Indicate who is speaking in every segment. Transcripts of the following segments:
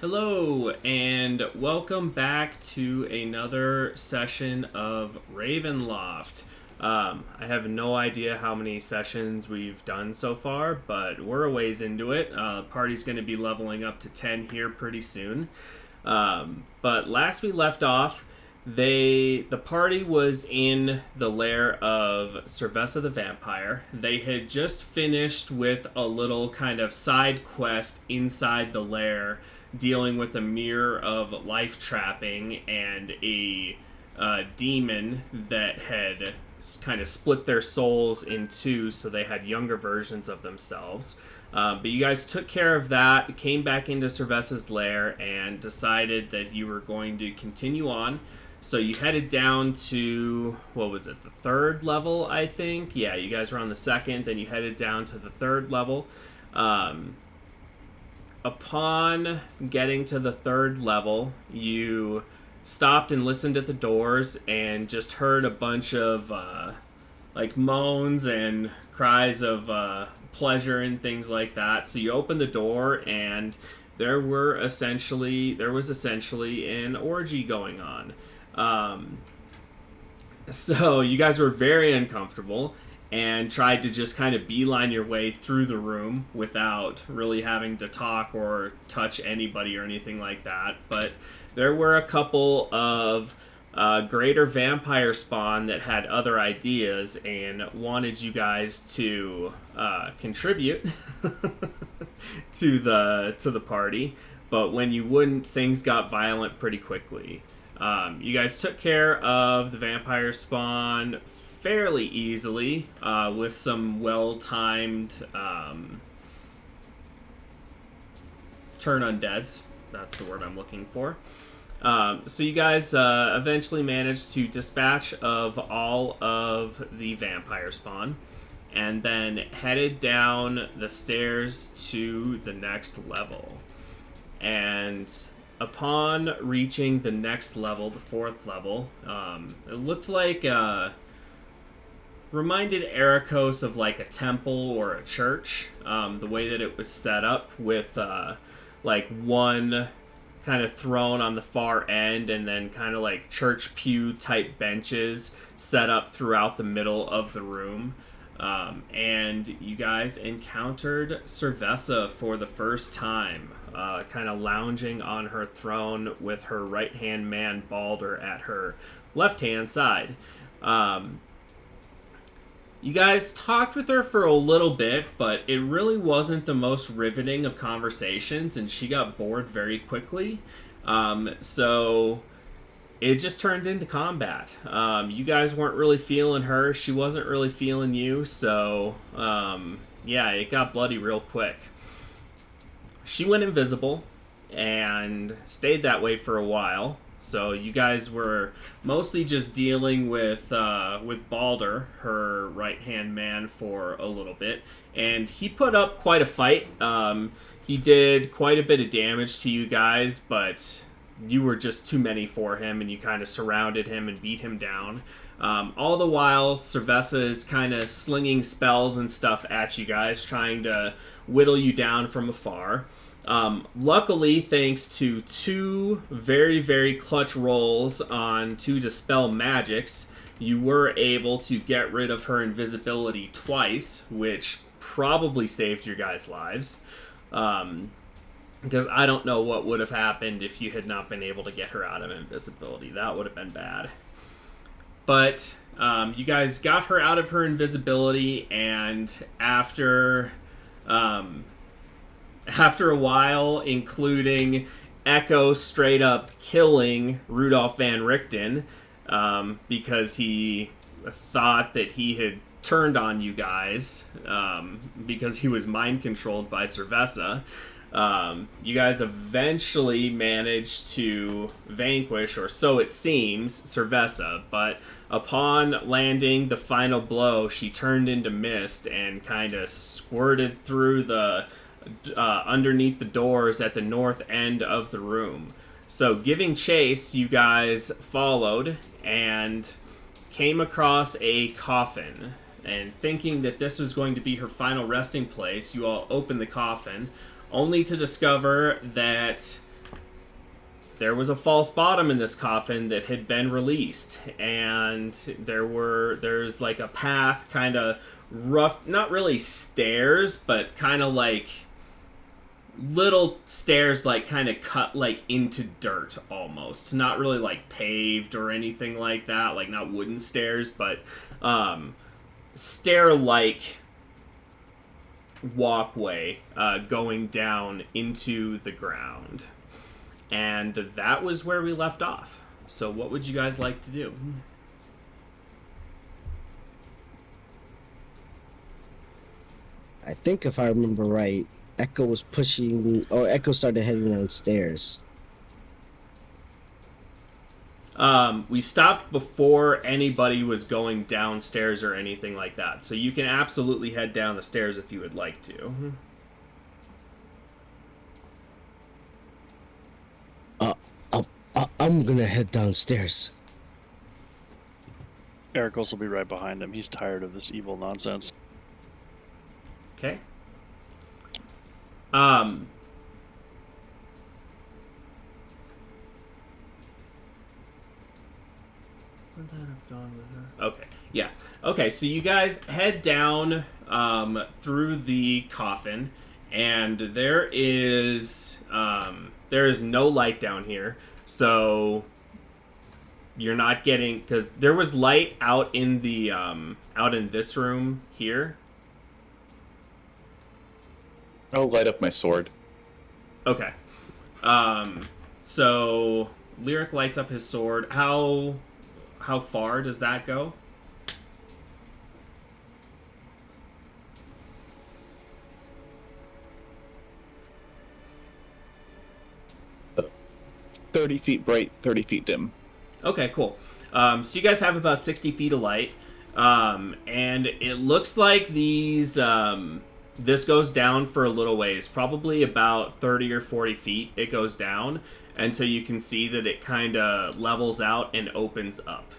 Speaker 1: Hello, and welcome back to another session of Ravenloft. I have no idea how many sessions we've done so far, but we're a ways into it. The party's going to be leveling up to 10 here pretty soon. But last we left off, the party was in the lair of Cerveza the Vampire. They had just finished with a little kind of side quest inside the lair, dealing with a mirror of life trapping and a demon that had kind of split their souls in two, so they had younger versions of themselves. But you guys took care of that, came back into Cerveza's lair, and decided that you were going to continue on. So you headed down to, what was it, the third level, I think? Yeah, you guys were on the second, then you headed down to the third level. Upon getting to the third level, you stopped and listened at the doors and just heard a bunch of moans and cries of pleasure and things like that. So you opened the door and there was essentially an orgy going on. So you guys were very uncomfortable and tried to just kind of beeline your way through the room without really having to talk or touch anybody or anything like that. But there were a couple of greater vampire spawn that had other ideas and wanted you guys to contribute to the party. But when you wouldn't, things got violent pretty quickly. You guys took care of the vampire spawn fairly easily with some well-timed turn undeads. That's the word I'm looking for. So you guys eventually managed to dispatch of all of the vampire spawn and then headed down the stairs to the next level. And upon reaching the next level, the fourth level, it looked like reminded Ericos of like a temple or a church. The way that it was set up with one kind of throne on the far end and then kind of like church pew type benches set up throughout the middle of the room. And you guys encountered Cerveza for the first time, kind of lounging on her throne with her right-hand man Balder at her left-hand side. You guys talked with her for a little bit, but it really wasn't the most riveting of conversations, and she got bored very quickly. So it just turned into combat. You guys weren't really feeling her. She wasn't really feeling you. So, yeah, it got bloody real quick. She went invisible and stayed that way for a while. So you guys were mostly just dealing with Balder, her right-hand man, for a little bit. And he put up quite a fight. He did quite a bit of damage to you guys, but you were just too many for him, and you kind of surrounded him and beat him down. All the while, Cerveza is kind of slinging spells and stuff at you guys, trying to whittle you down from afar. Luckily, thanks to two very, very clutch rolls on two Dispel Magics, you were able to get rid of her invisibility twice, which probably saved your guys' lives. Because I don't know what would have happened if you had not been able to get her out of invisibility. That would have been bad. But you guys got her out of her invisibility, and after a while, including Echo straight up killing Rudolph Van Richten because he thought that he had turned on you guys because he was mind controlled by Cerveza. You guys eventually managed to vanquish, or so it seems, Cerveza, but upon landing the final blow, she turned into mist and kind of squirted through the underneath the doors at the north end of the room. So giving chase, you guys followed and came across a coffin. And thinking that this was going to be her final resting place, you all opened the coffin, only to discover that there was a false bottom in this coffin that had been released, and there's like a path, kind of rough, not really stairs, but kind of like little stairs, like kind of cut like into dirt almost, not really like paved or anything like that, like not wooden stairs, but stair like walkway going down into the ground. And that was where we left off. So what would you guys like to do?
Speaker 2: I think if I remember right, Echo was pushing, or Echo started heading downstairs.
Speaker 1: We stopped before anybody was going downstairs or anything like that. So you can absolutely head down the stairs if you would like to.
Speaker 2: I'm gonna head downstairs.
Speaker 3: Ericos will be right behind him. He's tired of this evil nonsense.
Speaker 1: Okay. Would that have gone with her? Okay. Yeah. Okay, so you guys head down through the coffin, and there is no light down here. So you're not getting, because there was light out in the out in this room here.
Speaker 4: I'll light up my sword.
Speaker 1: Okay. So Lyric lights up his sword. How far does that go?
Speaker 4: Uh, 30 feet bright, 30 feet dim.
Speaker 1: Okay, cool. So you guys have about 60 feet of light. And it looks like this goes down for a little ways, probably about 30 or 40 feet it goes down, until you can see that it kind of levels out and opens up.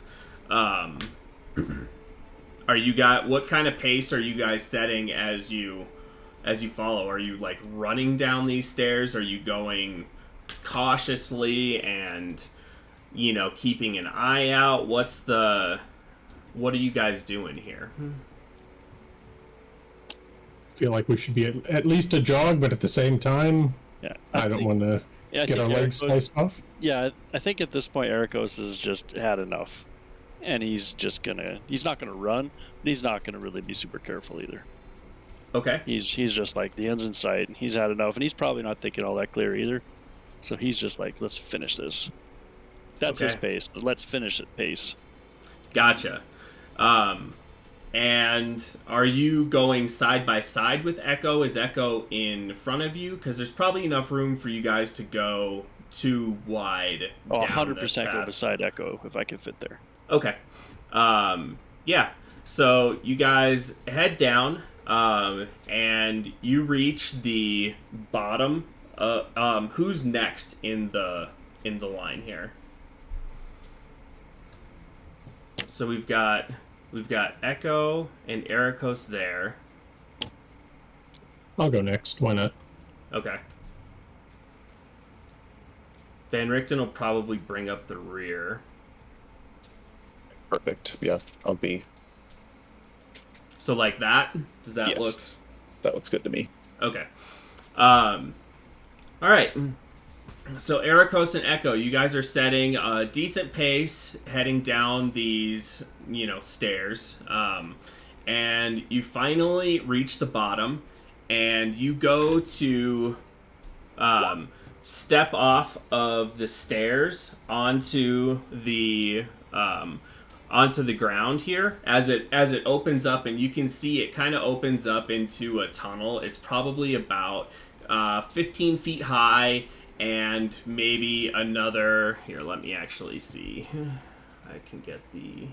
Speaker 1: What kind of pace are you guys setting as you follow? Are you like running down these stairs? Are you going cautiously and keeping an eye out? What are you guys doing here?
Speaker 5: Feel like we should be at least a jog, but at the same time,
Speaker 3: Yeah,
Speaker 5: I don't want to get our legs sliced off.
Speaker 3: Yeah, I think at this point Ericos has just had enough, and he's not gonna run, but he's not gonna really be super careful either.
Speaker 1: Okay.
Speaker 3: He's just like, the end's in sight, and he's had enough, and he's probably not thinking all that clear either. So he's just like, let's finish this. That's his pace. The let's finish it pace.
Speaker 1: Gotcha. And are you going side by side with Echo? Is Echo in front of you? Because there's probably enough room for you guys to go too wide.
Speaker 3: Oh,
Speaker 1: down
Speaker 3: 100% go beside Echo if I can fit there.
Speaker 1: Okay. Yeah. So you guys head down, and you reach the bottom. Who's next in the line here? So we've got Echo and Ericos there.
Speaker 5: I'll go next. Why not?
Speaker 1: Okay. Van Richten will probably bring up the rear.
Speaker 4: Perfect. Yeah, I'll be.
Speaker 1: So like that? Does that
Speaker 4: Yes,
Speaker 1: look?
Speaker 4: that looks good to me.
Speaker 1: Okay. All right. So Ericos and Echo, you guys are setting a decent pace heading down these, stairs. And you finally reach the bottom, and you go to step off of the stairs onto the ground here as it opens up, and you can see it kind of opens up into a tunnel. It's probably about 15 feet high, and maybe another, here, let me actually see. I can get the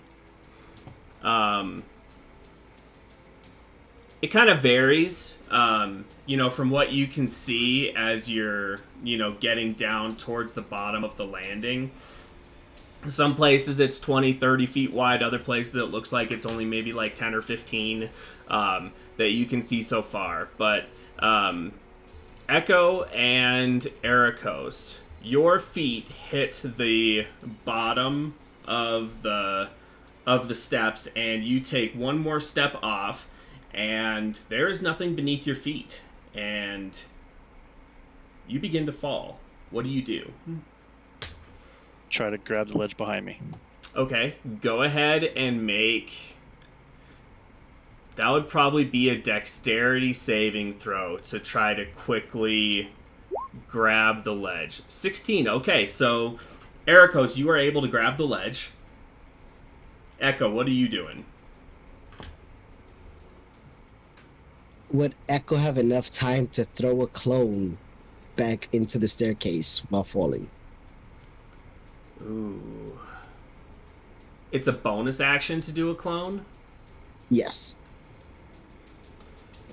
Speaker 1: it kind of varies, from what you can see as you're, getting down towards the bottom of the landing. Some places it's 20, 30 feet wide. Other places it looks like it's only maybe like 10 or 15 that you can see so far. But Echo and Ericos, your feet hit the bottom of the steps, and you take one more step off, and there is nothing beneath your feet, and you begin to fall. What do you do?
Speaker 3: Try to grab the ledge behind me.
Speaker 1: Okay, go ahead and make... That would probably be a dexterity saving throw to try to quickly grab the ledge. 16, okay, so Ericos, you are able to grab the ledge. Echo, what are you doing?
Speaker 2: Would Echo have enough time to throw a clone back into the staircase while falling?
Speaker 1: Ooh. It's a bonus action to do a clone?
Speaker 2: Yes.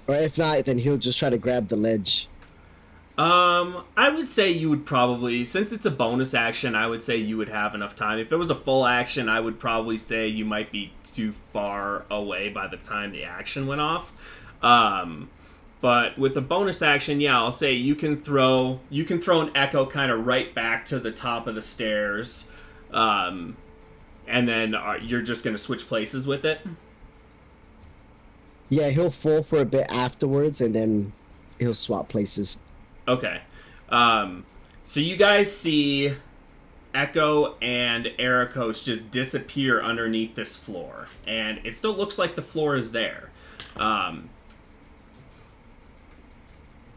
Speaker 2: Or if not, then he'll just try to grab the ledge.
Speaker 1: I would say you would probably, since it's a bonus action, I would say you would have enough time. If it was a full action, I would probably say you might be too far away by the time the action went off. But with the bonus action, yeah, I'll say you can throw an Echo kind of right back to the top of the stairs, and then you're just going to switch places with it.
Speaker 2: Yeah, he'll fall for a bit afterwards, and then he'll swap places.
Speaker 1: Okay. So you guys see Echo and Ericos just disappear underneath this floor, and it still looks like the floor is there.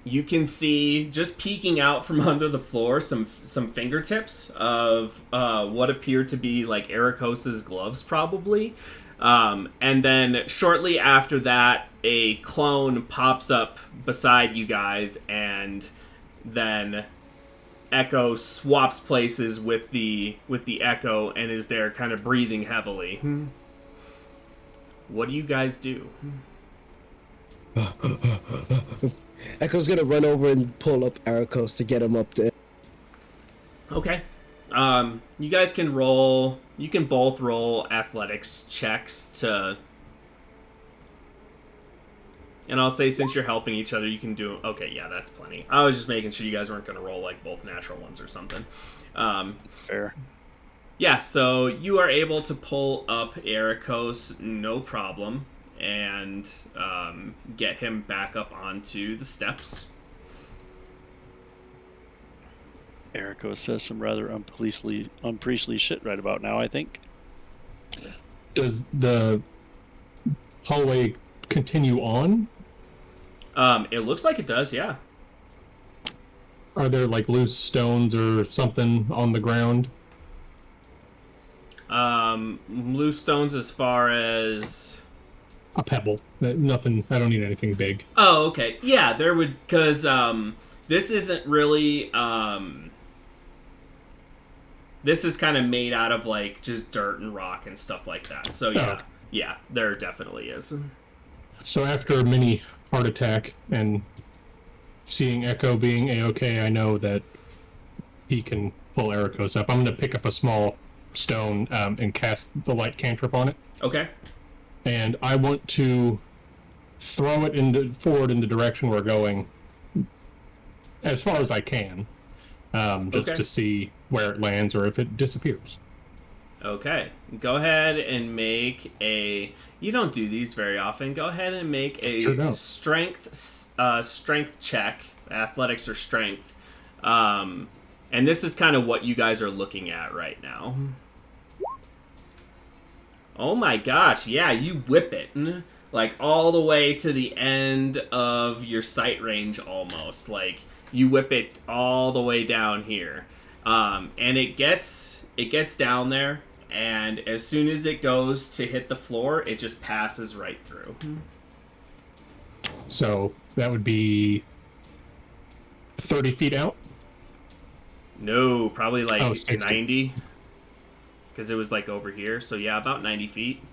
Speaker 1: You can see, just peeking out from under the floor, some fingertips of what appear to be like Ericos's gloves, probably. And then shortly after that, a clone pops up beside you guys, and then Echo swaps places with the Echo and is there kind of breathing heavily. What do you guys do?
Speaker 2: Echo's gonna run over and pull up Ericos to get him up there.
Speaker 1: Okay. You guys can roll... You can both roll athletics checks to... And I'll say, since you're helping each other, you can do... Okay, yeah, that's plenty. I was just making sure you guys weren't going to roll, like, both natural ones or something.
Speaker 3: Fair.
Speaker 1: Yeah, so you are able to pull up Ericos, no problem, and get him back up onto the steps.
Speaker 3: Erico says some rather unpriestly shit right about now, I think.
Speaker 5: Does the hallway continue on?
Speaker 1: It looks like it does, yeah.
Speaker 5: Are there like loose stones or something on the ground?
Speaker 1: Loose stones as far as...
Speaker 5: A pebble. Nothing. I don't need anything big.
Speaker 1: Oh, okay. Yeah, there would... Because, this isn't really, This is kind of made out of, like, just dirt and rock and stuff like that. So, yeah.
Speaker 5: Oh.
Speaker 1: Yeah, there definitely is.
Speaker 5: So after a mini heart attack and seeing Echo being A-okay, I know that he can pull Ericos up. I'm going to pick up a small stone and cast the light cantrip on it.
Speaker 1: Okay.
Speaker 5: And I want to throw it forward in the direction we're going as far as I can. Just to see where it lands or if it disappears.
Speaker 1: Okay. Go ahead and make a... You don't do these very often. Go ahead and make a strength check, athletics or strength. And this is kind of what you guys are looking at right now. Oh my gosh, yeah, you whip it. Like, all the way to the end of your sight range almost. Like... You whip it all the way down here, and it gets down there, and as soon as it goes to hit the floor, it just passes right through.
Speaker 5: So that would be 30 feet out?
Speaker 1: No, probably like
Speaker 5: 60.
Speaker 1: 90, because it was like over here. So yeah, about 90 feet.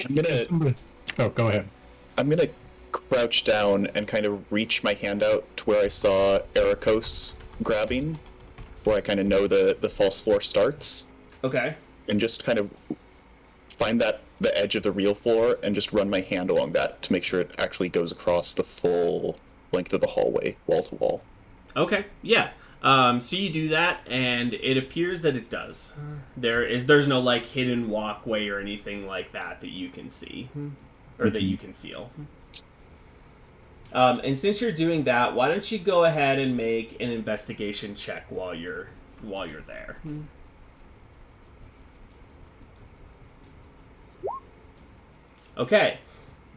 Speaker 4: I'm gonna.
Speaker 5: Oh, go ahead.
Speaker 4: I'm gonna crouch down and kind of reach my hand out to where I saw Ericos grabbing, where I kind of know the false floor starts.
Speaker 1: Okay.
Speaker 4: And just kind of find the edge of the real floor and just run my hand along that to make sure it actually goes across the full length of the hallway, wall to wall.
Speaker 1: Okay, yeah. So you do that, and it appears that it does. There's no like hidden walkway or anything like that you can see or that you can feel. And since you're doing that, why don't you go ahead and make an investigation check while you're there? Okay,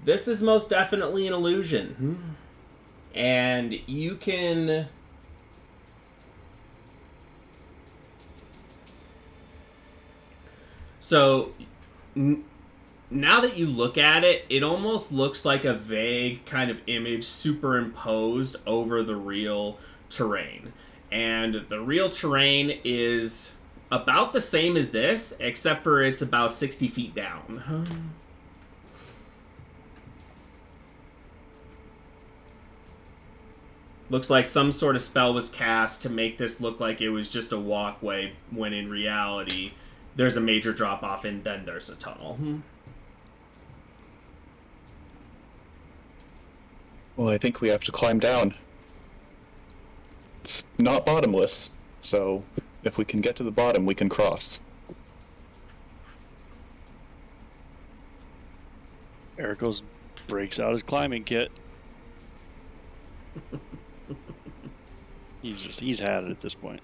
Speaker 1: this is most definitely an illusion, and you can. So, now that you look at it, it almost looks like a vague kind of image superimposed over the real terrain. And the real terrain is about the same as this, except for it's about 60 feet down. Looks like some sort of spell was cast to make this look like it was just a walkway, when in reality there's a major drop-off and then there's a tunnel.
Speaker 4: Well, I think we have to climb down. It's not bottomless, so if we can get to the bottom, we can cross.
Speaker 3: Ericos breaks out his climbing kit. He's had it at this point.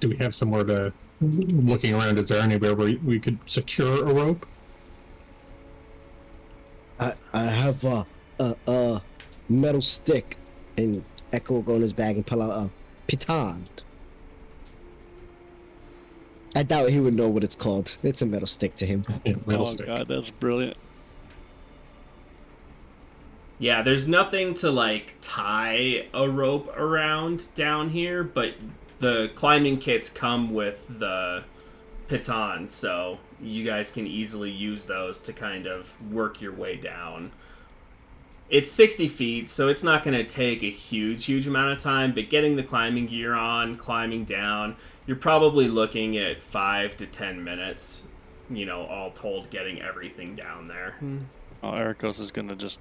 Speaker 5: Do we have somewhere to... Looking around, is there anywhere where we could secure a rope?
Speaker 2: I have a metal stick, and Echo will go in his bag and pull out a piton. I doubt he would know what it's called. It's a metal stick to him.
Speaker 5: Yeah, metal
Speaker 3: Oh
Speaker 5: stick.
Speaker 3: god, that's brilliant.
Speaker 1: Yeah, there's nothing to like tie a rope around down here, but the climbing kits come with the pitons, so you guys can easily use those to kind of work your way down. It's 60 feet, so it's not going to take a huge amount of time, but getting the climbing gear on, climbing down, you're probably looking at 5 to 10 minutes, all told, getting everything down there.
Speaker 3: Oh, Ericos is gonna just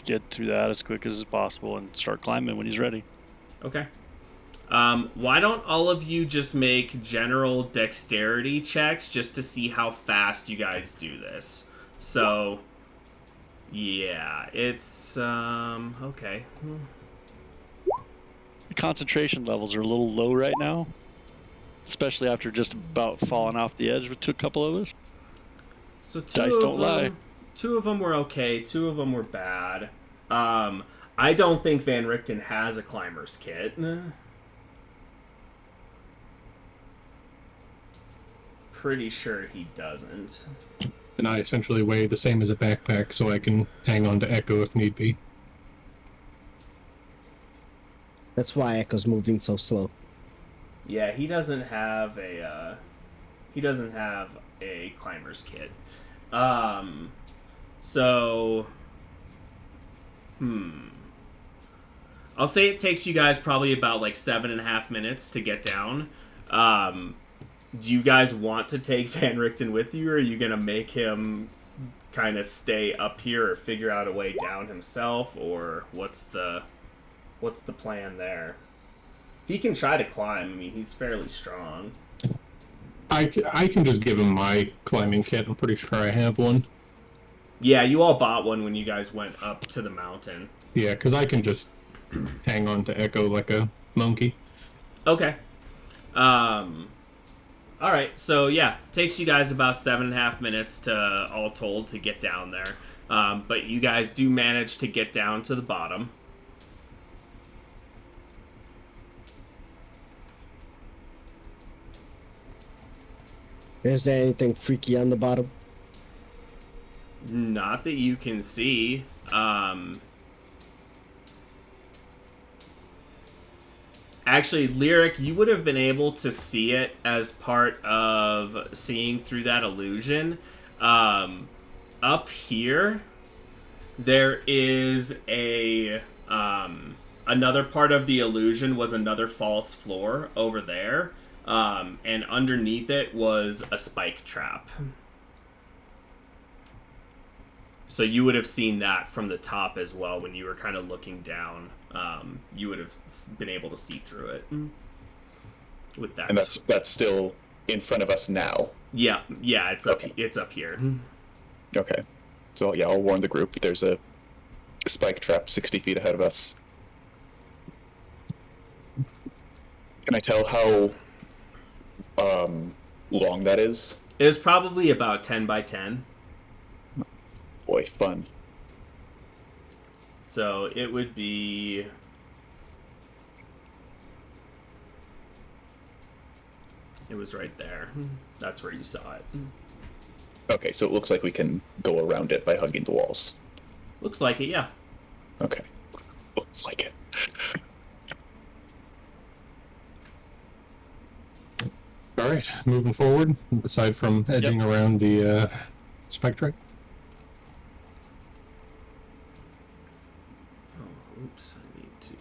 Speaker 3: get through that as quick as possible and start climbing when he's ready.
Speaker 1: Okay. Why don't all of you just make general dexterity checks just to see how fast you guys do this? So, yeah, it's, okay.
Speaker 3: The concentration levels are a little low right now, especially after just about falling off the edge with a couple of us.
Speaker 1: So
Speaker 3: Dice don't lie.
Speaker 1: 2 of them were okay, 2 of them were bad. I don't think Van Richten has a climber's kit. Pretty sure he doesn't.
Speaker 5: And I essentially weigh the same as a backpack, so I can hang on to Echo if need be.
Speaker 2: That's why Echo's moving so slow.
Speaker 1: Yeah, he doesn't have a climber's kit. So I'll say it takes you guys probably about like 7.5 minutes to get down. Do you guys want to take Van Richten with you, or are you gonna make him kind of stay up here or figure out a way down himself, or what's the plan there? He can try to climb. I mean, he's fairly strong.
Speaker 5: I can just give him my climbing kit. I'm pretty sure I have one.
Speaker 1: Yeah, you all bought one when you guys went up to the mountain.
Speaker 5: Yeah, because I can just hang on to Echo like a monkey.
Speaker 1: Okay. Alright, so yeah, takes you guys about 7.5 minutes to, all told, to get down there. But you guys do manage to get down to the bottom.
Speaker 2: Is there anything freaky on the bottom?
Speaker 1: Not that you can see. Actually, Lyric, you would have been able to see it as part of seeing through that illusion. Up here, There is a another part of the illusion was another false floor over there, and underneath it was a spike trap. So you would have seen that from the top as well when you were kind of looking down. You would have been able to see through it with that.
Speaker 4: And that's still in front of us now.
Speaker 1: Yeah, it's up.
Speaker 4: Okay.
Speaker 1: It's up here.
Speaker 4: Okay. So yeah, I'll warn the group. There's a spike trap 60 feet ahead of us. Can I tell how long that is?
Speaker 1: It was probably about 10 by 10.
Speaker 4: Boy, fun.
Speaker 1: So it would be... It was right there. That's where you saw it.
Speaker 4: Okay, so it looks like we can go around it by hugging the walls.
Speaker 1: Looks like it, yeah.
Speaker 4: Okay. Looks like it.
Speaker 5: All right, moving forward, aside from edging around the spectre.
Speaker 1: Oh, oops, I need to...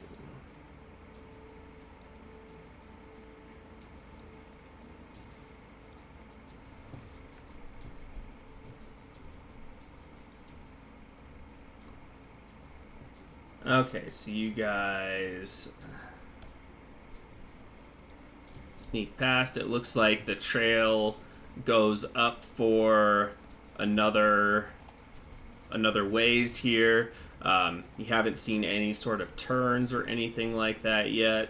Speaker 1: Okay, so you guys sneak past. It looks like the trail goes up for another ways here. You haven't seen any sort of turns or anything like that yet.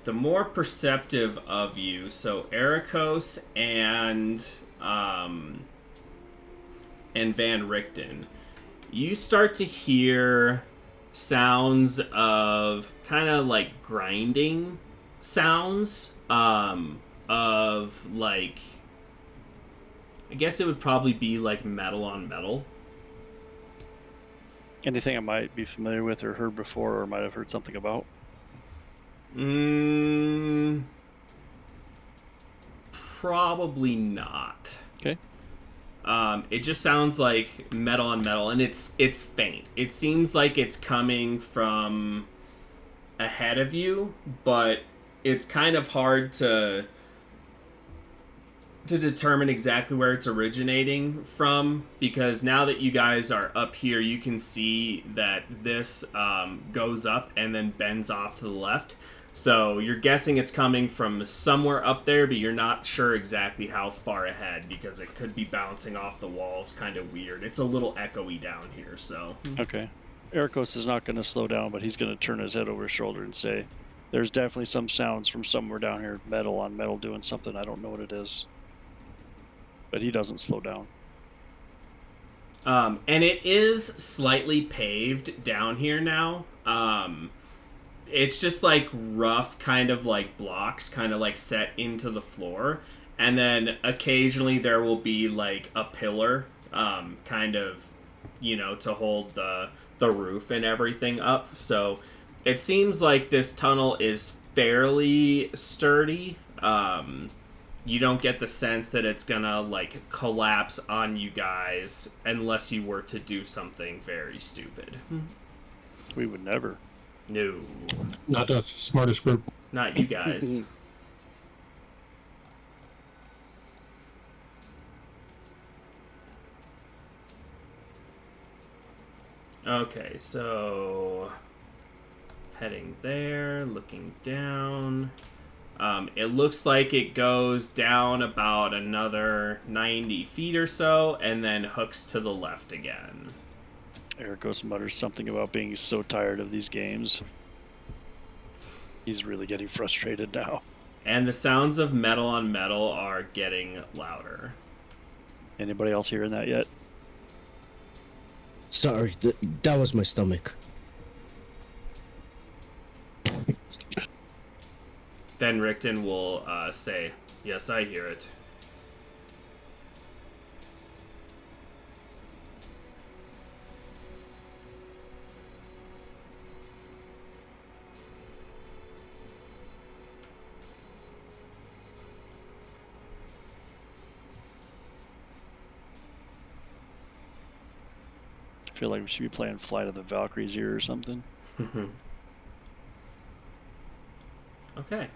Speaker 1: The more perceptive of you, so Ericos and Van Richten, you start to hear sounds of kind of like grinding sounds, of like, I guess it would probably be like metal on metal.
Speaker 3: Anything I might be familiar with or heard before or might have heard something about?
Speaker 1: Probably not.
Speaker 3: Okay.
Speaker 1: It just sounds like metal on metal, and it's faint. It seems like it's coming from ahead of you, but it's kind of hard to determine exactly where it's originating from, because now that you guys are up here, you can see that this goes up and then bends off to the left. So you're guessing it's coming from somewhere up there, but you're not sure exactly how far ahead, because it could be bouncing off the walls, kind of weird. It's a little echoey down here, so...
Speaker 3: Okay. Ericos is not going to slow down, but he's going to turn his head over his shoulder and say, there's definitely some sounds from somewhere down here, metal on metal doing something. I don't know what it is. But he doesn't slow down.
Speaker 1: And it is slightly paved down here now. It's just like rough kind of like blocks kind of like set into the floor, and then occasionally there will be like a pillar kind of, you know, to hold the roof and everything up. So it seems like this tunnel is fairly sturdy. You don't get the sense that it's gonna like collapse on you guys unless you were to do something very stupid.
Speaker 3: We would never.
Speaker 1: No.
Speaker 5: Not the smartest group.
Speaker 1: Not you guys. Okay, so heading there, looking down. It looks like it goes down about another 90 feet or so, and then hooks to the left again.
Speaker 3: Ericos mutters something about being so tired of these games. He's really getting frustrated now.
Speaker 1: And the sounds of metal on metal are getting louder.
Speaker 3: Anybody else hearing that yet?
Speaker 2: Sorry, that was my stomach.
Speaker 1: Then Richten will say, "Yes, I hear it."
Speaker 3: feel like we should be playing Flight of the Valkyries here or something.
Speaker 1: Okay.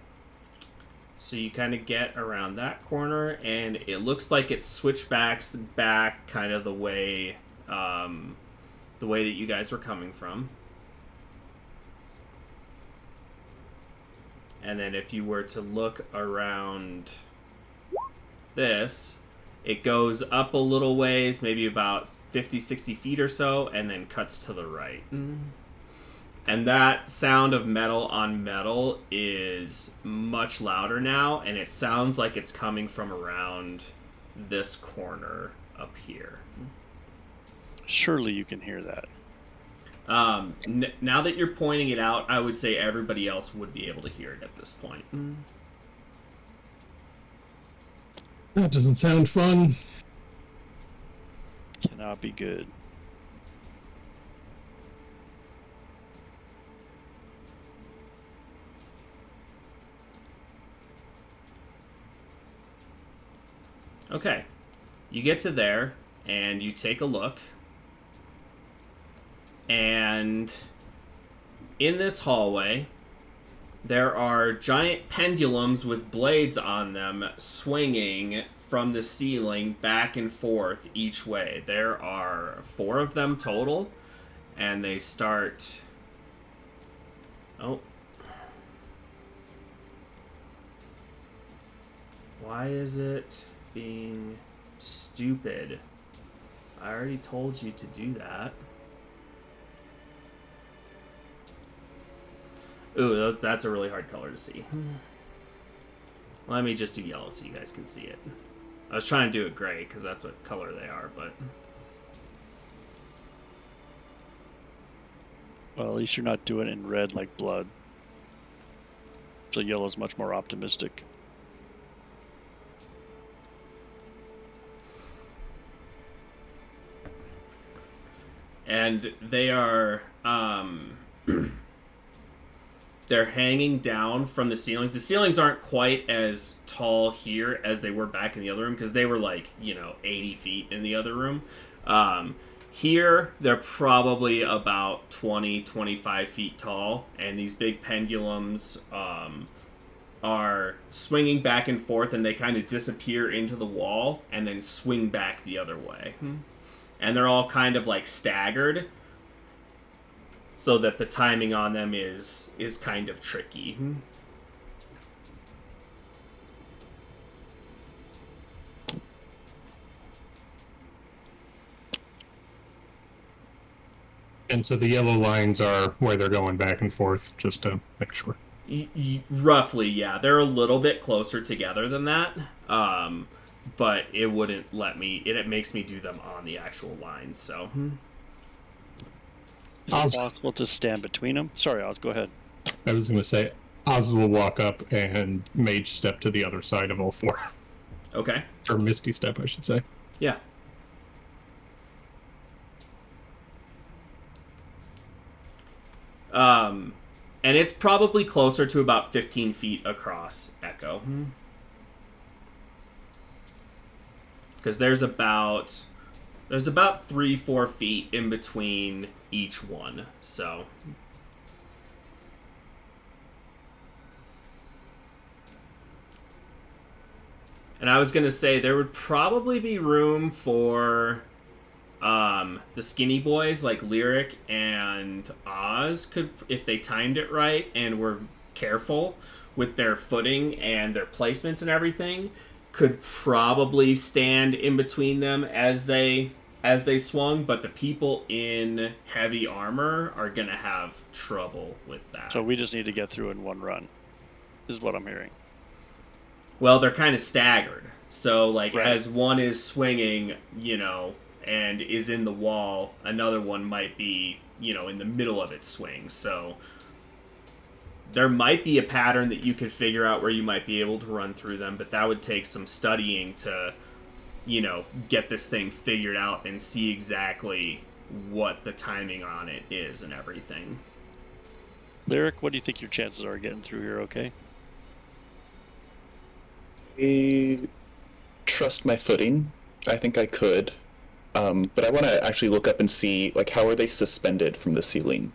Speaker 1: So you kind of get around that corner, and it looks like it switchbacks back kind of the way that you guys were coming from. And then if you were to look around this, it goes up a little ways, maybe about 50, 60 feet or so, and then cuts to the right. And that sound of metal on metal is much louder now, and it sounds like it's coming from around this corner up here.
Speaker 3: Surely you can hear that.
Speaker 1: Now that you're pointing it out, I would say everybody else would be able to hear it at this point.
Speaker 5: That doesn't sound fun.
Speaker 3: Cannot be good.
Speaker 1: Okay. You get to there, and you take a look. And in this hallway, there are giant pendulums with blades on them swinging from the ceiling back and forth each way. There are 4 of them total, and they start... Oh. Why is it being stupid? I already told you to do that. Ooh, that's a really hard color to see. Let me just do yellow so you guys can see it. I was trying to do it gray because that's what color they are, but...
Speaker 3: Well, at least you're not doing it in red like blood. So yellow's much more optimistic.
Speaker 1: And they are... they're hanging down from the ceilings. The ceilings aren't quite as tall here as they were back in the other room because they were like, 80 feet in the other room. Here, they're probably about 20, 25 feet tall, and these big pendulums are swinging back and forth, and they kind of disappear into the wall and then swing back the other way. And they're all kind of like staggered, so that the timing on them is kind of tricky.
Speaker 5: And so the yellow lines are where they're going back and forth, just to make sure.
Speaker 1: Roughly, yeah. They're a little bit closer together than that, but it wouldn't let me... It makes me do them on the actual lines, so...
Speaker 3: Is it possible to stand between them? Sorry, Oz, go ahead.
Speaker 5: I was going to say, Oz will walk up and mage step to the other side of all 4.
Speaker 1: Okay.
Speaker 5: Or misty step, I should say.
Speaker 1: Yeah. And it's probably closer to about 15 feet across, Echo. Because there's about 3-4 feet in between each one, so... And I was going to say, there would probably be room for the skinny boys, like Lyric and Oz, could, if they timed it right and were careful with their footing and their placements and everything, could probably stand in between them as they swung, but the people in heavy armor are going to have trouble with that.
Speaker 3: So we just need to get through in one run, is what I'm hearing.
Speaker 1: Well, they're kind of staggered. So, like,
Speaker 3: right.
Speaker 1: As one is swinging, and is in the wall, another one might be, in the middle of its swing. So there might be a pattern that you could figure out where you might be able to run through them, but that would take some studying to, get this thing figured out and see exactly what the timing on it is and everything.
Speaker 3: Lyric, what do you think your chances are getting through here, okay?
Speaker 4: I trust my footing. I think I could. But I want to actually look up and see, like, how are they suspended from the ceiling?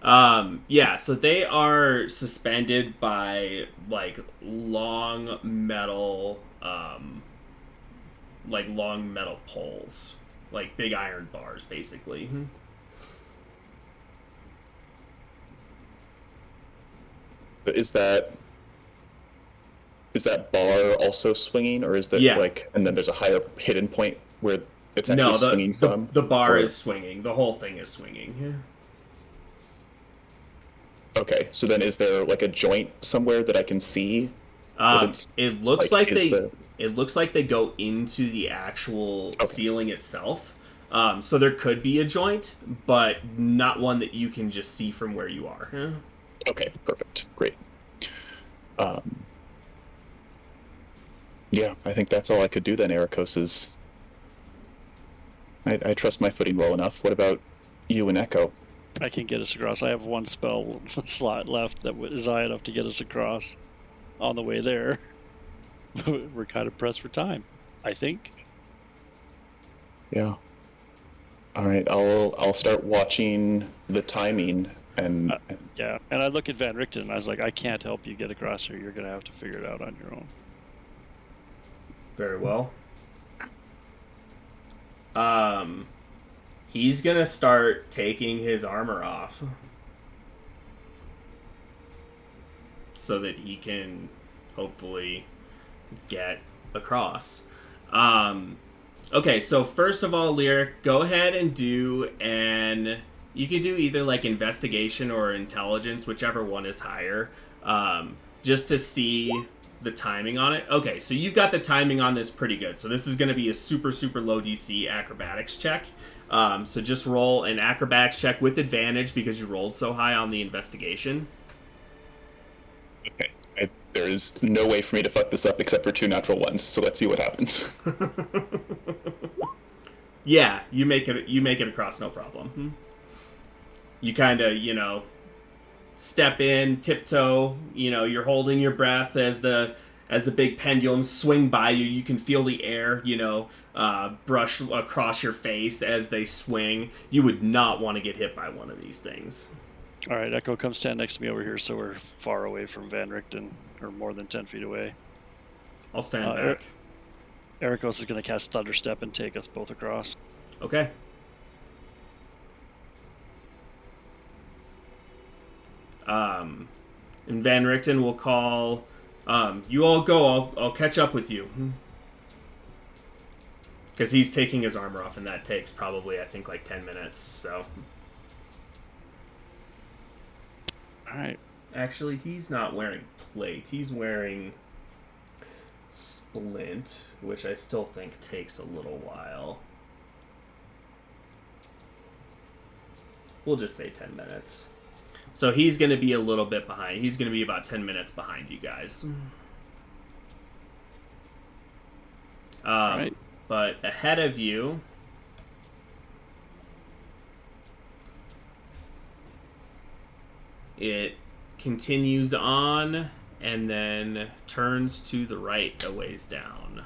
Speaker 1: Yeah, so they are suspended by like long metal poles, like big iron bars, basically.
Speaker 4: But is that bar also swinging, or is that
Speaker 1: Yeah,
Speaker 4: like, and then there's a higher hidden point where it's actually
Speaker 1: no,
Speaker 4: swinging from?
Speaker 1: the bar
Speaker 4: Or
Speaker 1: is swinging. The whole thing is swinging.
Speaker 4: okay, so then is there like a joint somewhere that I can see that it's
Speaker 1: It looks
Speaker 4: like
Speaker 1: like
Speaker 4: is the
Speaker 1: it looks like they go into the actual
Speaker 4: okay,
Speaker 1: ceiling itself. So there could be a joint, but not one that you can just see from where you are.
Speaker 4: okay, perfect, great. Um, yeah, I think that's all I could do then, Ericos. Is I trust my footing well enough. What about you and Echo?
Speaker 3: I can get us across. I have one spell slot left that is high enough to get us across on the way there. We're kind of pressed for time, I think.
Speaker 4: Yeah. All right, I'll start watching the timing and
Speaker 3: Yeah, and I look at Van Richten and I was like, I can't help you get across here. You're going to have to figure it out on your own.
Speaker 1: Very well. He's gonna start taking his armor off so that he can hopefully get across. Okay, so first of all, Lyric, go ahead and you can do either like investigation or intelligence, whichever one is higher, just to see the timing on it. Okay, so you've got the timing on this pretty good. So this is going to be a super, super low DC acrobatics check. So just roll an acrobatics check with advantage because you rolled so high on the investigation.
Speaker 4: okay. There is no way for me to fuck this up except for 2 natural ones. So let's see what happens.
Speaker 1: Yeah, you make it across, no problem. You kind of, step in, tiptoe, you're holding your breath as the big pendulums swing by you. You can feel the air, brush across your face as they swing. You would not want to get hit by one of these things.
Speaker 3: All right, Echo, come stand next to me over here so we're far away from Van Richten, or more than 10 feet away.
Speaker 1: I'll stand back.
Speaker 3: Ericos is going to cast Thunderstep and take us both across.
Speaker 1: Okay. And Van Richten will call, you all go, I'll catch up with you. Because he's taking his armor off, and that takes probably, I think, like 10 minutes, so.
Speaker 3: Alright.
Speaker 1: Actually, he's not wearing plate. He's wearing splint, which I still think takes a little while. We'll just say 10 minutes. So he's going to be a little bit behind. He's going to be about 10 minutes behind you guys.
Speaker 3: Right.
Speaker 1: But ahead of you, it continues on and then turns to the right a ways down.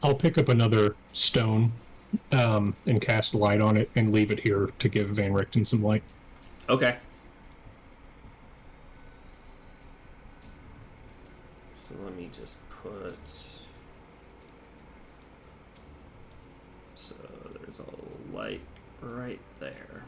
Speaker 5: I'll pick up another stone and cast light on it and leave it here to give Van Richten some light.
Speaker 1: Okay. So let me just put... So there's a light right there.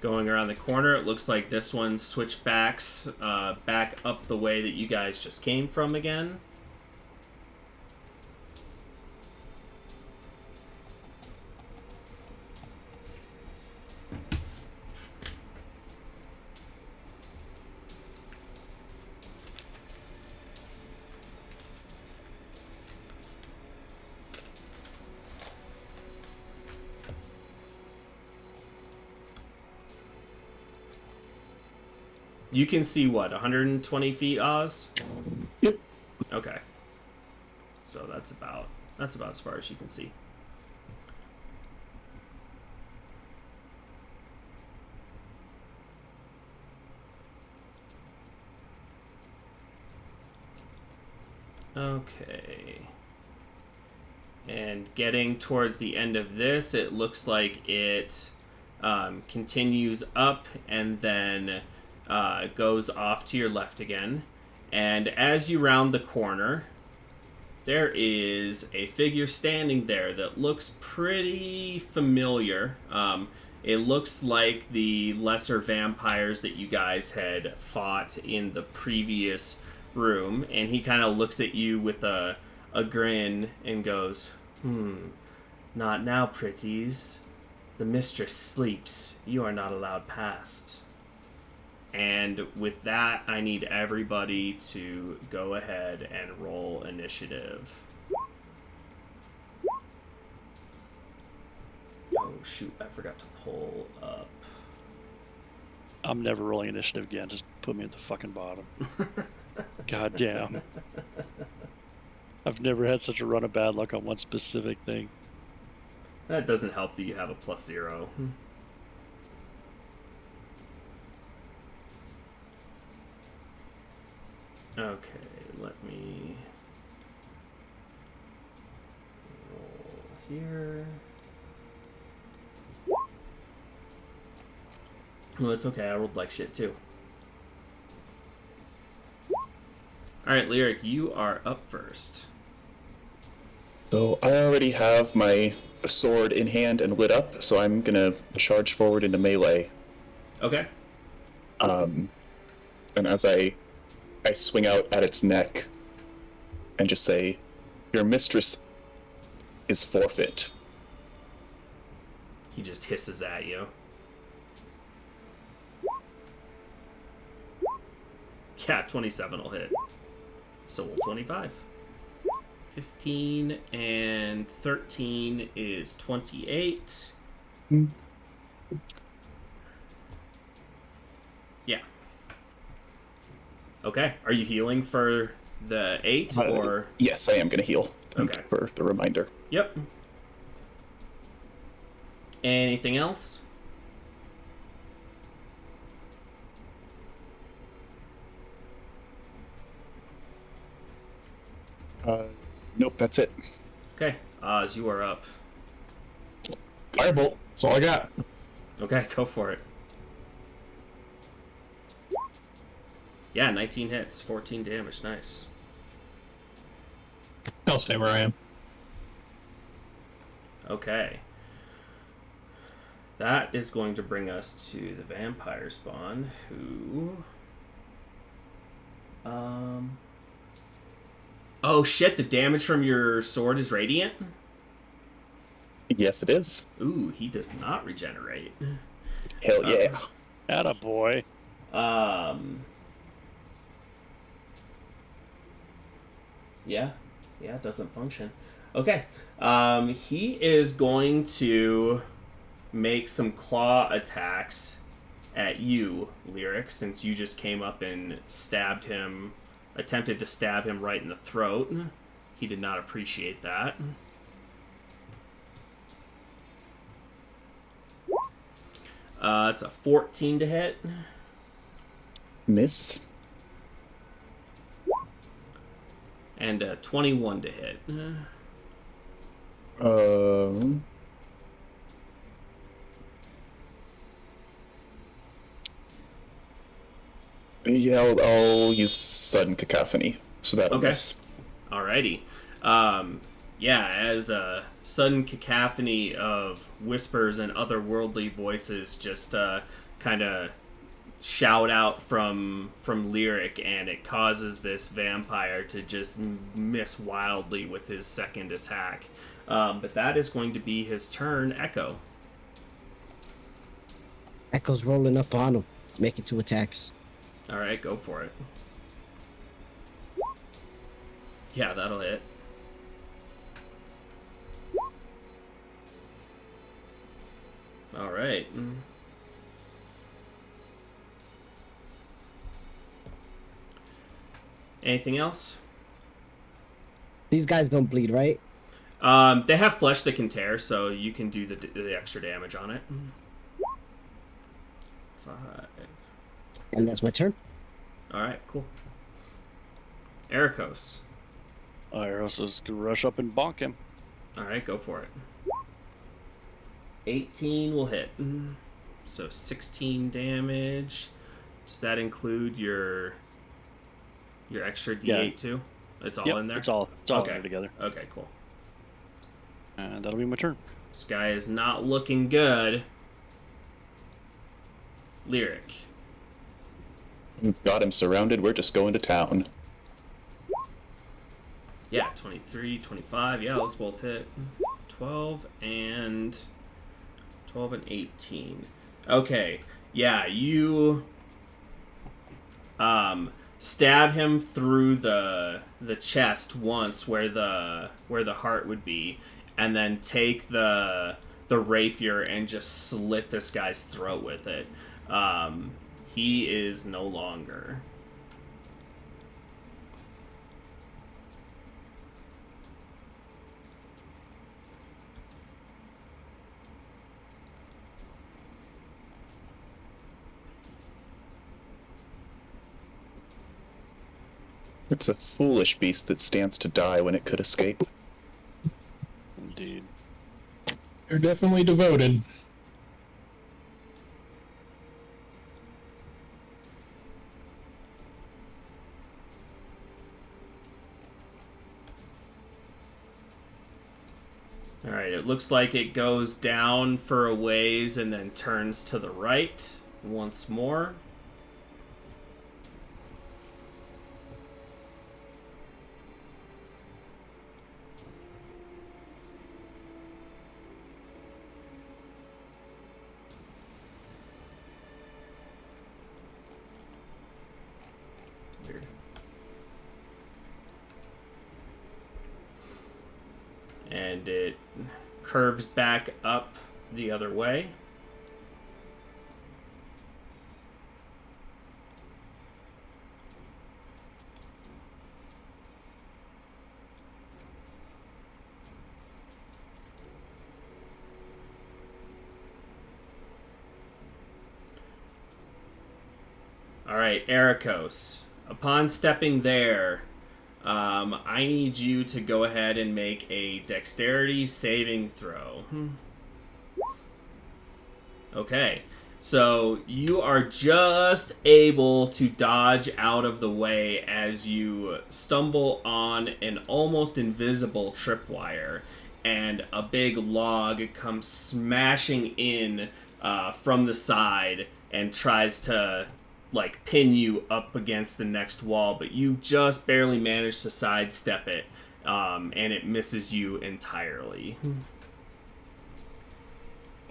Speaker 1: Going around the corner, it looks like this one switchbacks back up the way that you guys just came from again. You can see what, 120 feet, Oz?
Speaker 5: Yep.
Speaker 1: Okay. So that's about as far as you can see. Okay. And getting towards the end of this, it looks like it continues up and then goes off to your left again. And as you round the corner, there is a figure standing there that looks pretty familiar. It looks like the lesser vampires that you guys had fought in the previous room, and he kind of looks at you with a grin and goes, not now, pretties. The mistress sleeps. You are not allowed past. And with that, I need everybody to go ahead and roll initiative. Oh, shoot. I forgot to pull up.
Speaker 3: I'm never rolling initiative again. Just put me at the fucking bottom. God damn. I've never had such a run of bad luck on one specific thing.
Speaker 1: That doesn't help that you have a +0. Okay, let me roll here. Well, it's okay. I rolled like shit too. Alright, Lyric, you are up first.
Speaker 4: So I already have my sword in hand and lit up, so I'm gonna charge forward into melee.
Speaker 1: Okay.
Speaker 4: And as I swing out at its neck and just say, "Your mistress is forfeit."
Speaker 1: He just hisses at you. Yeah, 27 will hit. So will 25. 15 and 13 is 28. Yeah. Okay. Are you healing for the 8 or?
Speaker 4: Yes, I am going to heal.
Speaker 1: Okay.
Speaker 4: For the reminder.
Speaker 1: Yep. Anything else?
Speaker 4: Nope, that's it.
Speaker 1: Okay. Oz, you are up.
Speaker 5: Firebolt. That's all I got.
Speaker 1: Okay, go for it. Yeah, 19 hits, 14 damage. Nice.
Speaker 5: I'll stay where I am.
Speaker 1: Okay. That is going to bring us to the vampire spawn, who... Oh shit, the damage from your sword is radiant?
Speaker 4: Yes, it is.
Speaker 1: Ooh, he does not regenerate.
Speaker 4: Hell yeah.
Speaker 3: Attaboy.
Speaker 1: Yeah, it doesn't function. Okay. He is going to make some claw attacks at you, Lyric, since you just came up and attempted to stab him right in the throat. He did not appreciate that. It's a 14 to hit.
Speaker 4: Miss.
Speaker 1: And a 21 to hit.
Speaker 4: Yeah, I'll use Sudden Cacophony, so that'll
Speaker 1: Okay.
Speaker 4: miss.
Speaker 1: Alrighty. Yeah, as a sudden cacophony of whispers and otherworldly voices just kind of shout out from Lyric, and it causes this vampire to just miss wildly with his second attack. But that is going to be his turn. Echo.
Speaker 2: Echo's rolling up on him, making 2 attacks.
Speaker 1: Alright, go for it. Yeah, that'll hit. Alright. Anything else?
Speaker 2: These guys don't bleed, right?
Speaker 1: They have flesh that can tear, so you can do the extra damage on it. 5.
Speaker 2: And that's my turn.
Speaker 1: All right, cool. Ericos.
Speaker 3: Eros is gonna rush up and bonk him.
Speaker 1: All right, go for it. 18 will hit. So 16 damage. Does that include your extra D8 too? It's all in there?
Speaker 3: It's all
Speaker 1: okay.
Speaker 3: in there together.
Speaker 1: Okay, cool.
Speaker 3: And that'll be my turn.
Speaker 1: This guy is not looking good. Lyric.
Speaker 4: We've got him surrounded. We're just going to town.
Speaker 1: Yeah, 23, 25. Yeah, those both hit. 12 and 18. Okay. Yeah, you stab him through the chest once where the heart would be, and then take the rapier and just slit this guy's throat with it. He is no longer.
Speaker 4: It's a foolish beast that stands to die when it could escape.
Speaker 3: Indeed.
Speaker 5: They're definitely devoted.
Speaker 1: Alright, it looks like it goes down for a ways and then turns to the right once more. Weird. And it curves back up the other way. All right, Ericos. Upon stepping there, I need you to go ahead and make a dexterity saving throw. Okay, so you are just able to dodge out of the way as you stumble on an almost invisible tripwire, and a big log comes smashing in from the side and tries to pin you up against the next wall, but you just barely manage to sidestep it, and it misses you entirely.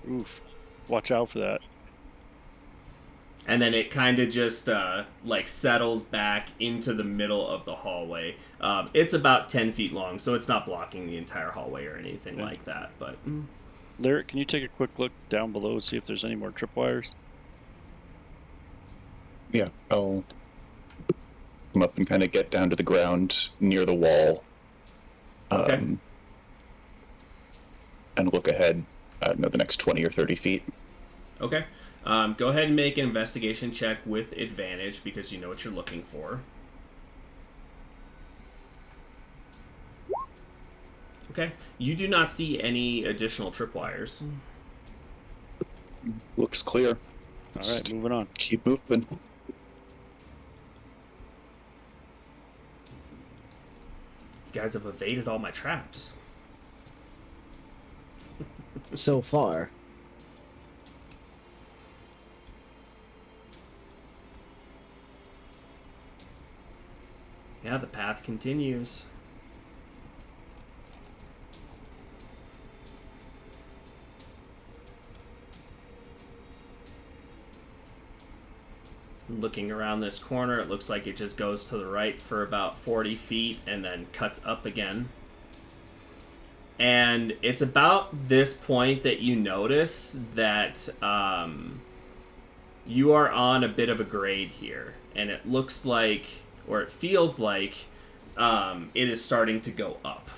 Speaker 3: Oof. Watch out for that.
Speaker 1: And then it kind of just settles back into the middle of the hallway. It's about 10 feet long, so it's not blocking the entire hallway or anything like that. But
Speaker 3: Lyric, can you take a quick look down below and see if there's any more tripwires?
Speaker 4: Yeah, I'll come up and kind of get down to the ground near the wall.
Speaker 1: Okay.
Speaker 4: And look ahead, the next 20 or 30 feet.
Speaker 1: Okay. Go ahead and make an investigation check with advantage because you know what you're looking for. Okay. You do not see any additional tripwires.
Speaker 4: Looks clear.
Speaker 3: All right, moving on.
Speaker 4: Keep moving.
Speaker 1: You guys have evaded all my traps.
Speaker 2: So far.
Speaker 1: Yeah, the path continues. Looking around this corner, it looks like it just goes to the right for about 40 feet and then cuts up again. And it's about this point that you notice that you are on a bit of a grade here. And it looks like, or it feels like, it is starting to go up.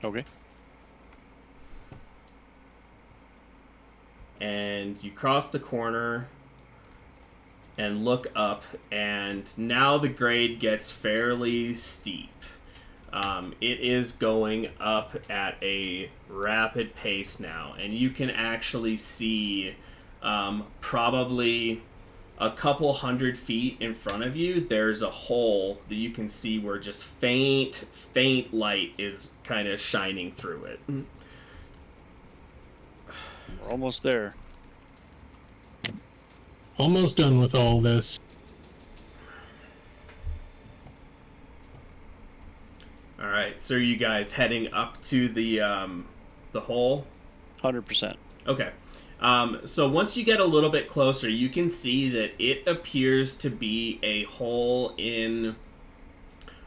Speaker 3: Okay.
Speaker 1: And you cross the corner and look up, and now the grade gets fairly steep. It is going up at a rapid pace now, and you can actually see probably a couple 100 feet in front of you, there's a hole that you can see where just faint light is kind of shining through it.
Speaker 3: We're almost there.
Speaker 5: Almost done with all this.
Speaker 1: All right, so are you guys heading up to the hole?
Speaker 3: 100%.
Speaker 1: Okay. So once you get a little bit closer, you can see that it appears to be a hole in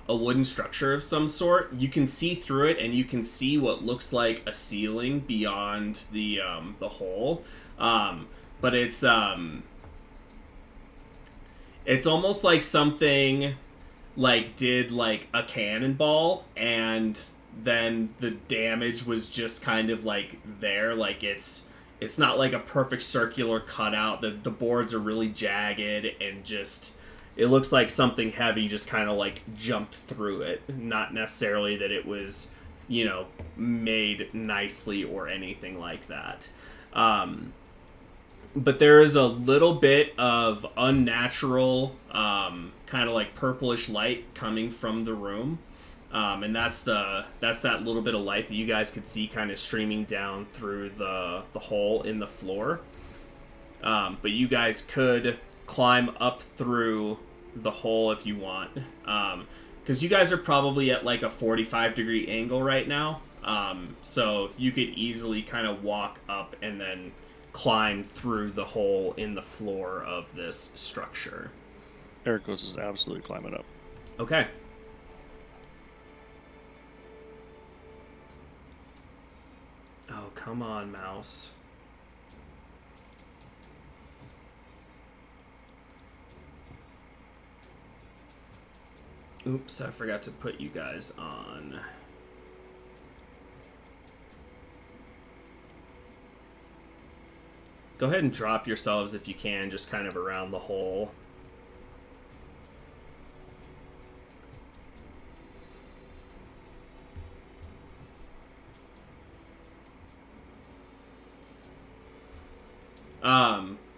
Speaker 1: a wooden structure of some sort. You can see through it, and you can see what looks like a ceiling beyond the hole. But it's almost like something like did like a cannonball, and then the damage was just kind of like there. Like it's not like a perfect circular cutout. The boards are really jagged, and just it looks like something heavy just kind of like jumped through it. Not necessarily that it was, made nicely or anything like that. But there is a little bit of unnatural, kind of like purplish light coming from the room. And that's that little bit of light that you guys could see kind of streaming down through the hole in the floor. But you guys could climb up through the hole if you want. Because you guys are probably at like a 45-degree angle right now. So you could easily kind of walk up and then climb through the hole in the floor of this structure.
Speaker 3: Ericos is absolutely climbing up.
Speaker 1: Okay. Oh, come on, mouse. Oops, I forgot to put you guys on. Go ahead and drop yourselves if you can, just kind of around the hole.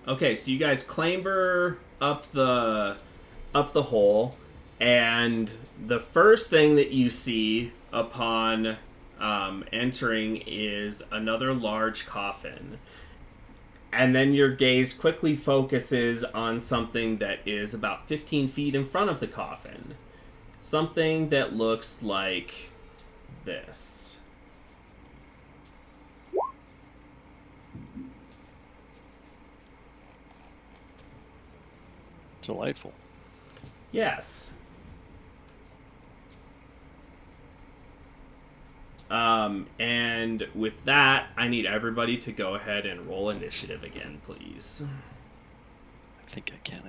Speaker 1: Okay, so you guys clamber up the hole, and the first thing that you see upon entering is another large coffin. And then your gaze quickly focuses on something that is about 15 feet in front of the coffin. Something that looks like this.
Speaker 3: Delightful.
Speaker 1: Yes. And with that, I need everybody to go ahead and roll initiative again, please.
Speaker 3: I think I can.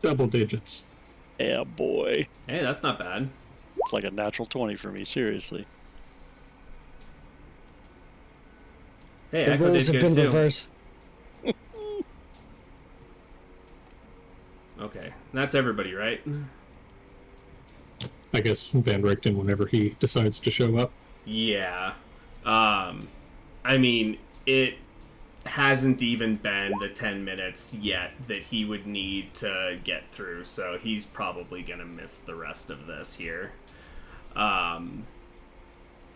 Speaker 5: Double digits.
Speaker 3: Yeah, boy.
Speaker 1: Hey, that's not bad.
Speaker 3: It's like a natural 20 for me, seriously.
Speaker 1: Hey,
Speaker 2: The
Speaker 1: Echo
Speaker 2: roles
Speaker 1: did
Speaker 2: have
Speaker 1: good
Speaker 2: been
Speaker 1: too.
Speaker 2: reversed.
Speaker 1: Okay, that's everybody, right?
Speaker 5: I guess Van Richten whenever he decides to show up.
Speaker 1: Yeah. I mean, it hasn't even been the 10 minutes yet that he would need to get through, so he's probably gonna miss the rest of this here.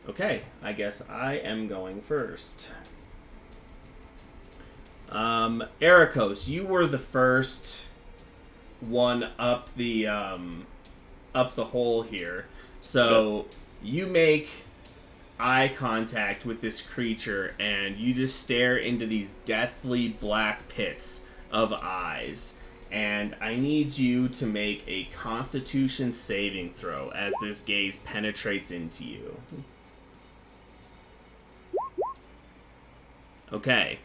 Speaker 1: Okay, I guess I am going first. Ericos, you were the first one up the hole here. So you make eye contact with this creature, and you just stare into these deathly black pits of eyes. And I need you to make a Constitution saving throw as this gaze penetrates into you. Okay.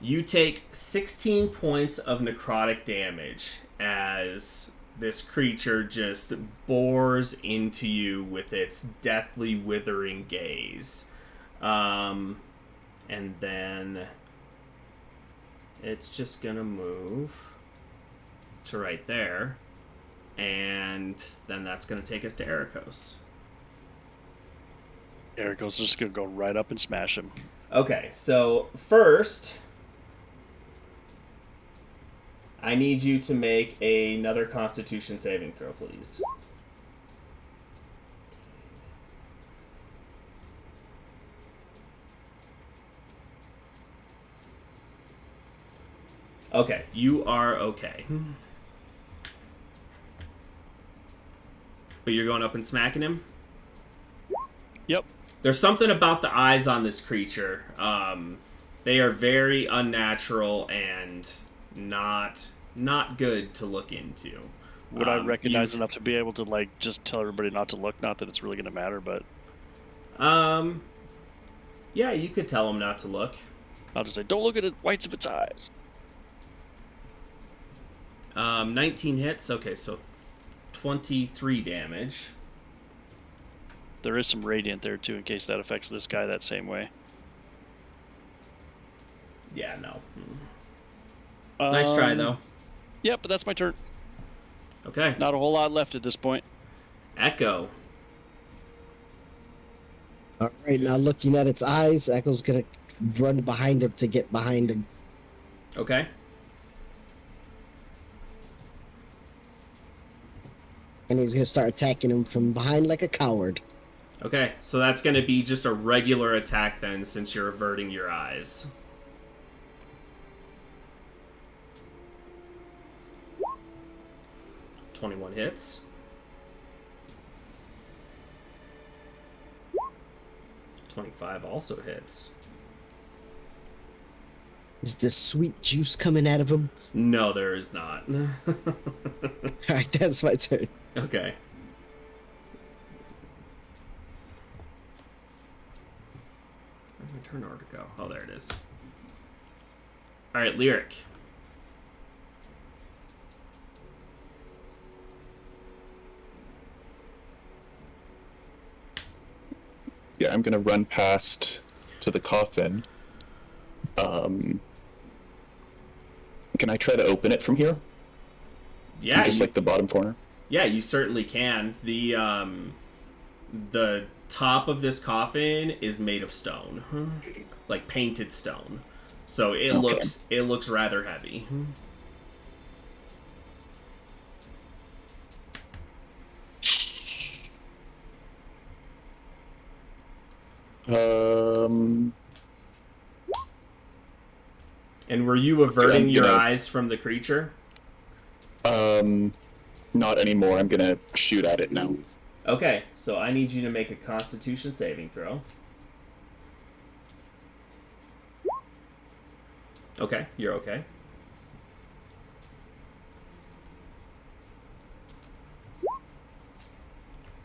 Speaker 1: You take 16 points of necrotic damage as this creature just bores into you with its deathly withering gaze. And then it's just gonna move to right there. And then that's gonna take us to Ericos.
Speaker 3: Ericos is just gonna go right up and smash him.
Speaker 1: Okay, so first, I need you to make another Constitution saving throw, please. Okay, you are okay. But you're going up and smacking him?
Speaker 3: Yep.
Speaker 1: There's something about the eyes on this creature. They are very unnatural and not good to look into.
Speaker 3: Would I recognize enough to be able to, like, just tell everybody not to look? Not that it's really going to matter, but...
Speaker 1: Yeah, you could tell them not to look.
Speaker 3: I'll just say, don't look at the whites of its eyes.
Speaker 1: 19 hits. Okay, so 23 damage.
Speaker 3: There is some radiant there, too, in case that affects this guy that same way.
Speaker 1: Yeah, no. Nice try, though.
Speaker 3: Yeah, but that's my turn.
Speaker 1: Okay.
Speaker 3: Not a whole lot left at this point.
Speaker 1: Echo.
Speaker 2: All right, now looking at its eyes, Echo's gonna run behind him to get behind him.
Speaker 1: Okay.
Speaker 2: And he's gonna start attacking him from behind like a coward.
Speaker 1: Okay, so that's going to be just a regular attack then, since you're averting your eyes. $21 hits. 25 also hits.
Speaker 2: Is the sweet juice coming out of him?
Speaker 1: No, there is not.
Speaker 2: Alright, that's my turn.
Speaker 1: Okay. Where'd my turn order go? Oh, there it is. Alright, Lyric.
Speaker 4: Yeah, I'm gonna run past to the coffin. Can I try to open it from here?
Speaker 1: Yeah,
Speaker 4: Just like the bottom corner?
Speaker 1: yeah, you certainly can. The top of this coffin is made of stone, like painted stone. So it looks rather heavy. And were you averting your eyes from the creature?
Speaker 4: Not anymore. I'm gonna shoot at it now.
Speaker 1: Okay, so I need you to make a Constitution saving throw. Okay, you're okay.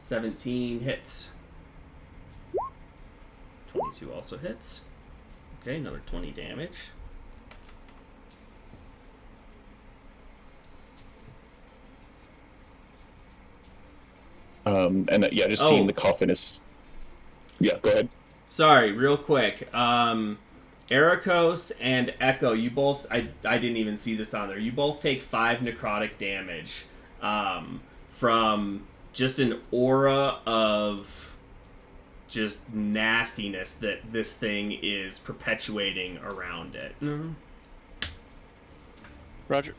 Speaker 1: $17 hits. 22 also hits. Okay, another 20 damage.
Speaker 4: Just seeing the coffin is... Yeah, go ahead.
Speaker 1: Sorry, real quick. Ericos and Echo, you both... I didn't even see this on there. You both take 5 necrotic damage from just an aura of just nastiness that this thing is perpetuating around it. Mm-hmm.
Speaker 3: Roger.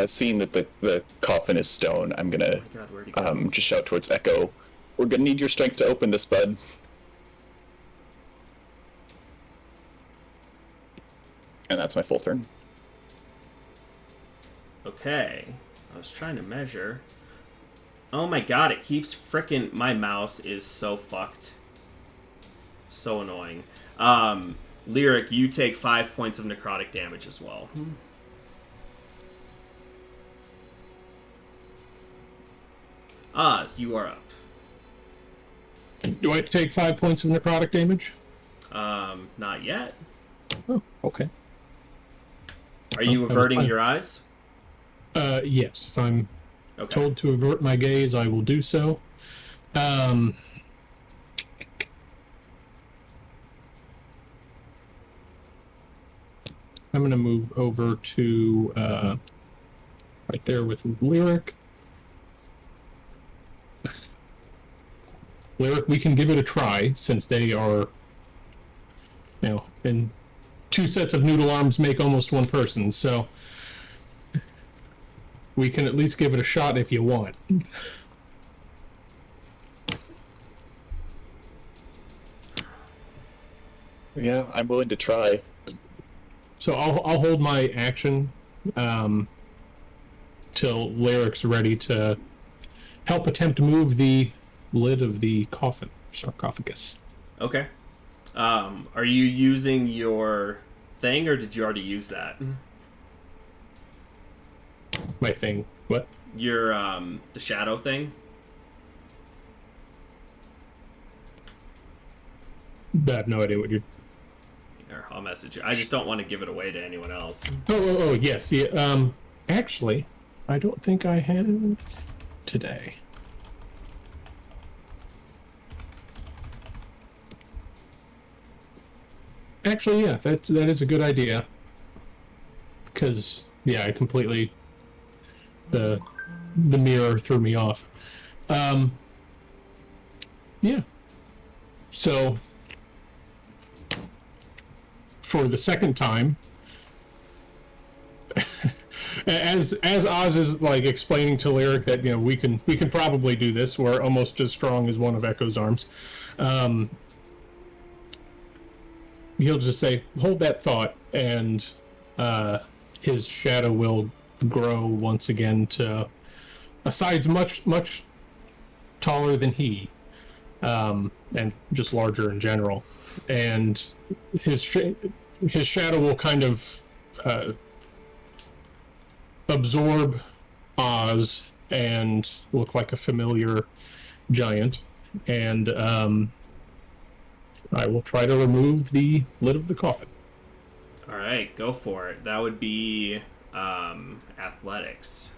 Speaker 4: Seeing that the coffin is stone, I'm gonna
Speaker 1: Oh my God, where'd he go?
Speaker 4: just shout towards Echo. We're gonna need your strength to open this, bud. And that's my full turn.
Speaker 1: Okay. I was trying to measure. Oh my God, it keeps frickin'... My mouse is so fucked. So annoying. Lyric, you take 5 points of necrotic damage as well. Oz, you are up.
Speaker 5: Do I take 5 points of necrotic damage?
Speaker 1: Not yet.
Speaker 5: Oh, okay.
Speaker 1: Are you
Speaker 5: Oh, that was
Speaker 1: averting
Speaker 5: fine.
Speaker 1: your eyes?
Speaker 5: Yes. If I'm
Speaker 1: Okay.
Speaker 5: told to avert my gaze, I will do so. I'm going to move over to right there with Lyric. Lyric, we can give it a try since they are, and two sets of noodle arms make almost one person, so we can at least give it a shot if you want.
Speaker 4: Yeah, I'm willing to try.
Speaker 5: So I'll hold my action till Lyric's ready to help attempt to move the lid of the coffin sarcophagus.
Speaker 1: Okay. Are you using your thing, or did you already use that?
Speaker 5: My thing. What?
Speaker 1: Your the shadow thing.
Speaker 5: I have no idea what you're.
Speaker 1: Or I'll message you. I just don't want to give it away to anyone else.
Speaker 5: Oh, yes. Yeah. Actually, I don't think I have today. Actually, yeah, that is a good idea. Because I completely the mirror threw me off. Yeah. So for the second time, as Oz is like explaining to Lyric that we can probably do this. We're almost as strong as one of Echo's arms. He'll just say, "Hold that thought," and his shadow will grow once again to a size much taller than he, and just larger in general. And his shadow will kind of absorb Oz and look like a familiar giant. And I will try to remove the lid of the coffin.
Speaker 1: All right, go for it. That would be athletics.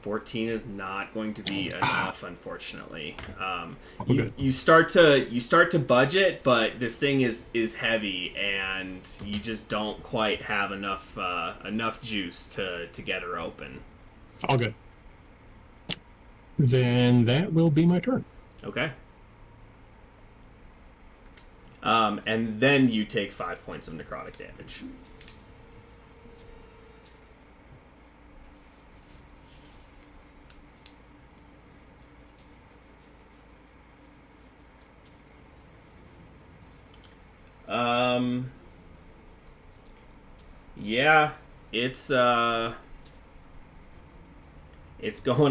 Speaker 1: $14 is not going to be enough, unfortunately. You start to budget, but this thing is heavy, and you just don't quite have enough juice to get her open.
Speaker 5: All good. Then that will be my turn.
Speaker 1: Okay. And then you take 5 points of necrotic damage. Yeah, it's going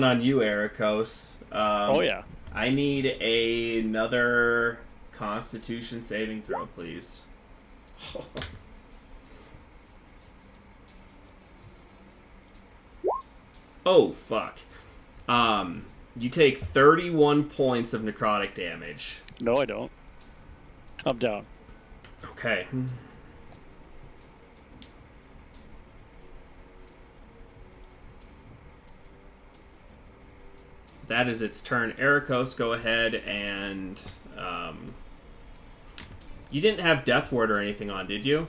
Speaker 1: on you, Ericos.
Speaker 3: Oh yeah.
Speaker 1: I need another Constitution saving throw, please. Oh fuck. You take 31 points of necrotic damage.
Speaker 3: No, I don't. I'm down.
Speaker 1: Okay. That is its turn. Ericos, go ahead and... you didn't have Death Ward or anything on, did you?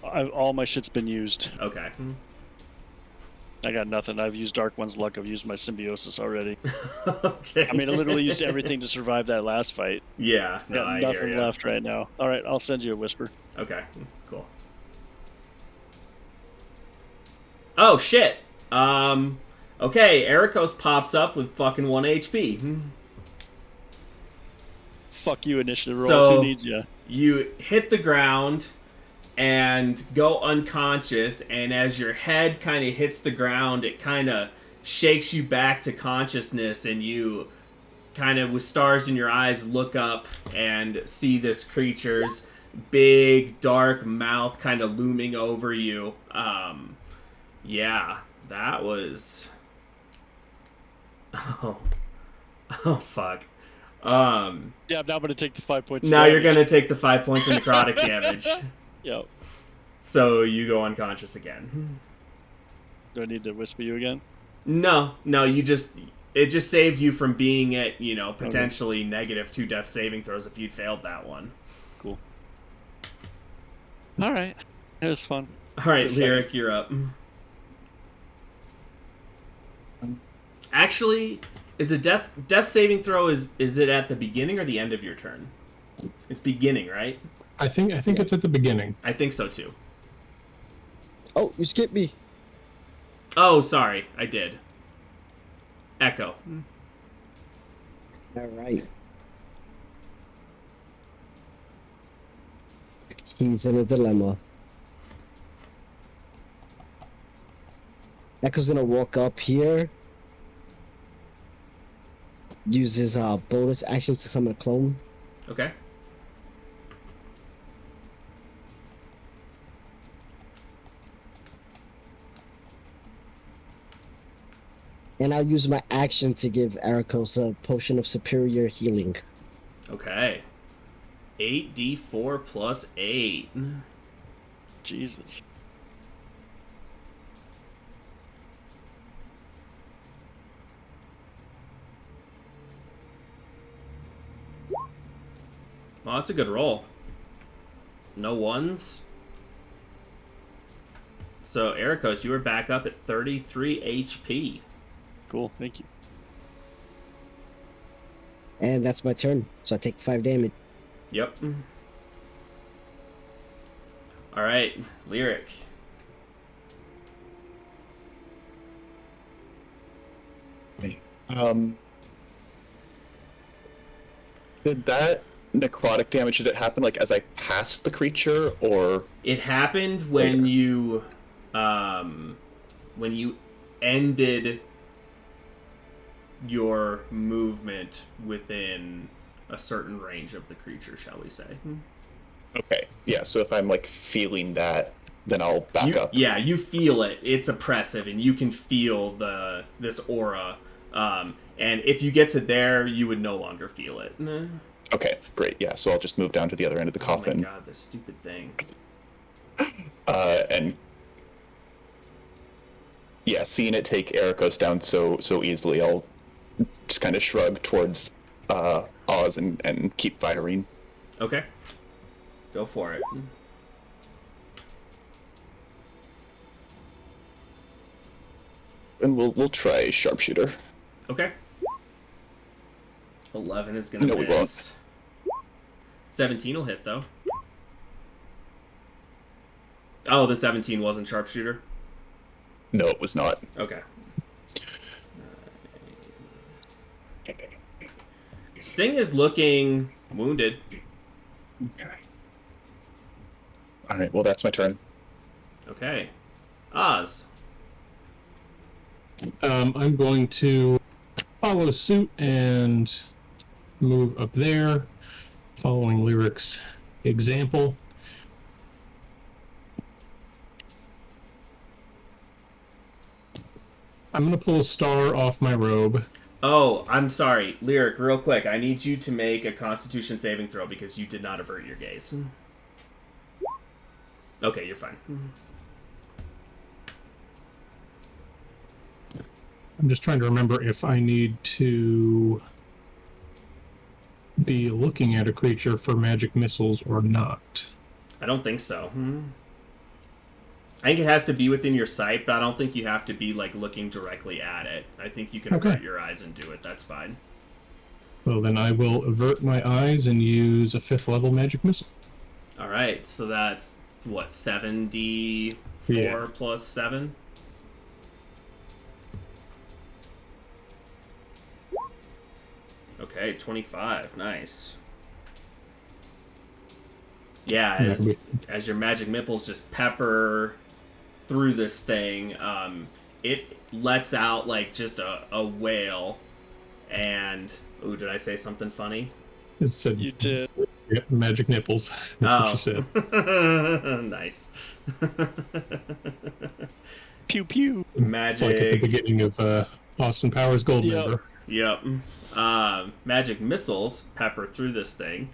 Speaker 3: All my shit's been used.
Speaker 1: Okay.
Speaker 3: I got nothing. I've used Dark One's luck. I've used my symbiosis already.
Speaker 1: Okay.
Speaker 3: I mean, I literally used everything to survive that last fight.
Speaker 1: Yeah. No,
Speaker 3: Got
Speaker 1: I
Speaker 3: nothing
Speaker 1: hear ya.
Speaker 3: left right now. All right, I'll send you a whisper.
Speaker 1: Okay. Cool. Oh, shit. Okay, Ericos pops up with fucking 1 HP.
Speaker 3: Fuck you, initiative rolls.
Speaker 1: So-
Speaker 3: Who needs you?
Speaker 1: You hit the ground and go unconscious, and as your head kind of hits the ground, it kind of shakes you back to consciousness, and you kind of, with stars in your eyes, look up and see this creature's big dark mouth kind of looming over you. Yeah, that was. Oh fuck.
Speaker 3: Yeah, now I'm gonna take the 5 points.
Speaker 1: Now
Speaker 3: of
Speaker 1: you're
Speaker 3: damage.
Speaker 1: gonna take the 5 points of necrotic damage.
Speaker 3: Yep.
Speaker 1: So you go unconscious again.
Speaker 3: Do I need to whisper you again?
Speaker 1: No, it just saved you from being at, potentially -2 death saving throws if you'd failed that one.
Speaker 3: Cool. All right. It was fun.
Speaker 1: All right,
Speaker 3: For a second.
Speaker 1: Lyric, you're up. Actually, is a death saving throw is it at the beginning or the end of your turn? It's beginning, right?
Speaker 5: I think it's at the beginning.
Speaker 1: I think so too.
Speaker 2: Oh, you skipped me.
Speaker 1: Oh, sorry, I did. Echo.
Speaker 2: All right. He's in a dilemma. Echo's gonna walk up here. Use his bonus action to summon a clone.
Speaker 1: Okay.
Speaker 2: And I'll use my action to give Arikos a potion of superior healing.
Speaker 1: Okay. 8d4 plus 8.
Speaker 3: Jesus.
Speaker 1: Well, that's a good roll. No ones. So, Ericos, you were back up at 33 HP.
Speaker 3: Cool. Thank you.
Speaker 2: And that's my turn. So I take 5 damage.
Speaker 1: Yep. All right, Lyric.
Speaker 4: Did that necrotic damage, did it happen like as I passed the creature, or
Speaker 1: It happened when you ended your movement within a certain range of the creature, shall we say?
Speaker 4: okay, yeah, so if I'm like feeling that, then I'll back up.
Speaker 1: Yeah, you feel it. It's oppressive, and you can feel this aura. And if you get to there, you would no longer feel it.
Speaker 4: Okay, great, yeah, so I'll just move down to the other end of the
Speaker 1: Oh my
Speaker 4: coffin.
Speaker 1: god, this stupid thing.
Speaker 4: And yeah, seeing it take Ericos down so easily, I'll just kind of shrug towards Oz and keep firing.
Speaker 1: Okay. Go for it.
Speaker 4: And we'll try sharpshooter.
Speaker 1: Okay. 11 is gonna
Speaker 4: No, we won't.
Speaker 1: miss. 17 will hit, though. Oh, the 17 wasn't sharpshooter?
Speaker 4: No, it was not.
Speaker 1: Okay. This thing is looking wounded.
Speaker 4: Alright, well that's my turn.
Speaker 1: Okay. Oz.
Speaker 5: I'm going to follow suit and move up there, following Lyric's example. I'm going to pull a star off my robe.
Speaker 1: Oh, I'm sorry. Lyric, real quick. I need you to make a Constitution saving throw because you did not avert your gaze. Okay, you're fine.
Speaker 5: I'm just trying to remember if I need to be looking at a creature for magic missiles or not.
Speaker 1: I don't think so. I think it has to be within your sight, but I don't think you have to be like looking directly at it. I think you can
Speaker 5: Okay.
Speaker 1: avert your eyes and do it. That's fine.
Speaker 5: Well, then I will avert my eyes and use a 5th level magic missile.
Speaker 1: All right, so that's what, 7d4
Speaker 5: Yeah.
Speaker 1: plus 7? Okay, 25. Nice. Yeah, as your magic mipples just pepper through this thing, it lets out like just a wail, and ooh, did I say something funny?
Speaker 5: It said,
Speaker 3: You did.
Speaker 5: Yeah, magic nipples. That's what she said.
Speaker 1: Nice.
Speaker 3: Pew pew.
Speaker 5: It's like at the
Speaker 1: Magic.
Speaker 5: beginning of Austin Powers Goldmember.
Speaker 3: Yep.
Speaker 1: Yep. Magic missiles pepper through this thing.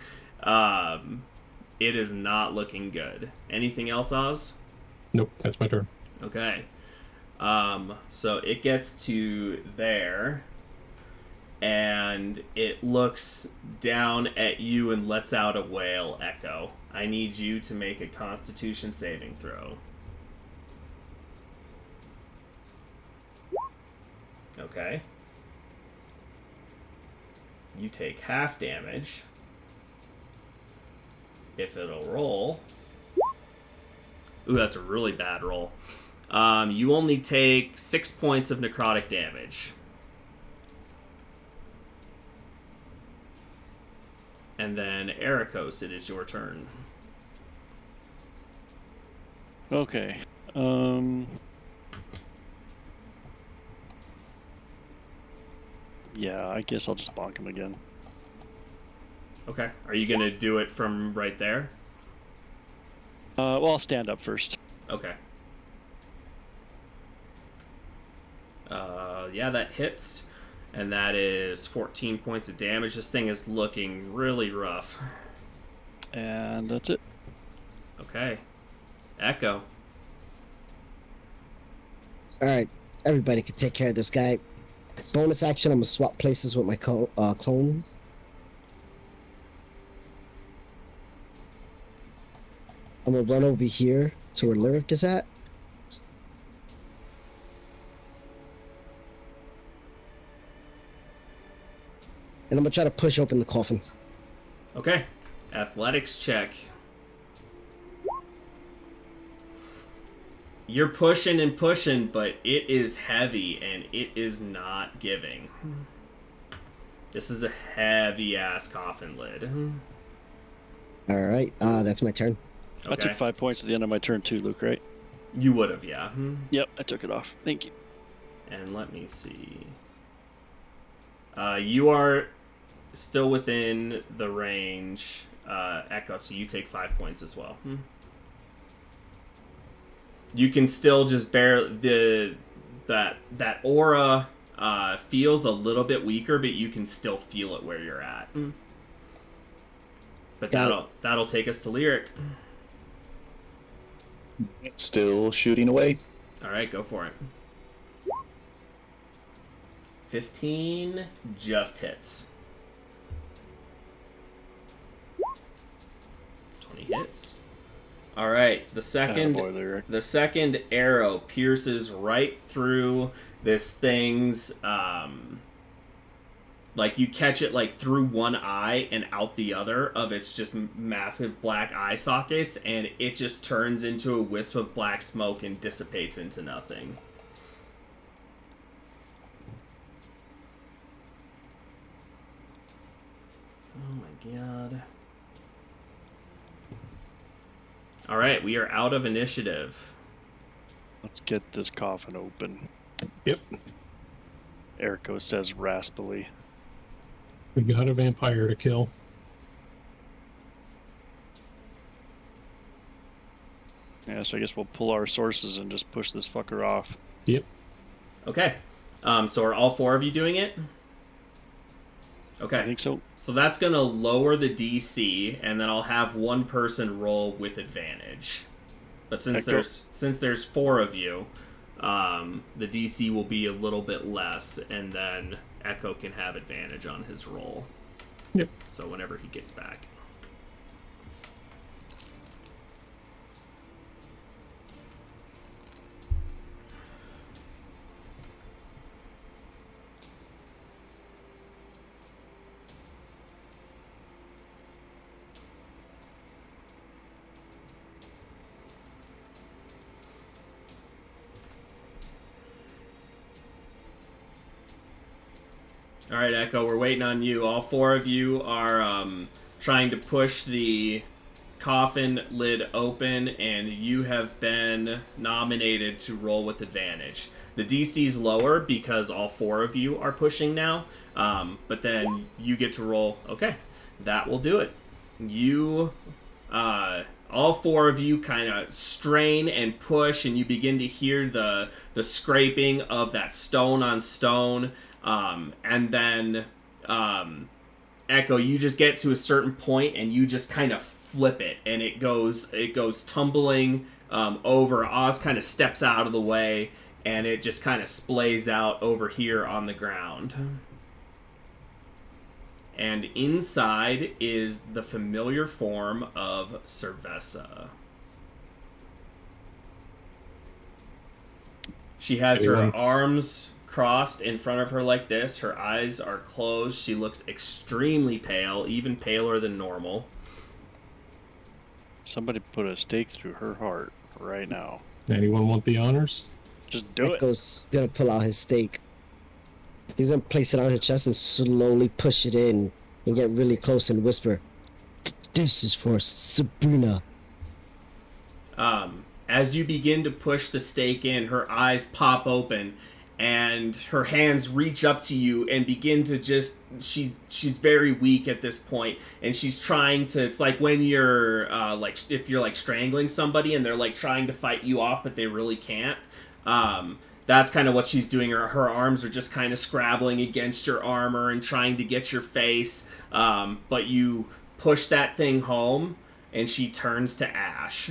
Speaker 1: It is not looking good. Anything else, Oz?
Speaker 5: Nope, that's my turn.
Speaker 1: Okay. So it gets to there, and it looks down at you and lets out a wail echo. I need you to make a Constitution saving throw. Okay. You take half damage. If it'll roll. Ooh, that's a really bad roll. You only take 6 points of necrotic damage. And then, Ericos, it is your turn.
Speaker 3: Okay. Yeah, I guess I'll just bonk him again.
Speaker 1: Okay. Are you going to do it from right there?
Speaker 3: Well, I'll stand up first.
Speaker 1: Okay. Yeah, that hits. And that is 14 points of damage. This thing is looking really rough.
Speaker 3: And that's it.
Speaker 1: Okay. Echo.
Speaker 2: Alright, everybody can take care of this guy. Bonus action, I'm gonna swap places with my clones. I'm gonna run over here to where Lyric is at. And I'm gonna try to push open the coffin.
Speaker 1: Okay. Athletics check. You're pushing and pushing, but it is heavy and it is not giving. This is a heavy ass coffin lid.
Speaker 2: Alright, that's my turn.
Speaker 1: Okay.
Speaker 3: I took 5 points at the end of my turn too, Luke, right?
Speaker 1: You would have, yeah.
Speaker 3: Yep, I took it off. Thank you.
Speaker 1: And let me see. You are still within the range, Echo, so you take 5 points as well. You can still just bear that aura feels a little bit weaker, but you can still feel it where you're at. But that'll take us to Lyric.
Speaker 4: Still shooting away.
Speaker 1: All right, go for it. 15 just hits. 20 hits. All right, the second arrow pierces right through this thing's like you catch it like through one eye and out the other of its just massive black eye sockets, and it just turns into a wisp of black smoke and dissipates into nothing. Oh my god. Alright, we are out of initiative.
Speaker 3: Let's get this coffin open.
Speaker 5: Yep.
Speaker 3: Erico says raspily.
Speaker 5: We got a vampire to kill.
Speaker 3: Yeah, so I guess we'll pull our sources and just push this fucker off.
Speaker 5: Yep.
Speaker 1: Okay. So are all four of you doing it? Okay.
Speaker 3: I think so.
Speaker 1: So that's going to lower the DC, and then I'll have one person roll with advantage. But since there's four of you, the DC will be a little bit less, and then Echo can have advantage on his roll.
Speaker 5: Yep.
Speaker 1: So whenever he gets back. All right, Echo, we're waiting on you. All four of you are trying to push the coffin lid open, and you have been nominated to roll with advantage. The DC's lower because all four of you are pushing now, but then you get to roll. Okay, that will do it. you, all four of you kind of strain and push, and you begin to hear the scraping of that stone on stone. And then, Echo, you just get to a certain point, and you just kind of flip it, and it goes tumbling over. Oz kind of steps out of the way, and it just kind of splays out over here on the ground. And inside is the familiar form of Cerveza. She has her arms crossed in front of her like this. Her eyes are closed. She looks extremely pale, even paler than normal.
Speaker 3: Somebody put a stake through her heart right now.
Speaker 5: Anyone want the honors?
Speaker 3: Just do it.
Speaker 2: Echo's gonna pull out his stake. He's gonna place it on her chest and slowly push it in and get really close and whisper, "This is for Sabrina."
Speaker 1: As you begin to push the stake in, her eyes pop open, and her hands reach up to you and begin to just... She's very weak at this point, and she's trying to... It's like when you're, if you're, strangling somebody and they're, trying to fight you off, but they really can't. That's kind of what she's doing. Her arms are just kind of scrabbling against your armor and trying to get your face. But you push that thing home, and she turns to ash.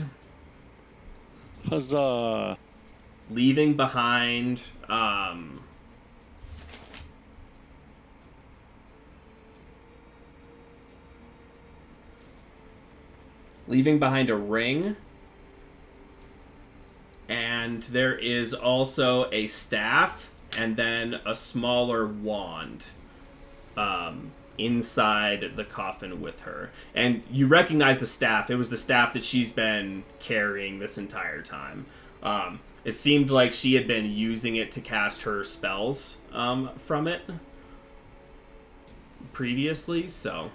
Speaker 3: Huzzah!
Speaker 1: Leaving behind... leaving behind a ring. And there is also a staff and then a smaller wand inside the coffin with her. And you recognize the staff. It was the staff that she's been carrying this entire time. It seemed like she had been using it to cast her spells from it previously, so...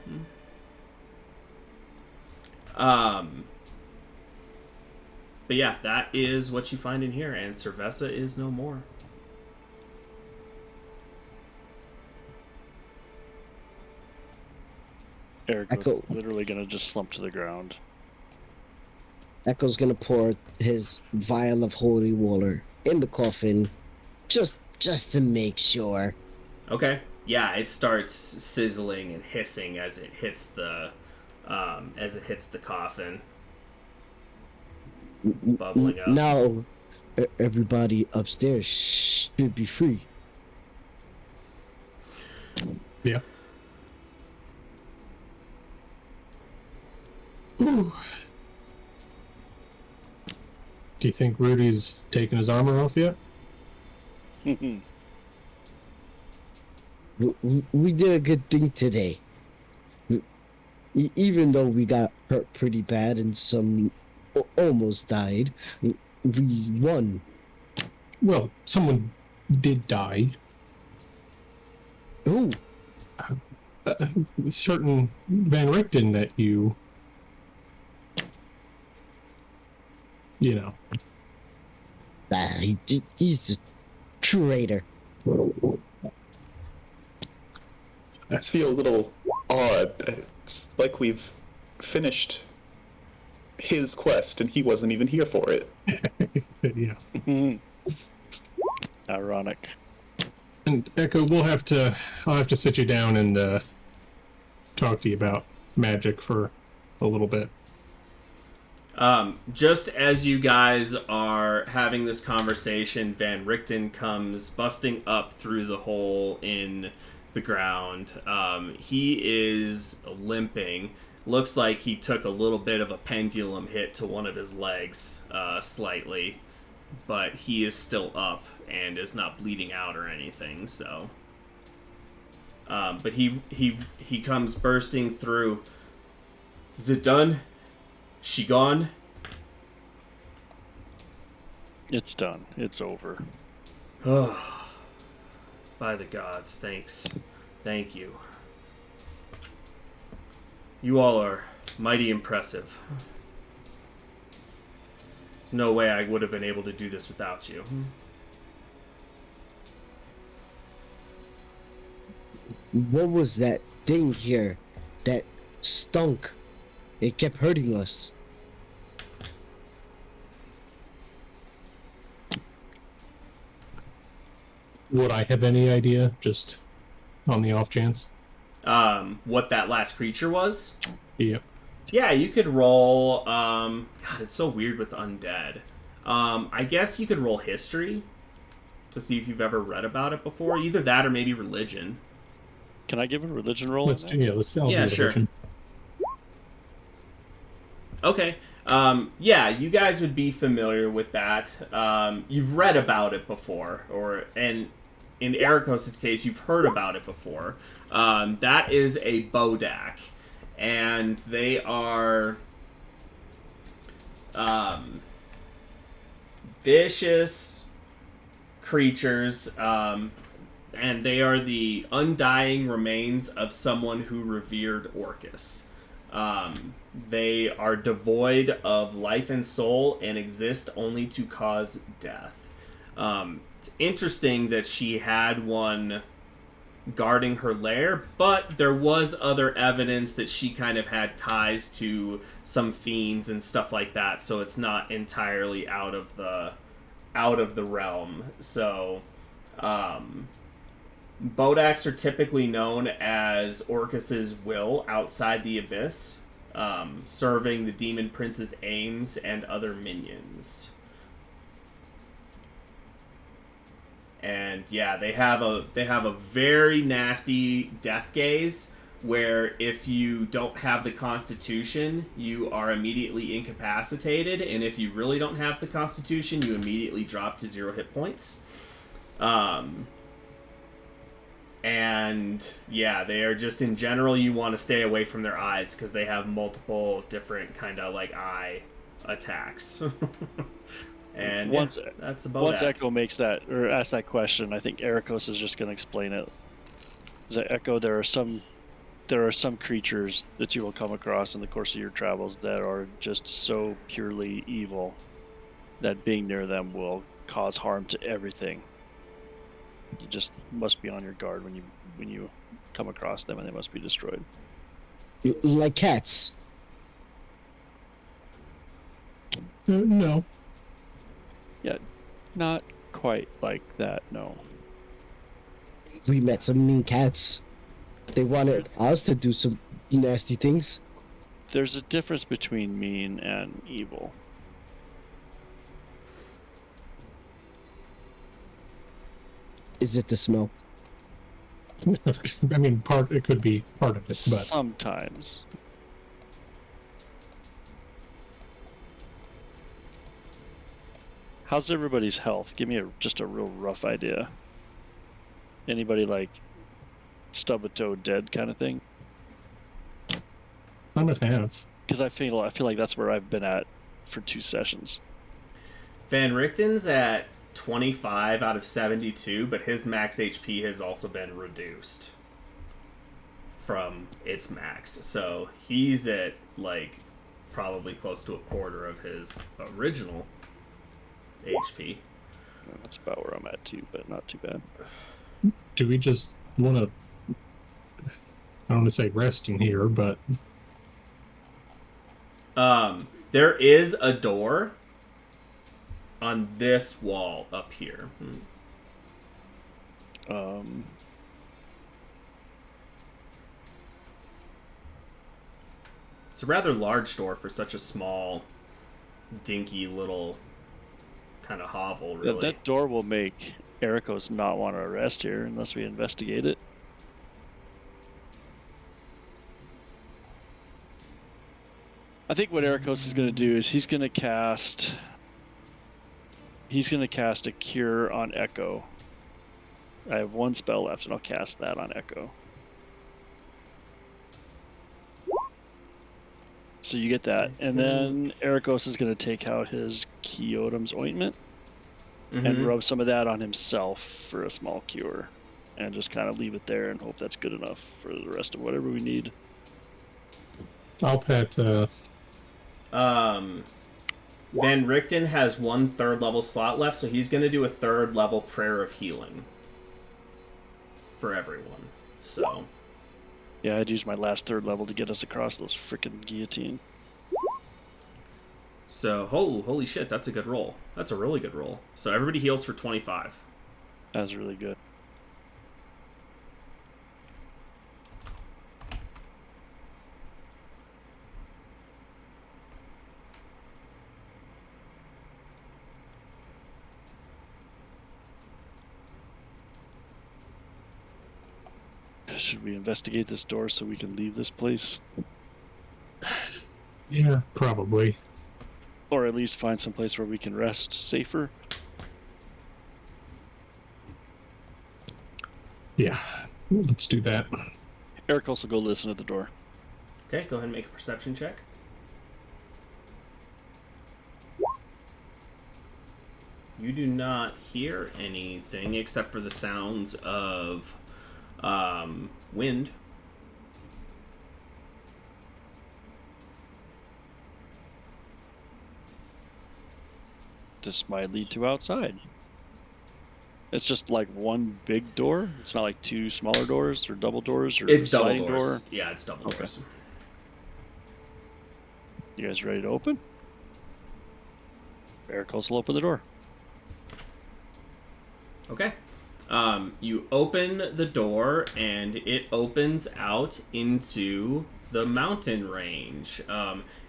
Speaker 1: But yeah, that is what you find in here, and Cerveza is no more.
Speaker 3: Eric
Speaker 2: Echo.
Speaker 3: was literally gonna just slump to the ground.
Speaker 2: Echo's gonna pour his vial of holy water in the coffin, just to make sure.
Speaker 1: Okay. Yeah, it starts sizzling and hissing as it hits the coffin. Bubbling up.
Speaker 2: Now, everybody upstairs should be free.
Speaker 5: Yeah. Ooh. Do you think Rudy's taken his armor off yet?
Speaker 2: We did a good thing today. Even though we got hurt pretty bad and some almost died, we won.
Speaker 5: Well, someone did die.
Speaker 2: Who?
Speaker 5: Certain Van Richten that you know.
Speaker 2: He's a traitor.
Speaker 4: I feel a little odd. It's like we've finished his quest and he wasn't even here for it.
Speaker 5: Yeah.
Speaker 3: Ironic.
Speaker 5: And Echo, I'll have to sit you down and talk to you about magic for a little bit.
Speaker 1: Just as you guys are having this conversation, Van Richten comes busting up through the hole in the ground. He is limping. Looks like he took a little bit of a pendulum hit to one of his legs, slightly. But he is still up and is not bleeding out or anything, so... but he comes bursting through. Is it done? She gone?
Speaker 3: It's done. It's over.
Speaker 1: Oh, by the gods, thanks. Thank you. You all are mighty impressive. There's no way I would have been able to do this without you.
Speaker 2: What was that thing here that stunk It kept hurting us.
Speaker 5: Would I have any idea, just on the off chance?
Speaker 1: What that last creature was?
Speaker 5: Yep.
Speaker 1: Yeah, you could roll. God, it's so weird with undead. I guess you could roll history to see if you've ever read about it before. Either that or maybe religion.
Speaker 3: Can I give a religion roll?
Speaker 5: Let's I'll
Speaker 1: Yeah,
Speaker 5: do
Speaker 1: sure.
Speaker 5: religion.
Speaker 1: Okay. Yeah, you guys would be familiar with that. You've read about it before, and in Ericos' case, you've heard about it before. That is a Bodak, and they are vicious creatures, and they are the undying remains of someone who revered Orcus. They are devoid of life and soul and exist only to cause death. It's interesting that she had one guarding her lair, but there was other evidence that she kind of had ties to some fiends and stuff like that, so it's not entirely out of the realm. So Bodaks are typically known as Orcus's will outside the abyss, serving the demon prince's aims and other minions. And yeah, they have a very nasty death gaze where if you don't have the constitution, you are immediately incapacitated, and if you really don't have the constitution, you immediately drop to 0 hit points. And yeah, they are just, in general, you want to stay away from their eyes because they have multiple different kind of like eye attacks. And
Speaker 3: once
Speaker 1: that's about
Speaker 3: once
Speaker 1: it.
Speaker 3: Echo makes that or asks that question, I think Ericos is just going to explain it. Is that Echo? There are some creatures that you will come across in the course of your travels that are just so purely evil that being near them will cause harm to everything. You just must be on your guard when you come across them, and they must be destroyed.
Speaker 2: Like cats.
Speaker 5: No.
Speaker 3: Yeah, not quite like that. No.
Speaker 2: We met some mean cats. They wanted us to do some nasty things.
Speaker 3: There's a difference between mean and evil.
Speaker 2: Is it the smell?
Speaker 5: I mean, it could be part of it, but
Speaker 3: Sometimes. How's everybody's health? Give me just a real rough idea. Anybody like stub a toe dead kind of thing?
Speaker 5: I'm at half.
Speaker 3: Because I feel like that's where I've been at for 2 sessions.
Speaker 1: Van Richten's at 25 out of 72, but his max HP has also been reduced from its max. So he's at like probably close to a quarter of his original HP.
Speaker 3: That's about where I'm at too, but not too bad.
Speaker 5: Do we just want to, I don't want to say rest in here, but
Speaker 1: there is a door on this wall up here. It's a rather large door for such a small, dinky little kind of hovel, really.
Speaker 3: That door will make Ericos not want to rest here unless we investigate it. I think what Ericos is going to do is he's going to cast a cure on Echo. I have 1 spell left, and I'll cast that on Echo. So you get that. And then Ericos is going to take out his Kyotum's ointment and rub some of that on himself for a small cure. And just kind of leave it there and hope that's good enough for the rest of whatever we need.
Speaker 5: I'll pet,
Speaker 1: Van Richten has 1 3rd level slot left, so he's going to do a 3rd level prayer of healing for everyone. So
Speaker 3: Yeah, I'd use my last 3rd level to get us across those frickin' guillotine.
Speaker 1: So, holy shit, that's a good roll. That's a really good roll. So everybody heals for 25.
Speaker 3: That was really good. Should we investigate this door so we can leave this place?
Speaker 5: Yeah, probably.
Speaker 3: Or at least find some place where we can rest safer?
Speaker 5: Yeah, let's do that.
Speaker 3: Eric also go listen at the door.
Speaker 1: Okay, go ahead and make a perception check. You do not hear anything except for the sounds of wind.
Speaker 3: This might lead to outside. It's just like one big door. It's not like 2 smaller doors or double doors or
Speaker 1: It's double
Speaker 3: sliding
Speaker 1: doors.
Speaker 3: door.
Speaker 1: Yeah, it's double
Speaker 3: Okay.
Speaker 1: doors.
Speaker 3: You guys ready to open? Ericos will open the door.
Speaker 1: Okay. You open the door and it opens out into the mountain range.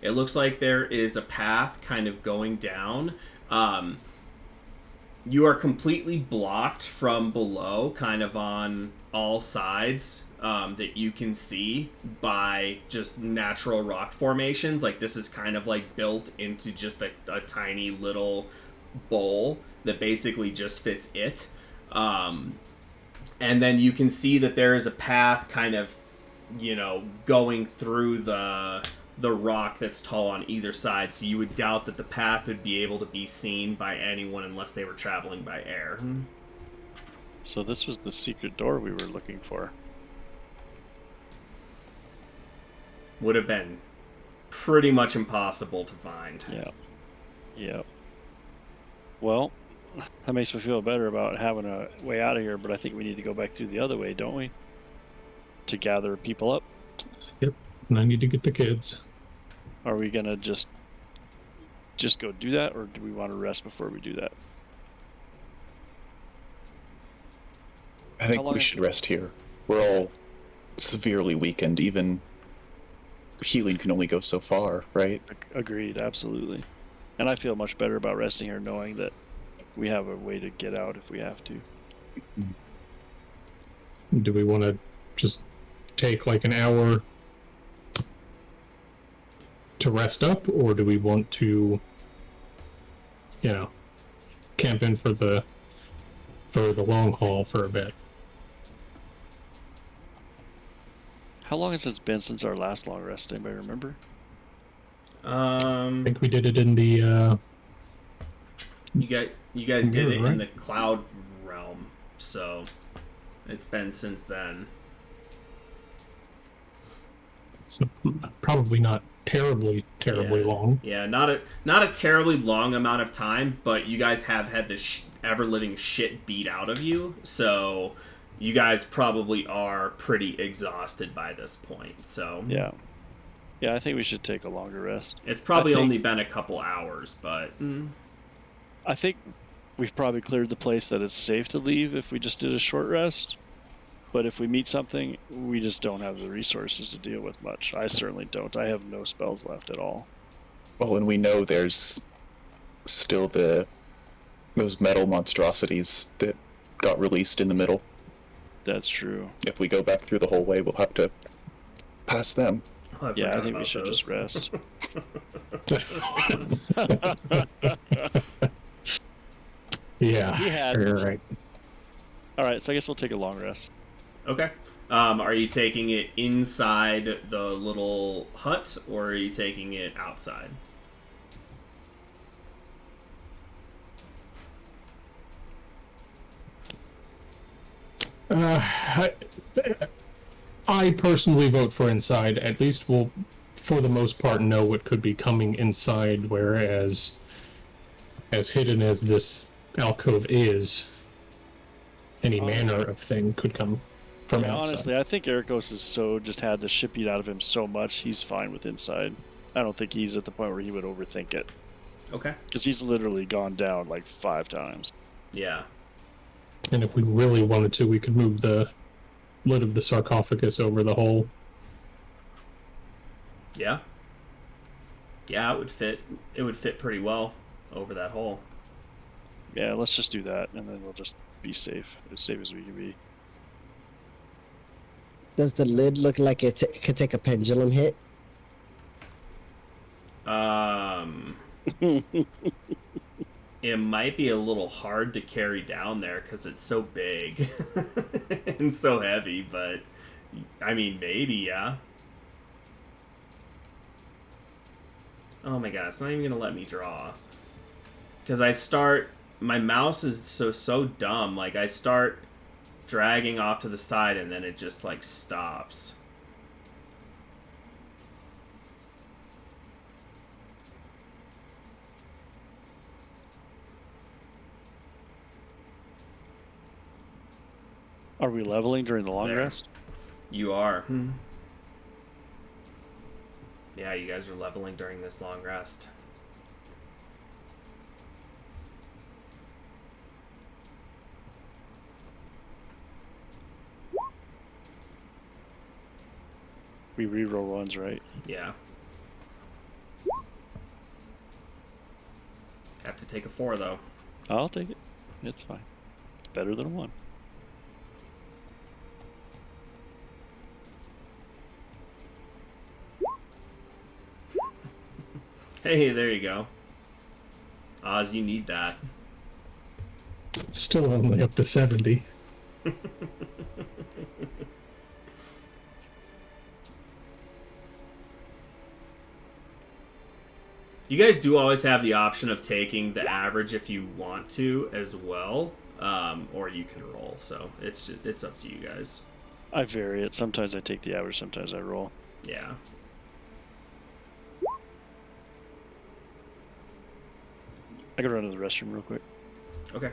Speaker 1: It looks like there is a path kind of going down. You are completely blocked from below, kind of on all sides, that you can see by just natural rock formations. Like, this is kind of like built into just a tiny little bowl that basically just fits it. And then you can see that there is a path kind of, going through the rock that's tall on either side. So you would doubt that the path would be able to be seen by anyone unless they were traveling by air.
Speaker 3: So this was the secret door we were looking for.
Speaker 1: Would have been pretty much impossible to find.
Speaker 3: Yeah. Yeah. Well, that makes me feel better about having a way out of here, but I think we need to go back through the other way, don't we? To gather people up.
Speaker 5: Yep, and I need to get the kids.
Speaker 3: Are we gonna just go do that, or do we want to rest before we do that?
Speaker 4: I
Speaker 3: How
Speaker 4: think
Speaker 3: long
Speaker 4: we
Speaker 3: is-
Speaker 4: should rest here. We're all severely weakened. Even healing can only go so far, right?
Speaker 3: Agreed, absolutely. And I feel much better about resting here knowing that we have a way to get out if we have to.
Speaker 5: Do we want to just take like an hour to rest up, or do we want to, camp in for the long haul for a bit?
Speaker 3: How long has it been since our last long rest? Anybody remember?
Speaker 5: I think we did it in the
Speaker 1: You guys did it
Speaker 5: right?
Speaker 1: in the cloud realm, so it's been since then.
Speaker 5: so probably not terribly
Speaker 1: Yeah.
Speaker 5: long.
Speaker 1: Yeah, not a terribly long amount of time, but you guys have had this ever living shit beat out of you, so you guys probably are pretty exhausted by this point. So
Speaker 3: Yeah. Yeah, I think we should take a longer rest.
Speaker 1: it's probably
Speaker 3: I think-
Speaker 1: only been a couple hours, but
Speaker 3: I think we've probably cleared the place that it's safe to leave if we just did a short rest. But if we meet something, we just don't have the resources to deal with much. I certainly don't. I have no spells left at all.
Speaker 4: Well, and we know there's still those metal monstrosities that got released in the middle.
Speaker 3: That's true.
Speaker 4: If we go back through the whole way, we'll have to pass them.
Speaker 1: oh,
Speaker 3: Yeah, I
Speaker 1: forgot
Speaker 3: think we
Speaker 1: about
Speaker 3: should
Speaker 1: those.
Speaker 3: just rest.
Speaker 5: Yeah,
Speaker 3: We had-
Speaker 5: you're right.
Speaker 3: All right, so I guess we'll take a long rest.
Speaker 1: Okay. Are you taking it inside the little hut, or are you taking it outside?
Speaker 5: I personally vote for inside. At least we'll, for the most part, know what could be coming inside, whereas as hidden as this alcove is, any manner of thing could come from
Speaker 3: Yeah,
Speaker 5: outside.
Speaker 3: honestly, I think Ericos is just had the shit beat out of him so much, he's fine with inside. I don't think he's at the point where he would overthink it.
Speaker 1: Okay.
Speaker 3: Because he's literally gone down like 5 times.
Speaker 1: Yeah.
Speaker 5: And if we really wanted to, we could move the lid of the sarcophagus over the hole.
Speaker 1: Yeah. Yeah, it would fit. It would fit pretty well over that hole.
Speaker 3: Yeah, let's just do that, and then we'll just be safe. As safe as we can be.
Speaker 2: Does the lid look like it could take a pendulum hit?
Speaker 1: It might be a little hard to carry down there because it's so big and so heavy, but I mean, maybe, yeah. Oh my god, it's not even gonna let me draw. Because my mouse is so dumb, like I start dragging off to the side and then it just like stops.
Speaker 3: Are we leveling during the long
Speaker 1: There.
Speaker 3: rest?
Speaker 1: You are. Yeah, you guys are leveling during this long rest.
Speaker 3: We reroll ones, right?
Speaker 1: Yeah. Have to take a 4 though.
Speaker 3: I'll take it. It's fine. It's better than a 1.
Speaker 1: Hey, there you go. Oz, you need that.
Speaker 5: Still only up to 70.
Speaker 1: You guys do always have the option of taking the average if you want to as well, or you can roll. So it's up to you guys.
Speaker 3: I vary it. Sometimes I take the average, sometimes I roll.
Speaker 1: Yeah.
Speaker 3: I can run to the restroom real quick.
Speaker 1: Okay.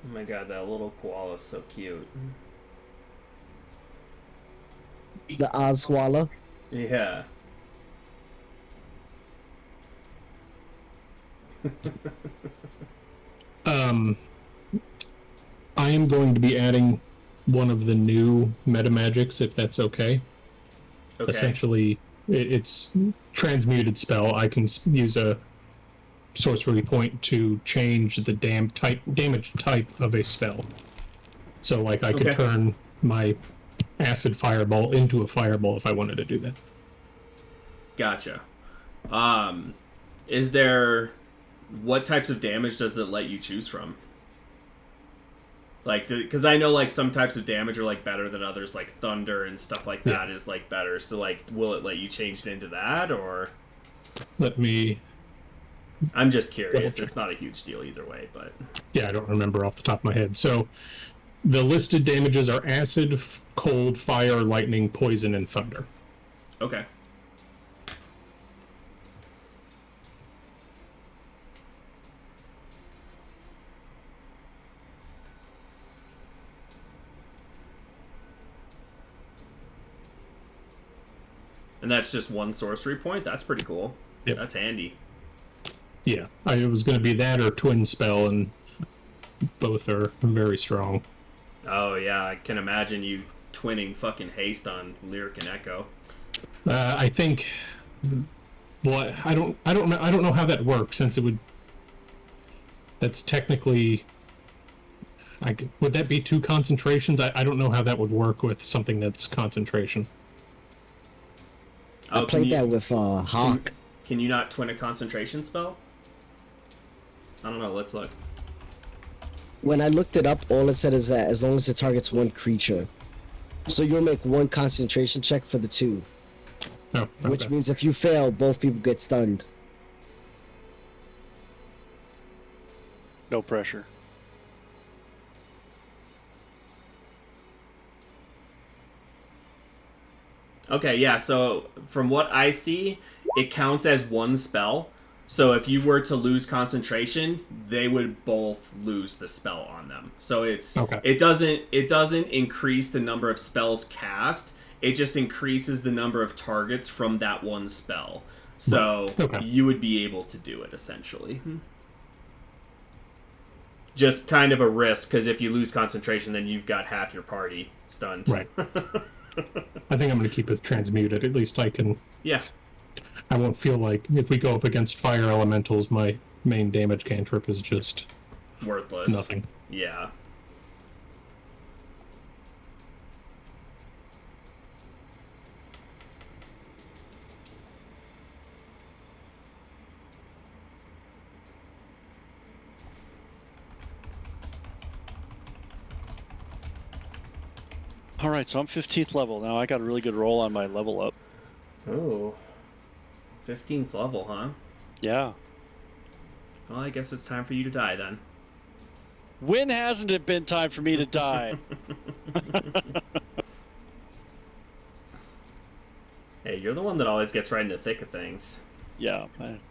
Speaker 1: Oh my god, that little koala is so cute.
Speaker 2: The Oswalla.
Speaker 1: Yeah.
Speaker 5: I am going to be adding one of the new meta magics, if that's okay.
Speaker 1: Okay.
Speaker 5: Essentially, it's transmuted spell. I can use a sorcery point to change the damage type of a spell. So, like, I could
Speaker 1: Okay.
Speaker 5: turn my acid fireball into a fireball if I wanted to do that.
Speaker 1: Gotcha. What types of damage does it let you choose from? Like, because I know, like, some types of damage are, like, better than others, like thunder and stuff like that is, like, better. So, like, will it let you change it into that, or?
Speaker 5: Let me...
Speaker 1: I'm just curious.
Speaker 5: Okay.
Speaker 1: It's not a huge deal either way, but...
Speaker 5: Yeah, I don't remember off the top of my head. So, the listed damages are acid, cold, fire, lightning, poison, and thunder.
Speaker 1: Okay. And that's just one sorcery point? That's pretty cool.
Speaker 5: Yep.
Speaker 1: That's handy.
Speaker 5: Yeah, it was going to be that or twin spell, and both are very strong.
Speaker 1: Oh, yeah, I can imagine you twinning fucking haste on Lyric and Echo.
Speaker 5: I think... Well, I don't know how that works, since it would... That's technically... would that be 2 concentrations? I don't know how that would work with something that's concentration.
Speaker 2: I played that with Hawk.
Speaker 1: Can you not twin a concentration spell? I don't know, let's look.
Speaker 2: When I looked it up, all it said is that as long as it targets one creature. So you'll make 1 concentration check for the 2.
Speaker 5: Oh, okay.
Speaker 2: Which means if you fail, both people get stunned.
Speaker 3: No pressure.
Speaker 1: Okay, yeah, so from what I see, it counts as one spell. So if you were to lose concentration, they would both lose the spell on them. So
Speaker 5: Okay.
Speaker 1: it doesn't increase the number of spells cast. It just increases the number of targets from that one spell. So
Speaker 5: Right. Okay.
Speaker 1: you would be able to do it essentially. Just kind of a risk because if you lose concentration, then you've got half your party stunned.
Speaker 5: Right. I think I'm going to keep it transmuted. At least I can.
Speaker 1: Yeah.
Speaker 5: I won't feel like if we go up against fire elementals, my main damage cantrip is just
Speaker 1: Worthless.
Speaker 5: nothing.
Speaker 1: Yeah.
Speaker 3: All right, so I'm 15th level now. I got a really good roll on my level up.
Speaker 1: Oh. 15th level, huh?
Speaker 3: Yeah.
Speaker 1: Well, I guess it's time for you to die then.
Speaker 3: When hasn't it been time for me to die?
Speaker 1: Hey, you're the one that always gets right in the thick of things.
Speaker 3: Yeah,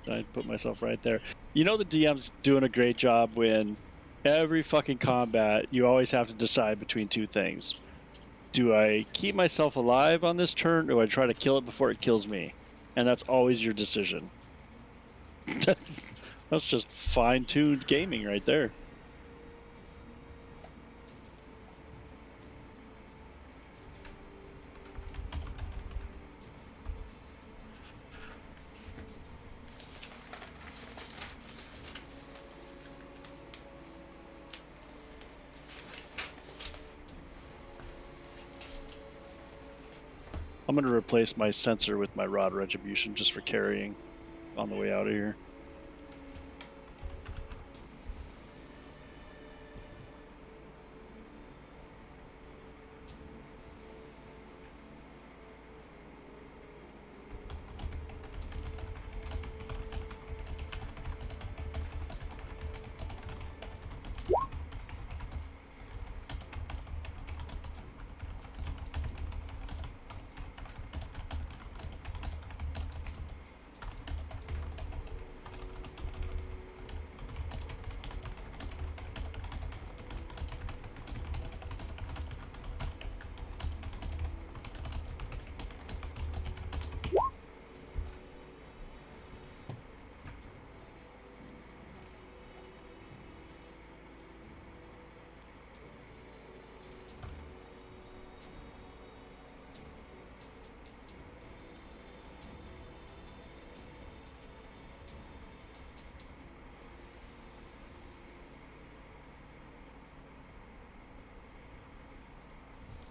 Speaker 3: I put myself right there. You know the DM's doing a great job when every fucking combat you always have to decide between two things. Do I keep myself alive on this turn, or do I try to kill it before it kills me? And that's always your decision. That's just fine-tuned gaming right there. I'm going to replace my sensor with my Rod Retribution just for carrying on the way out of here.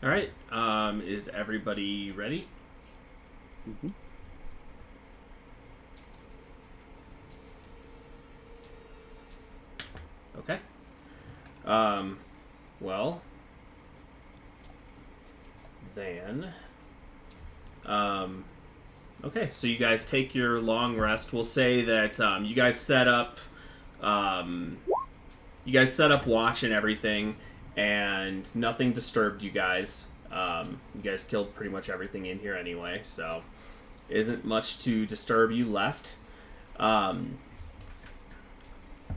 Speaker 1: All right. Is everybody ready?
Speaker 3: Mm-hmm.
Speaker 1: Okay. Well, then, okay, so you guys take your long rest. We'll say that, you guys set up watch and everything, and nothing disturbed you guys. You guys killed pretty much everything in here anyway, so isn't much to disturb you left.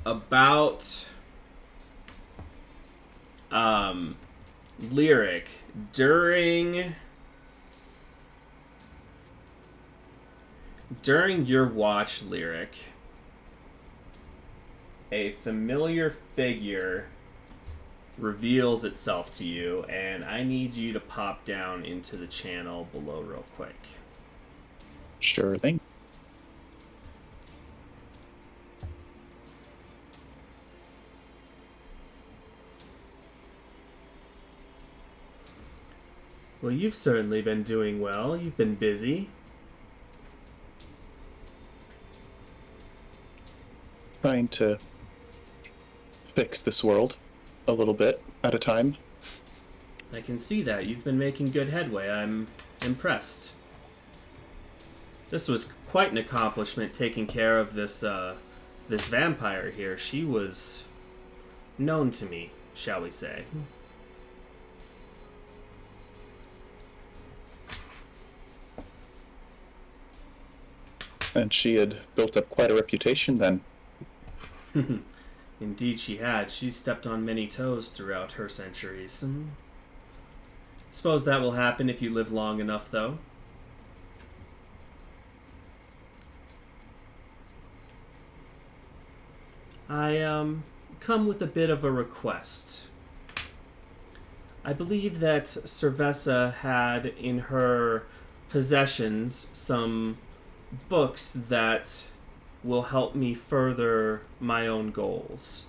Speaker 1: About Lyric, during your watch, Lyric, a familiar figure reveals itself to you, and I need you to pop down into the channel below real quick.
Speaker 4: Sure thing.
Speaker 1: Well, you've certainly been doing well. You've been busy.
Speaker 4: Trying to fix this world a little bit at a time.
Speaker 1: I can see that. You've been making good headway. I'm impressed. This was quite an accomplishment, taking care of this vampire here. She was known to me, shall we say.
Speaker 4: And she had built up quite a reputation then.
Speaker 1: Indeed she had. She stepped on many toes throughout her centuries. Suppose that will happen if you live long enough, though. I come with a bit of a request. I believe that Cerveza had in her possessions some books that will help me further my own goals.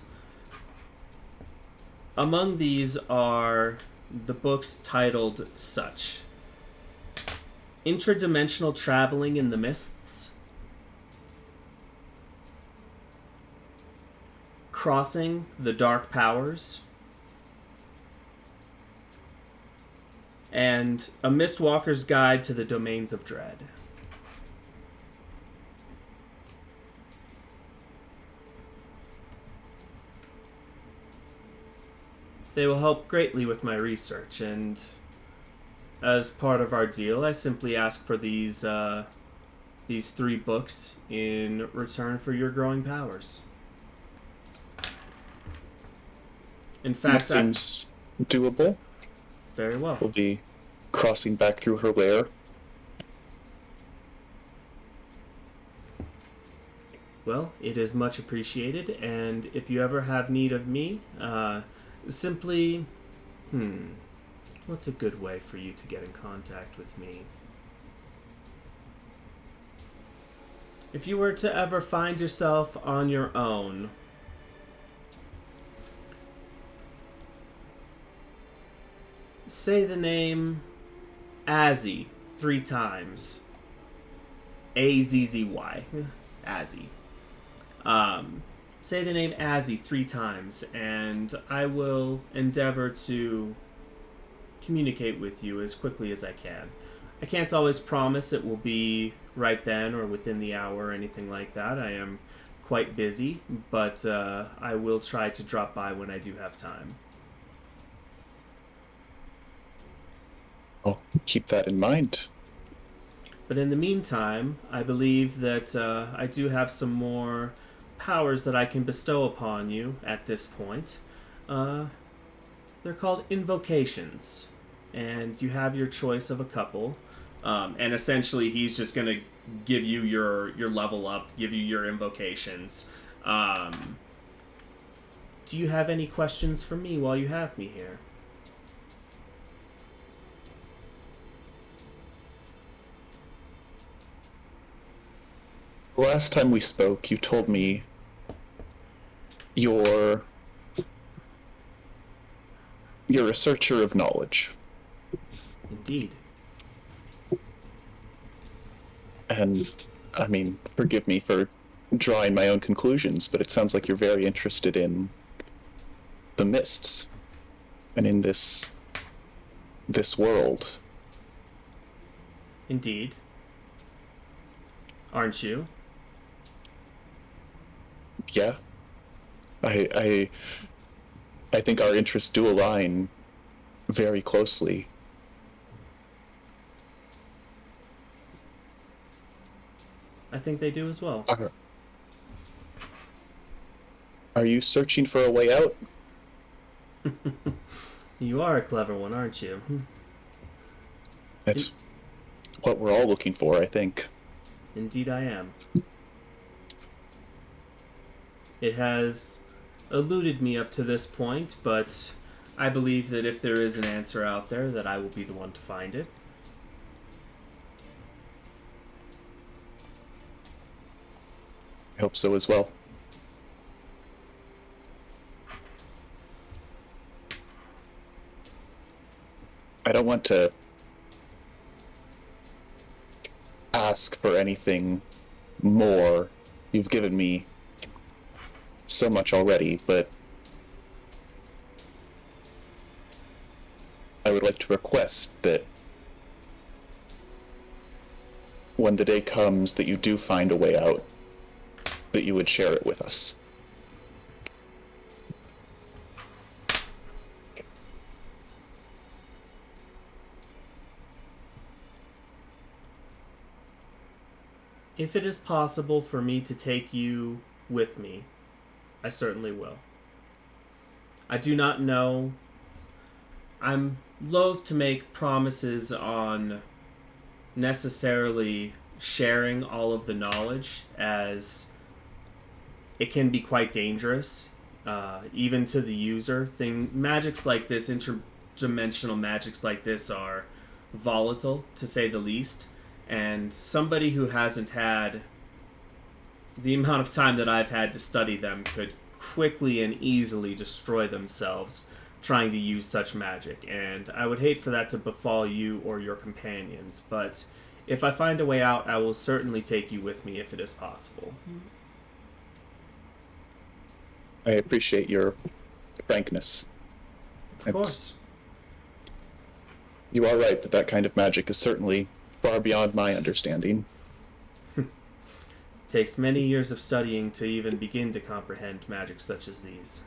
Speaker 1: Among these are the books titled such: Intradimensional Traveling in the Mists, Crossing the Dark Powers, and A Mistwalker's Guide to the Domains of Dread. They will help greatly with my research, and as part of our deal, I simply ask for these 3 books in return for your growing powers. In fact,
Speaker 4: That seems doable.
Speaker 1: Very well.
Speaker 4: We'll be crossing back through her lair.
Speaker 1: Well, it is much appreciated, and if you ever have need of me, simply, what's a good way for you to get in contact with me? If you were to ever find yourself on your own, say the name Azzy 3 times. A-Z-Z-Y. Azzy. Say the name Azzy 3 times, and I will endeavor to communicate with you as quickly as I can. I can't always promise it will be right then or within the hour or anything like that. I am quite busy, but I will try to drop by when I do have time.
Speaker 4: I'll keep that in mind.
Speaker 1: But in the meantime, I believe that I do have some more powers that I can bestow upon you at this point. They're called Invocations, and you have your choice of a couple. And essentially, he's just going to give you your level up, give you your invocations. Do you have any questions for me while you have me here?
Speaker 4: Last time we spoke, you told me you're a searcher of knowledge.
Speaker 1: Indeed.
Speaker 4: And, I mean, forgive me for drawing my own conclusions, but it sounds like you're very interested in the mists and in this world.
Speaker 1: Indeed. Aren't you?
Speaker 4: Yeah. I think our interests do align very closely.
Speaker 1: I think they do as well.
Speaker 4: Are you searching for a way out?
Speaker 1: You are a clever one, aren't you?
Speaker 4: That's what we're all looking for, I think.
Speaker 1: Indeed I am. It has eluded me up to this point, but I believe that if there is an answer out there, that I will be the one to find it.
Speaker 4: I hope so as well. I don't want to ask for anything more. You've given me so much already, but I would like to request that when the day comes that you do find a way out, that you would share it with us.
Speaker 1: If it is possible for me to take you with me, I certainly will. I do not know. I'm loath to make promises on necessarily sharing all of the knowledge, as it can be quite dangerous, even to the user. Magics like this, interdimensional magics like this, are volatile, to say the least. And somebody who hasn't had the amount of time that I've had to study them could quickly and easily destroy themselves trying to use such magic. And I would hate for that to befall you or your companions. But if I find a way out, I will certainly take you with me if it is possible.
Speaker 4: I appreciate your frankness.
Speaker 1: Of course.
Speaker 4: You are right that that kind of magic is certainly far beyond my understanding.
Speaker 1: Takes many years of studying to even begin to comprehend magic such as these.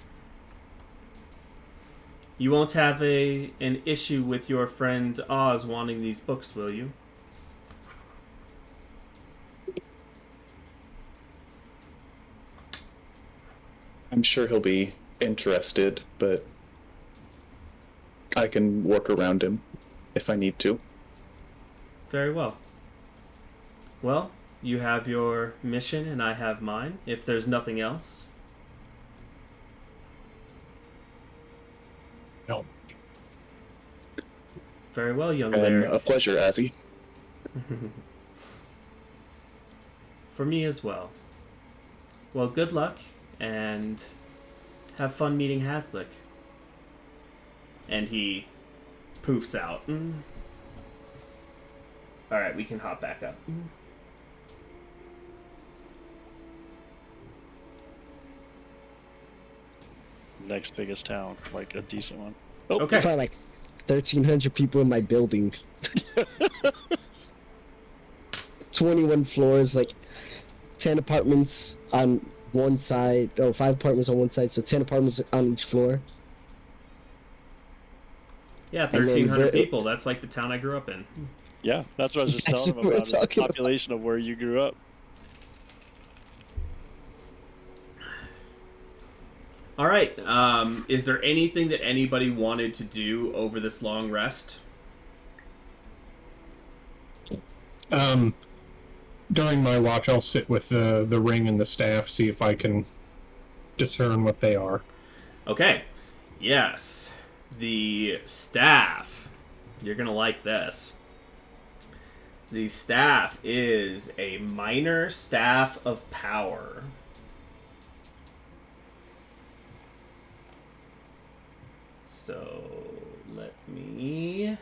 Speaker 1: You won't have an issue with your friend Oz wanting these books, will you?
Speaker 4: I'm sure he'll be interested, but I can work around him if I need to.
Speaker 1: Very well. Well, you have your mission and I have mine. If there's nothing else.
Speaker 4: No.
Speaker 1: Very well, young
Speaker 4: And
Speaker 1: Larry.
Speaker 4: a pleasure, Azzy.
Speaker 1: For me as well. Well, good luck, and have fun meeting Haslick. And he poofs out. Alright, we can hop back up.
Speaker 3: Next biggest town, like a decent one.
Speaker 1: Okay.
Speaker 2: Probably like 1,300 people in my building. 21 floors, like 10 apartments on one side, 5 apartments on one side, so 10 apartments on each floor.
Speaker 1: Yeah,
Speaker 2: then
Speaker 1: 1,300 people. That's like the town I grew up in.
Speaker 3: Yeah, that's what I was just
Speaker 2: That's
Speaker 3: telling him
Speaker 2: what we're
Speaker 3: about. Is the
Speaker 2: talking about.
Speaker 3: population of where you grew up.
Speaker 1: All right. Is there anything that anybody wanted to do over this long rest?
Speaker 5: During my watch, I'll sit with the ring and the staff, see if I can discern what they are.
Speaker 1: Okay. Yes. The staff. You're going to like this. The staff is a minor staff of power. So, let me...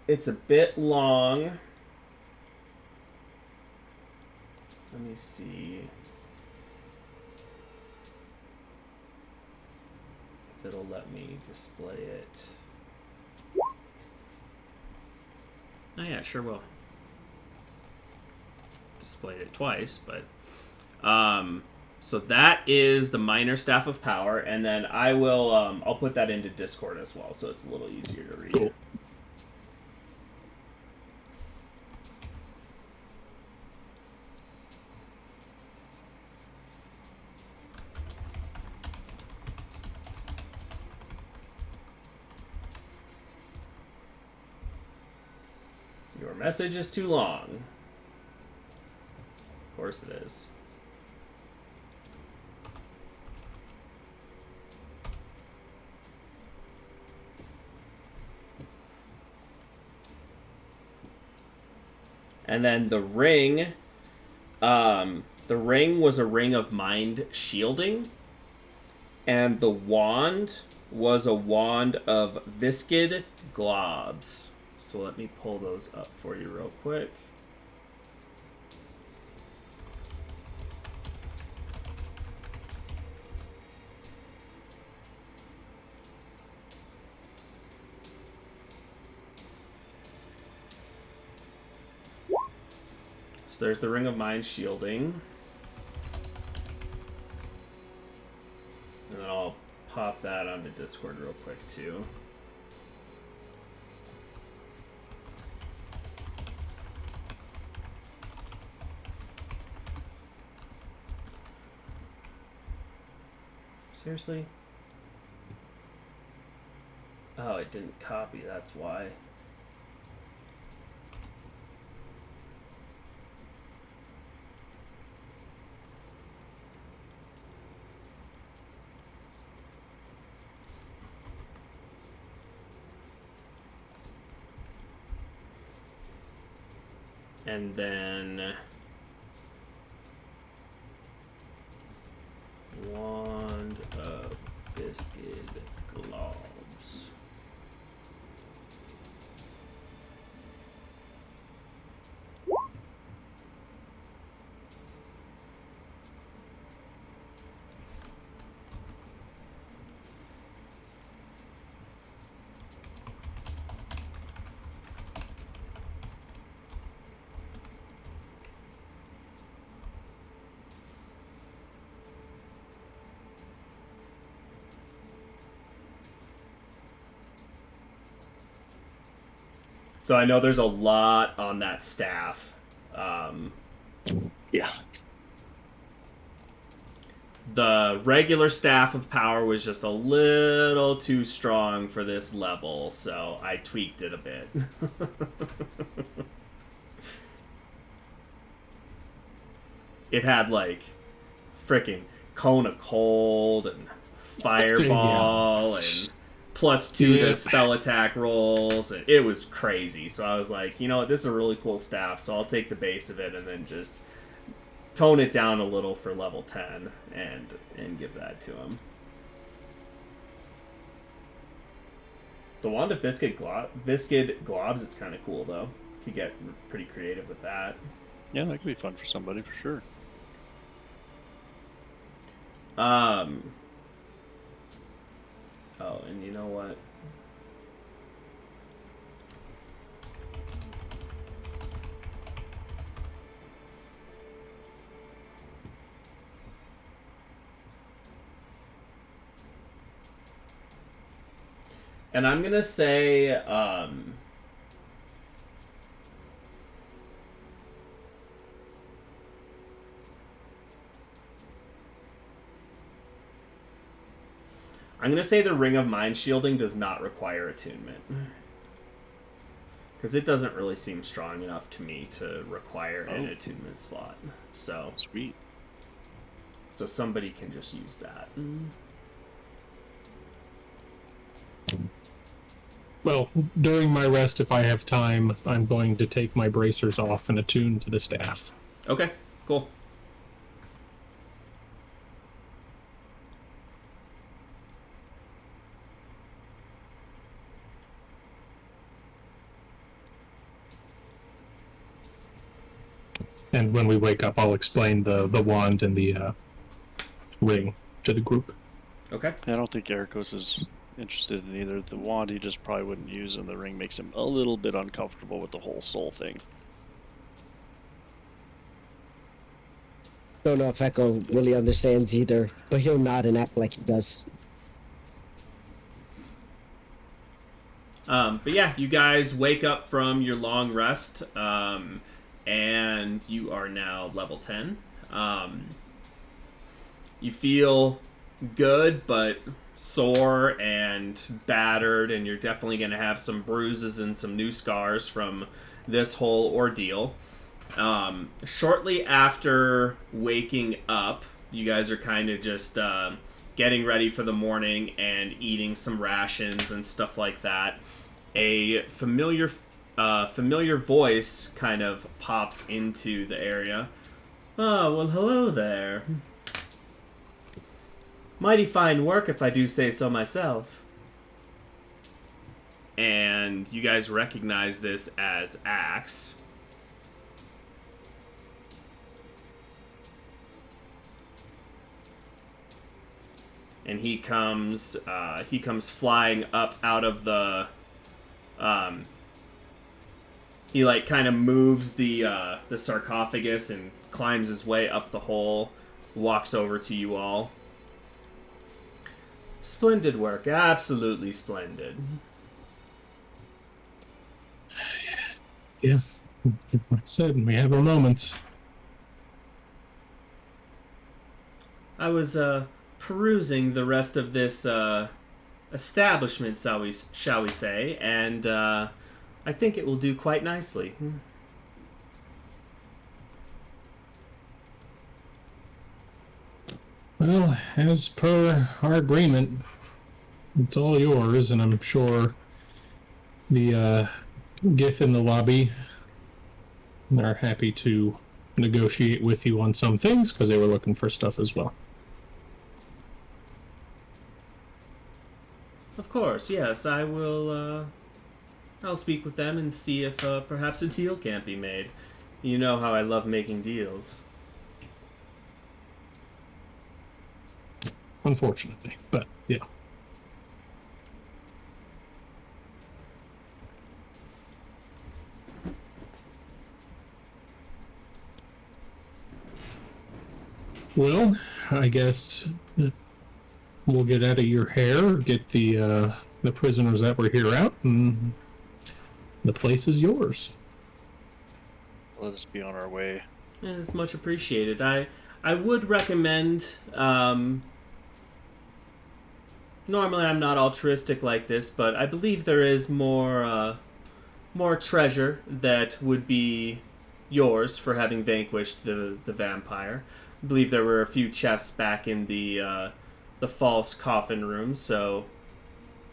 Speaker 1: It's a bit long. Let me see if it'll let me display it. Oh yeah, sure will. Displayed it twice, but so that is the minor staff of power, and then I will I'll put that into Discord as well, so it's a little easier to read.
Speaker 5: Cool.
Speaker 1: Your message is too long. Of course it is. And then the ring was a ring of mind shielding, and the wand was a wand of viscid globs. So let me pull those up for you real quick. So there's the Ring of Mind shielding. And then I'll pop that onto Discord real quick too. Seriously? Oh, it didn't copy, that's why. And then wand of biscuit globs. So I know there's a lot on that staff.
Speaker 4: Yeah.
Speaker 1: The regular staff of power was just a little too strong for this level, so I tweaked it a bit. It had like frickin' cone of cold and fireball and +2 to spell attack rolls, and it was crazy. So I was like, you know what, this is a really cool staff, so I'll take the base of it and then just tone it down a little for level 10 and give that to him. The wand of viscid globs is kind of cool though. Could get pretty creative with that.
Speaker 3: Yeah, that could be fun for somebody for sure.
Speaker 1: Oh, and you know what? And I'm gonna say, I'm gonna say the Ring of Mind Shielding does not require attunement. Because it doesn't really seem strong enough to me to require an attunement slot. So
Speaker 3: Sweet.
Speaker 1: So somebody can just use that.
Speaker 5: Well, during my rest, if I have time, I'm going to take my bracers off and attune to the staff.
Speaker 1: Okay, cool.
Speaker 5: And when we wake up, I'll explain the wand and the ring to the group.
Speaker 1: Okay.
Speaker 3: I don't think Ericos is interested in either. The wand he just probably wouldn't use, and the ring makes him a little bit uncomfortable with the whole soul thing.
Speaker 2: Don't know if Echo really understands either, but he'll nod and act like he does.
Speaker 1: But yeah, you guys wake up from your long rest, and you are now level 10. You feel good, but sore and battered, and you're definitely going to have some bruises and some new scars from this whole ordeal. Shortly after waking up, you guys are kind of just getting ready for the morning and eating some rations and stuff like that. A familiar voice kind of pops into the area. Oh, well, hello there. Mighty fine work, if I do say so myself. And you guys recognize this as Axe. And he comes flying up out of the he like kind of moves the sarcophagus and climbs his way up the hole, walks over to you all. Splendid work, absolutely splendid.
Speaker 5: Yeah, like I said, we have our moments.
Speaker 1: I was perusing the rest of this establishment, shall we say, and I think it will do quite nicely.
Speaker 5: Well, as per our agreement, it's all yours, and I'm sure the GIF in the lobby are happy to negotiate with you on some things because they were looking for stuff as well.
Speaker 1: Of course, yes, I will. I'll speak with them and see if perhaps a deal can't be made. You know how I love making deals.
Speaker 5: Unfortunately, but yeah. Well, I guess we'll get out of your hair, get the prisoners that were here out, and the place is yours.
Speaker 3: Let us be on our way.
Speaker 1: It's much appreciated. I would recommend. Normally, I'm not altruistic like this, but I believe there is more treasure that would be yours for having vanquished the vampire. I believe there were a few chests back in the false coffin room, so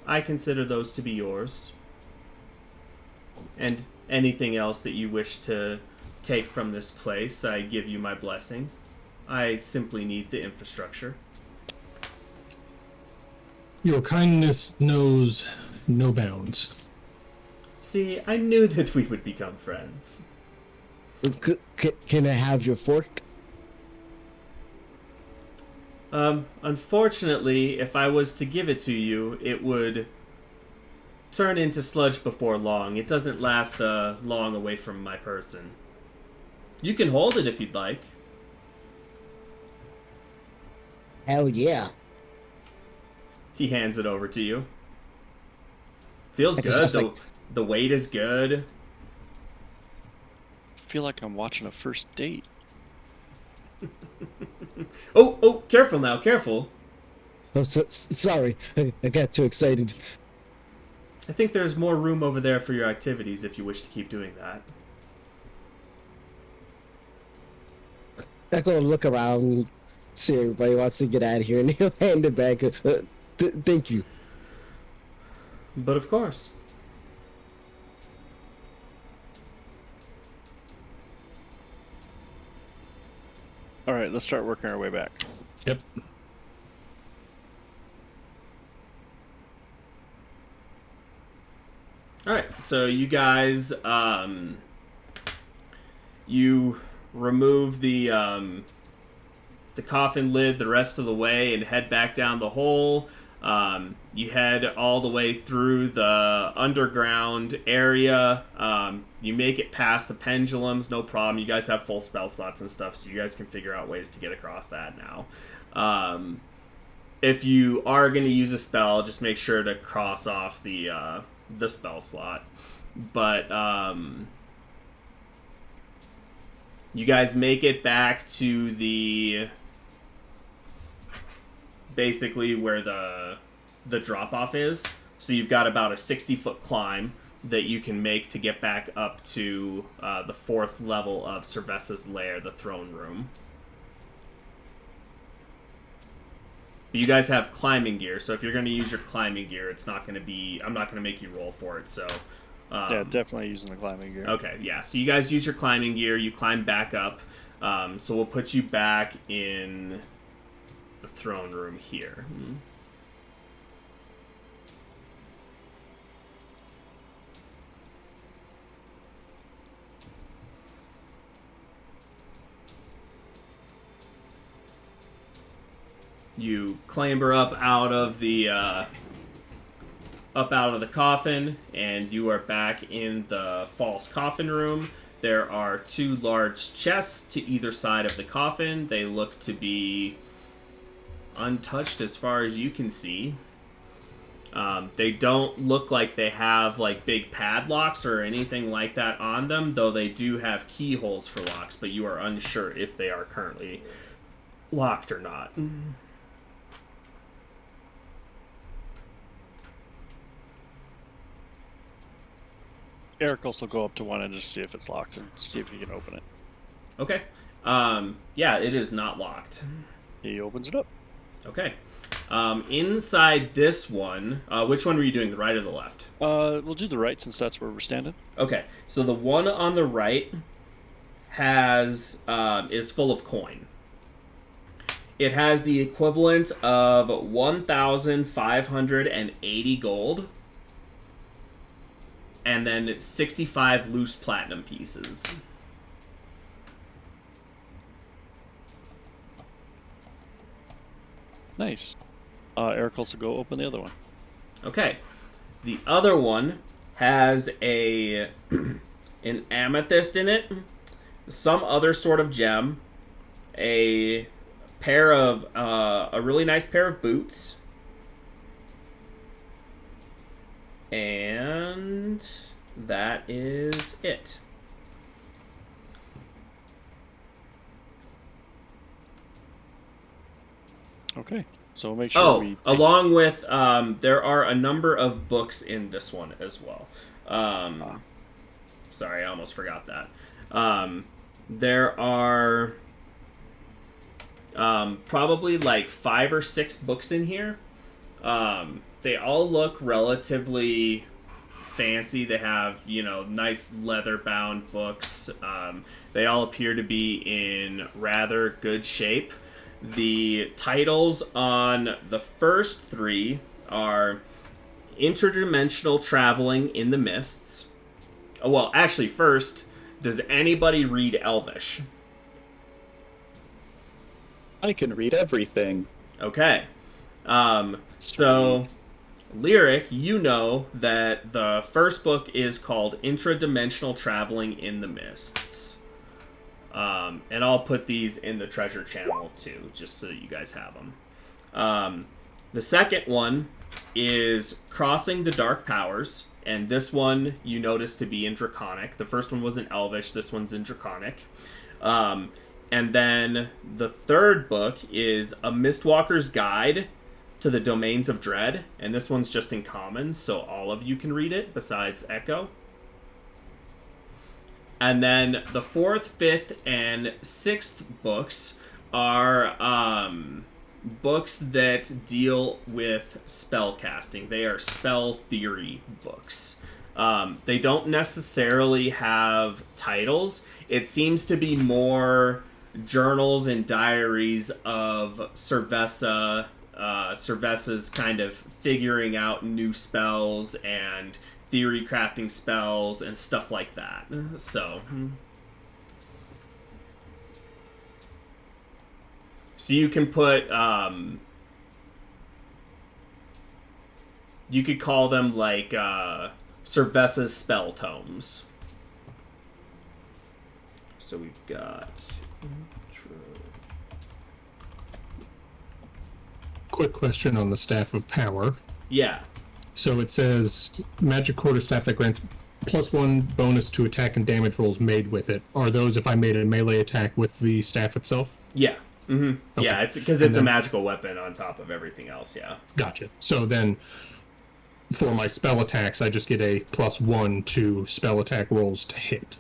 Speaker 1: I consider those to be yours. And anything else that you wish to take from this place, I give you my blessing. I simply need the infrastructure.
Speaker 5: Your kindness knows no bounds.
Speaker 1: See, I knew that we would become friends.
Speaker 2: Can I have your fork?
Speaker 1: Unfortunately, if I was to give it to you, it would turn into sludge before long. It doesn't last long away from my person. You can hold it if you'd like.
Speaker 2: Hell yeah.
Speaker 1: He hands it over to you. Feels
Speaker 2: I guess
Speaker 1: good.
Speaker 2: that's like-
Speaker 1: The weight is good.
Speaker 3: I feel like I'm watching a first date.
Speaker 1: Oh, careful now, careful.
Speaker 2: Oh, sorry. I got too excited.
Speaker 1: I think there's more room over there for your activities if you wish to keep doing that.
Speaker 2: I go look around, see everybody wants to get out of here, and he'll hand it back. Thank you.
Speaker 1: But of course.
Speaker 3: All right, let's start working our way back.
Speaker 5: Yep.
Speaker 1: Alright, so you guys, you remove the coffin lid the rest of the way and head back down the hole. You head all the way through the underground area. You make it past the pendulums, no problem. You guys have full spell slots and stuff, so you guys can figure out ways to get across that now. If you are going to use a spell, just make sure to cross off the spell slot. But you guys make it back to the basically where the drop off is. So you've got about a 60-foot climb that you can make to get back up to the 4th level of Cervessa's lair, the throne room. But you guys have climbing gear, so if you're going to use your climbing gear, it's not going to be... I'm not going to make you roll for it, so...
Speaker 3: Yeah, definitely using the climbing gear.
Speaker 1: Okay, yeah. So you guys use your climbing gear, you climb back up. So we'll put you back in the throne room here. You clamber up out of the coffin, and you are back in the false coffin room. There are 2 large chests to either side of the coffin. They look to be untouched as far as you can see. They don't look like they have like big padlocks or anything like that on them, though they do have keyholes for locks, but you are unsure if they are currently locked or not.
Speaker 3: Ericos will go up to one and just see if it's locked and see if he can open it.
Speaker 1: Okay. Yeah, it is not locked.
Speaker 3: He opens it up.
Speaker 1: Okay. Inside this one, which one were you doing, the right or the left?
Speaker 3: We'll do the right since that's where we're standing.
Speaker 1: Okay, so the one on the right is full of coin. It has the equivalent of 1,580 gold, and then 65 loose platinum pieces.
Speaker 3: Nice. Ericos will go open the other one.
Speaker 1: Okay. The other one has an amethyst in it, some other sort of gem, a really nice pair of boots, and that is it.
Speaker 3: Okay. So make sure we...
Speaker 1: along with, there are a number of books in this one as well. Sorry, I almost forgot that. There are probably like 5 or 6 books in here. They all look relatively fancy. They have, nice leather-bound books. They all appear to be in rather good shape. The titles on the first 3 are Interdimensional Traveling in the Mists. Well, actually, first, does anybody read Elvish?
Speaker 4: I can read everything.
Speaker 1: Okay. So, Lyric, you know that the first book is called Intradimensional Traveling in the Mists. And I'll put these in the treasure channel too, just so that you guys have them. The second one is Crossing the Dark Powers, and this one you notice to be in Draconic. The first one was in Elvish, this one's in Draconic. And then the third book is A Mistwalker's Guide to the Domains of Dread, and this one's just in Common, so all of you can read it besides Echo. And then the 4th, 5th, and 6th books are books that deal with spell casting. They are spell theory books. They don't necessarily have titles. It seems to be more journals and diaries of Cervesa's kind of figuring out new spells and theory crafting spells and stuff like that. So you can put you could call them like Cervesa's spell tomes. So we've got
Speaker 5: Quick question on the Staff of Power.
Speaker 1: Yeah.
Speaker 5: So it says magic quarterstaff that grants +1 bonus to attack and damage rolls made with it. Are those if I made a melee attack with the staff itself?
Speaker 1: Yeah. Mm-hmm.
Speaker 5: Okay.
Speaker 1: Yeah, it's because it's a magical weapon on top of everything else. Yeah.
Speaker 5: Gotcha. So then, for my spell attacks, I just get a +1 to spell attack rolls to hit.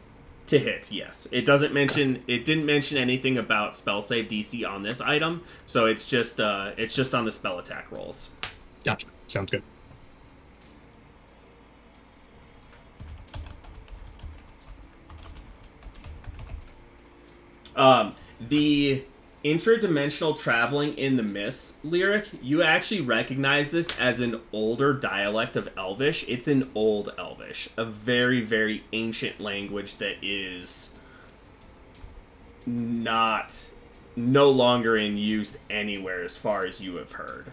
Speaker 1: To hit, yes. It doesn't mention. It didn't mention anything about spell save DC on this item, so it's just on the spell attack rolls.
Speaker 5: Gotcha. Sounds good.
Speaker 1: The interdimensional traveling in the mists lyric, you actually recognize this as an older dialect of Elvish. It's an Old Elvish, a very, very ancient language that is no longer in use anywhere as far as you have heard.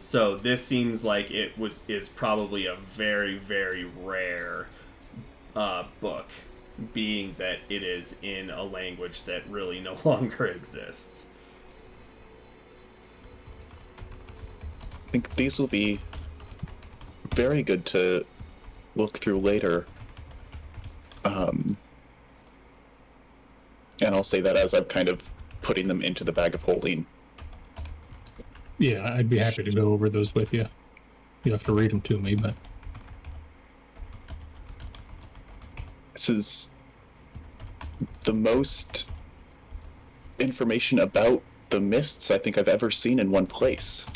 Speaker 1: So this seems like is probably a very, very rare book, being that it is in a language that really no longer exists.
Speaker 4: I think these will be very good to look through later. And I'll say that as I'm kind of putting them into the bag of holding.
Speaker 5: Yeah, I'd be happy to go over those with you. You have to read them to me, but...
Speaker 4: This is the most information about the mists I think I've ever seen in one place.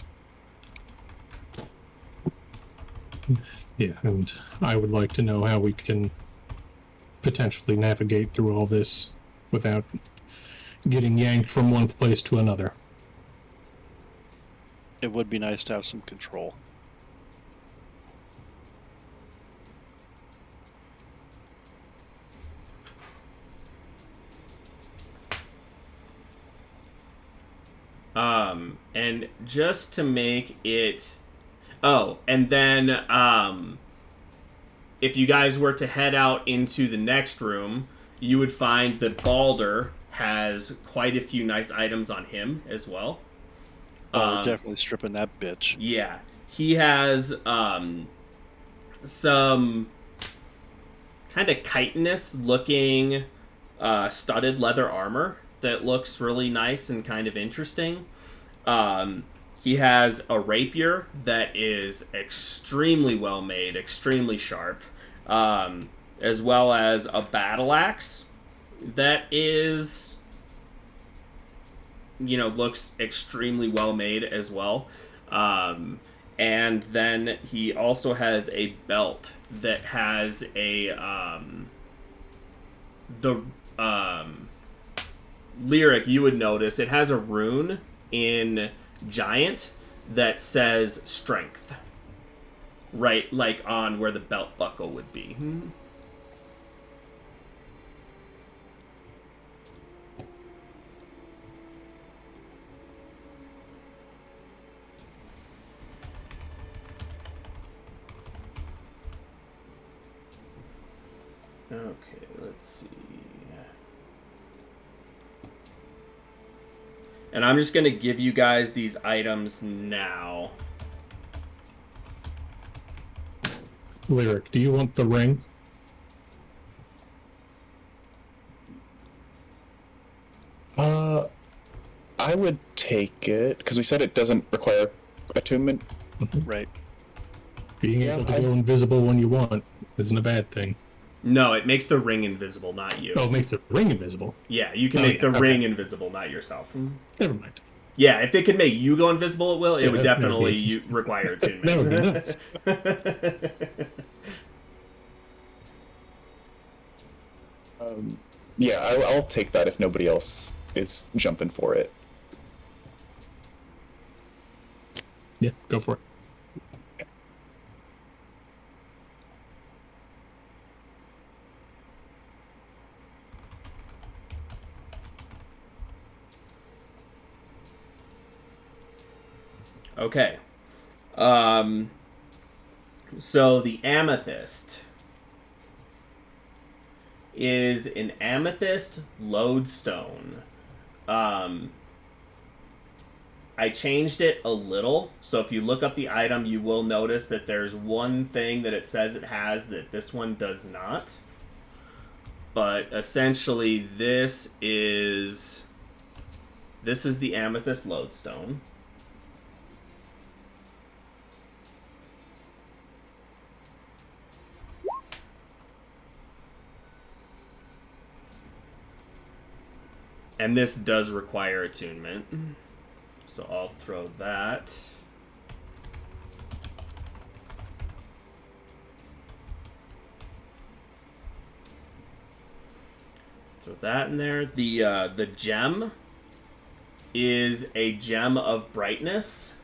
Speaker 5: Yeah, and I would like to know how we can potentially navigate through all this without getting yanked from one place to another.
Speaker 3: It would be nice to have some control.
Speaker 1: And just to make it, oh, and then if you guys were to head out into the next room, you would find that Balder has quite a few nice items on him as well.
Speaker 3: Oh, we're definitely stripping that bitch.
Speaker 1: Yeah, he has some kind of chitinous looking studded leather armor that looks really nice and kind of interesting. He has a rapier that is extremely well made, extremely sharp, as well as a battle axe that is, looks extremely well made as well. And then he also has a belt that has a lyric you would notice. It has a rune in giant that says strength, right, like on where the belt buckle would be. Okay, let's see. And I'm just going to give you guys these items now.
Speaker 5: Lyric, do you want the ring?
Speaker 4: I would take it, because we said it doesn't require attunement.
Speaker 3: Right.
Speaker 5: Being able to go invisible when you want isn't a bad thing.
Speaker 1: No, it makes the ring invisible, not you.
Speaker 5: Oh, it makes the ring invisible?
Speaker 1: Yeah, you can make the ring invisible, not yourself.
Speaker 5: Never mind.
Speaker 1: Yeah, if it could make you go invisible at will, it would definitely require attunement.
Speaker 5: That would be nuts.
Speaker 4: Yeah, I'll take that if nobody else is jumping for it.
Speaker 5: Yeah, go for it.
Speaker 1: Okay. So the amethyst is an amethyst lodestone. I changed it a little, so if you look up the item, you will notice that there's one thing that it says it has that this one does not. But essentially, this is the amethyst lodestone. And this does require attunement. So I'll throw that. Throw that in there. The gem is a gem of brightness.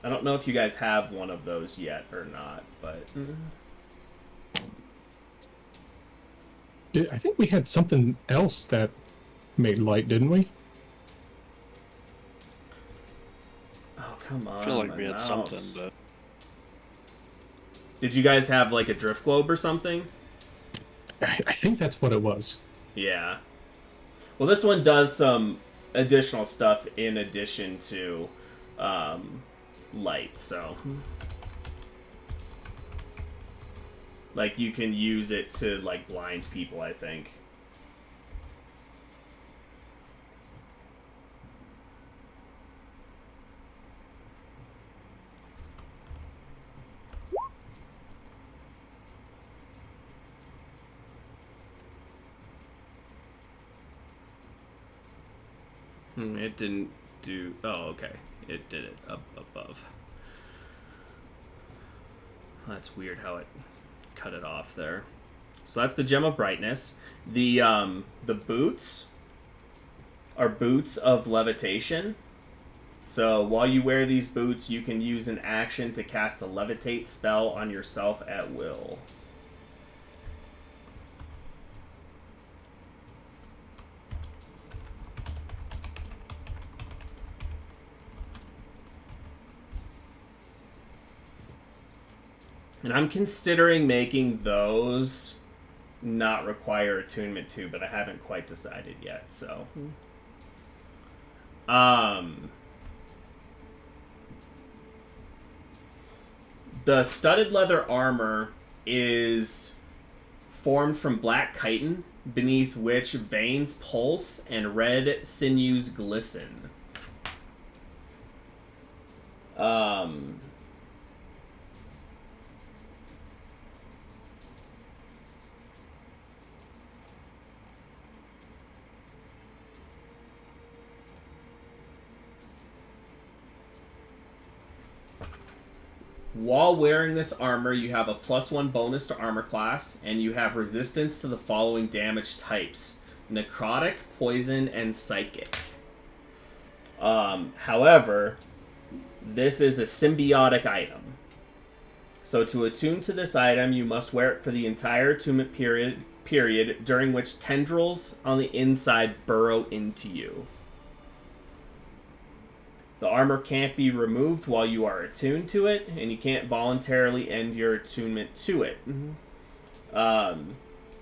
Speaker 1: I don't know if you guys have one of those yet or not, but...
Speaker 5: I think we had something else that made light, didn't we?
Speaker 1: Oh, come on.
Speaker 3: I feel like we had
Speaker 1: mouse.
Speaker 3: something, but...
Speaker 1: Did you guys have like a drift globe or something?
Speaker 5: I think that's what it was.
Speaker 1: Yeah. Well, this one does some additional stuff in addition to light, so... Like, you can use it to, like, blind people, I think. It didn't do... Oh, okay. It did it up above. That's weird how it cut it off there. So that's the Gem of Brightness. The boots are boots of levitation. So while you wear these boots, you can use an action to cast a levitate spell on yourself at will. And I'm considering making those not require attunement to, but I haven't quite decided yet, so. The studded leather armor is formed from black chitin, beneath which veins pulse and red sinews glisten. While wearing this armor, you have a +1 bonus to armor class, and you have resistance to the following damage types: necrotic, poison, and psychic. However, this is a symbiotic item. So to attune to this item, you must wear it for the entire attunement period during which tendrils on the inside burrow into you. The armor can't be removed while you are attuned to it, and you can't voluntarily end your attunement to it.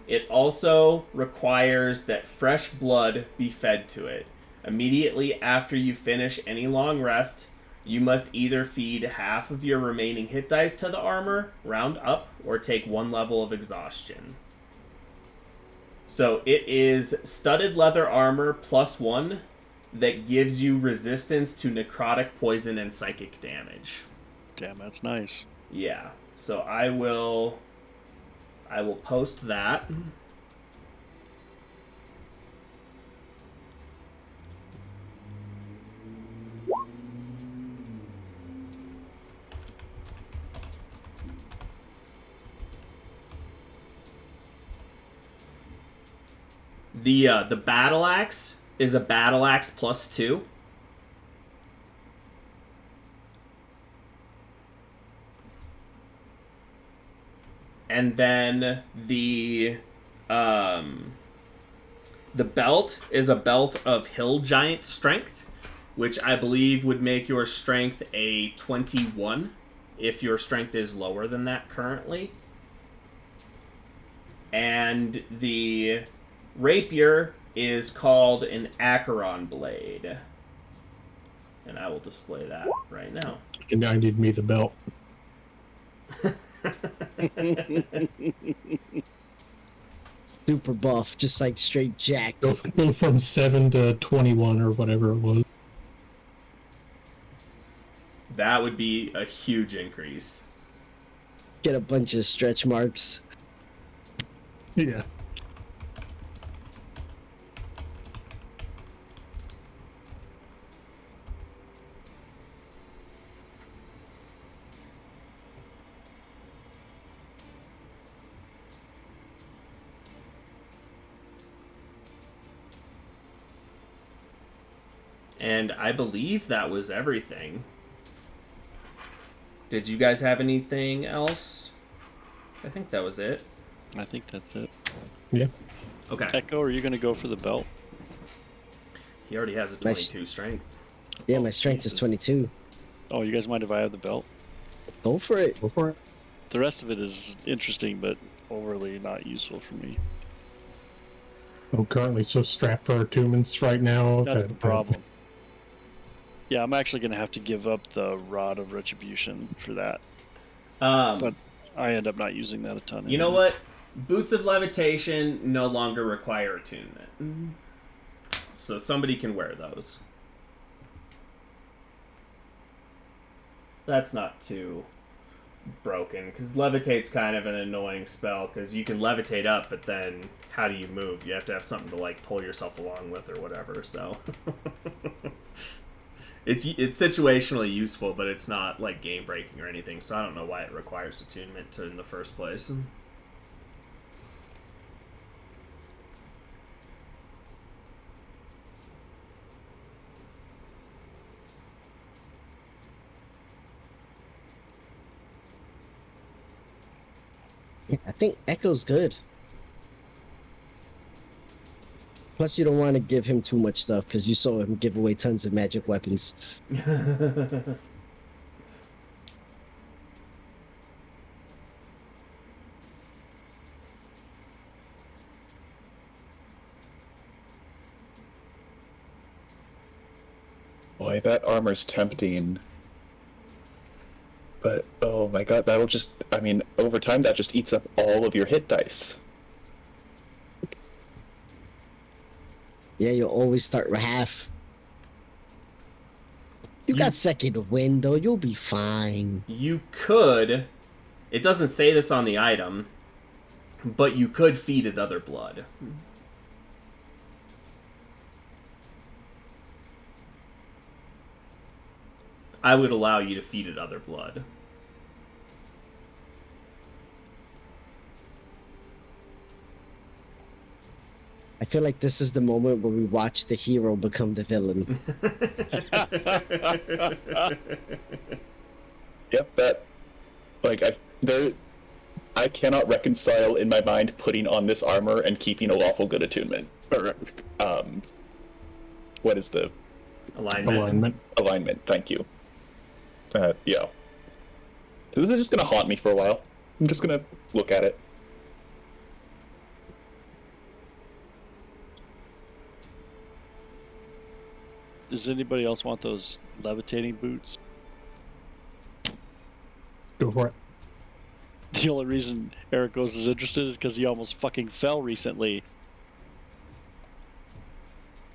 Speaker 1: It also requires that fresh blood be fed to it. Immediately after you finish any long rest, you must either feed half of your remaining hit dice to the armor, round up, or take 1 level of exhaustion. So it is studded leather armor +1 that gives you resistance to necrotic, poison, and psychic damage.
Speaker 3: Damn, that's nice.
Speaker 1: Yeah. So I will post that. The battle axe is a battle axe +2. And then the belt is a belt of hill giant strength, which I believe would make your strength a 21 if your strength is lower than that currently. And the rapier is called an Acheron blade. And I will display that right now.
Speaker 5: And I need me the belt.
Speaker 2: Super buff, just like straight jacked.
Speaker 5: Go from 7 to 21 or whatever it was.
Speaker 1: That would be a huge increase.
Speaker 2: Get a bunch of stretch marks.
Speaker 5: Yeah.
Speaker 1: And I believe that was everything. Did you guys have anything else? I think that was it.
Speaker 3: I think that's it.
Speaker 5: Yeah.
Speaker 1: Okay.
Speaker 3: Echo, are you going to go for the belt?
Speaker 1: He already has a 22 strength.
Speaker 2: Yeah, my strength is 22.
Speaker 3: Oh, you guys mind if I have the belt?
Speaker 2: Go for it.
Speaker 5: Go for it.
Speaker 3: The rest of it is interesting, but overly not useful for me.
Speaker 5: I'm currently so strapped for attunements right now.
Speaker 3: That's
Speaker 5: that,
Speaker 3: the problem. Yeah, I'm actually going to have to give up the Rod of Retribution for that. But I end up not using that a ton.
Speaker 1: You know what? Boots of Levitation no longer require attunement. So somebody can wear those. That's not too broken, because levitate's kind of an annoying spell, because you can levitate up, but then how do you move? You have to have something to like pull yourself along with or whatever. So it's situationally useful, but it's not like game breaking or anything. So I don't know why it requires attunement in the first place.
Speaker 2: I think Echo's good. Plus, you don't want to give him too much stuff because you saw him give away tons of magic weapons.
Speaker 4: Boy, that armor's tempting. But, oh my god, that'll just... I mean, over time, that just eats up all of your hit dice.
Speaker 2: Yeah, you'll always start with half. You got second wind, though. You'll be fine.
Speaker 1: You could... It doesn't say this on the item, but you could feed it other blood. I would allow you to feed it other blood.
Speaker 2: I feel like this is the moment where we watch the hero become the villain.
Speaker 4: Yep, that... Like, I cannot reconcile in my mind putting on this armor and keeping a lawful good attunement. Or, what is the...
Speaker 1: Alignment.
Speaker 4: Alignment, thank you. Yeah. This is just gonna haunt me for a while. I'm just gonna look at it.
Speaker 3: Does anybody else want those levitating boots?
Speaker 5: Go for it.
Speaker 3: The only reason Eric goes is interested is because he almost fucking fell recently.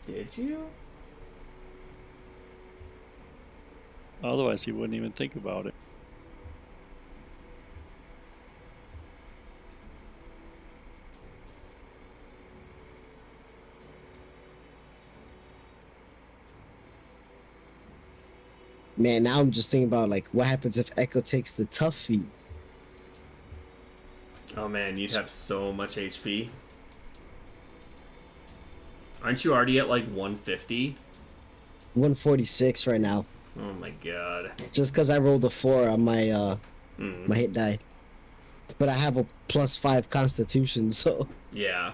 Speaker 1: Did you?
Speaker 3: Otherwise, he wouldn't even think about it.
Speaker 2: Man, now I'm just thinking about, like, what happens if Echo takes the tough feat?
Speaker 1: Oh man, you'd have so much HP. Aren't you already at like 150?
Speaker 2: 146 right now.
Speaker 1: Oh my god.
Speaker 2: Just because I rolled a 4 on my my hit die. But I have a +5 constitution, so...
Speaker 1: Yeah.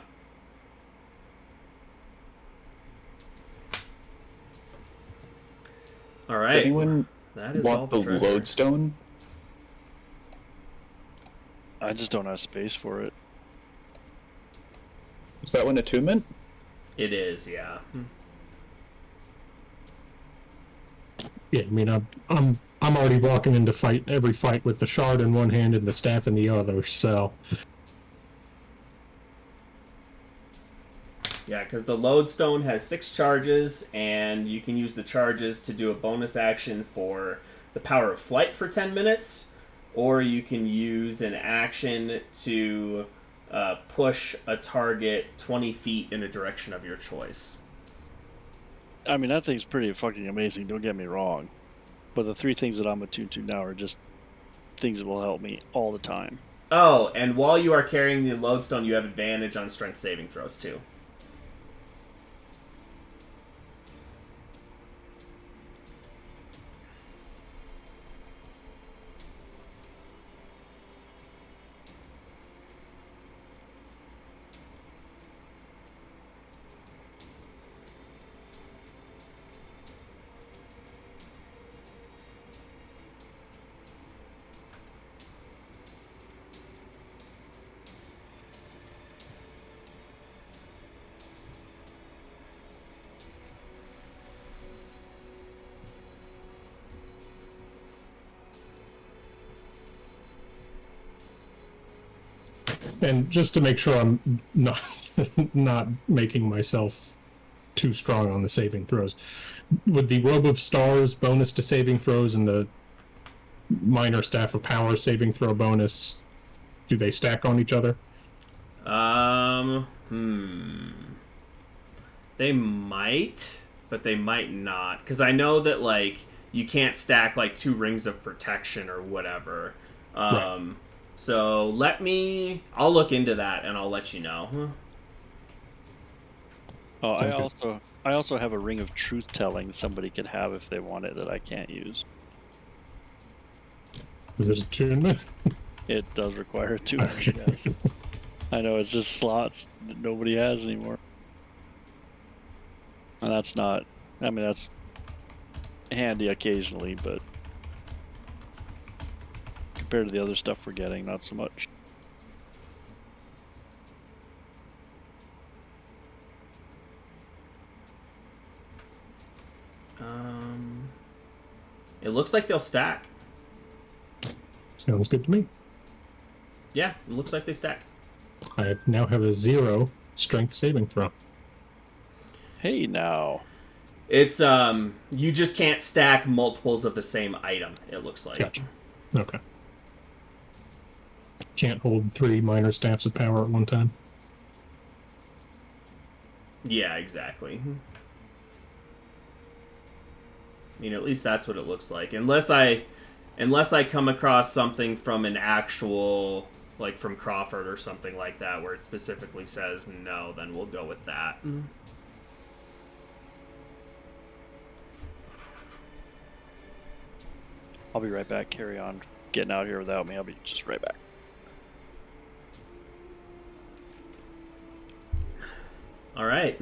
Speaker 1: Alright.
Speaker 4: Anyone
Speaker 1: That is all
Speaker 4: want
Speaker 1: the
Speaker 4: the
Speaker 1: treasure.
Speaker 4: lodestone?
Speaker 3: I just don't have space for it.
Speaker 4: Is that one attunement?
Speaker 1: It is, yeah.
Speaker 5: Yeah, I mean, I'm already walking into every fight with the shard in one hand and the staff in the other. So
Speaker 1: Yeah, because the lodestone has 6 charges, and you can use the charges to do a bonus action for the power of flight for 10 minutes, or you can use an action to push a target 20 feet in a direction of your choice.
Speaker 3: I mean, that thing's pretty fucking amazing, don't get me wrong. But the 3 things that I'm attuned to now are just things that will help me all the time.
Speaker 1: Oh, and while you are carrying the lodestone, you have advantage on strength saving throws, too.
Speaker 5: and just to make sure I'm not not making myself too strong on the saving throws, with the Robe of Stars bonus to saving throws and the minor staff of power saving throw bonus, do they stack on each other?
Speaker 1: They might, but they might not. Because I know that, like, you can't stack, like, 2 rings of protection or whatever.
Speaker 5: Right.
Speaker 1: So I'll look into that and I'll let you know.
Speaker 3: Oh, I
Speaker 5: Sounds good.
Speaker 3: also have a ring of truth telling somebody can have if they want it that I can't use.
Speaker 5: Is it attunement?
Speaker 3: It does require a 2.
Speaker 5: Okay.
Speaker 3: Yes. I know, it's just slots that nobody has anymore. And that's not, I mean, that's handy occasionally, but compared to the other stuff we're getting, not so much.
Speaker 1: It looks like they'll stack.
Speaker 5: Sounds good to me.
Speaker 1: Yeah, it looks like they stack.
Speaker 5: I now have a 0 strength saving throw.
Speaker 3: Hey, now.
Speaker 1: It's you just can't stack multiples of the same item, it looks like.
Speaker 5: Gotcha. Okay. Can't hold 3 minor staffs of power at one time.
Speaker 1: Yeah, exactly. I mean, at least that's what it looks like. Unless I come across something from an actual, like from Crawford or something like that, where it specifically says no, then we'll go with that.
Speaker 3: I'll be right back. Carry on getting out here without me. I'll be just right back.
Speaker 1: All right.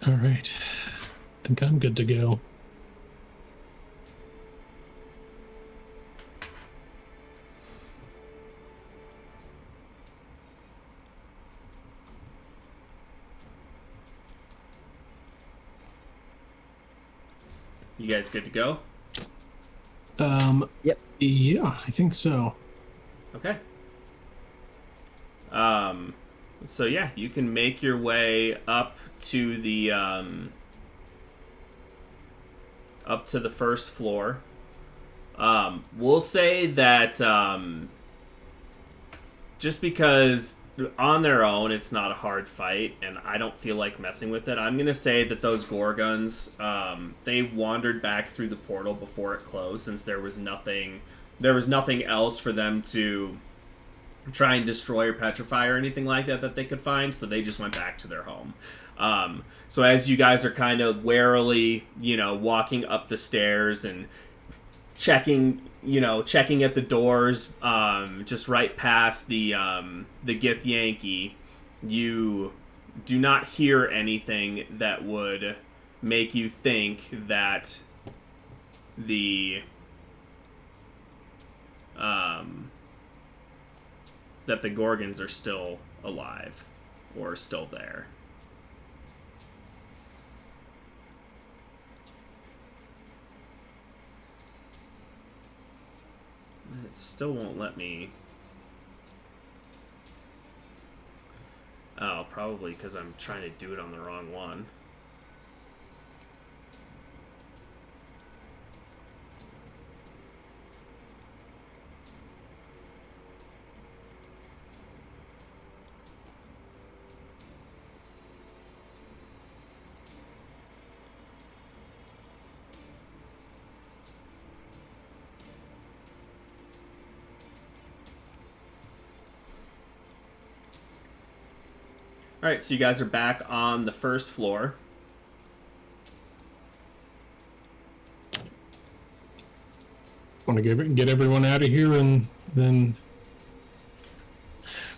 Speaker 5: All right. I think I'm good to go.
Speaker 1: You guys good to go?
Speaker 2: Yep.
Speaker 5: Yeah, I think so.
Speaker 1: Okay. So yeah, you can make your way up to the first floor. We'll say that just because on their own it's not a hard fight, and I don't feel like messing with it, I'm gonna say that those Gorgons, they wandered back through the portal before it closed, since there was nothing else for them to try and destroy or petrify or anything like that they could find, so they just went back to their home. So as you guys are kind of warily, walking up the stairs and checking at the doors, just right past the Gith Yankee, you do not hear anything that would make you think that the Gorgons are still alive or still there. It still won't let me. Oh, probably because I'm trying to do it on the wrong one. Alright, so you guys are back on the first floor.
Speaker 5: Want to get everyone out of here and then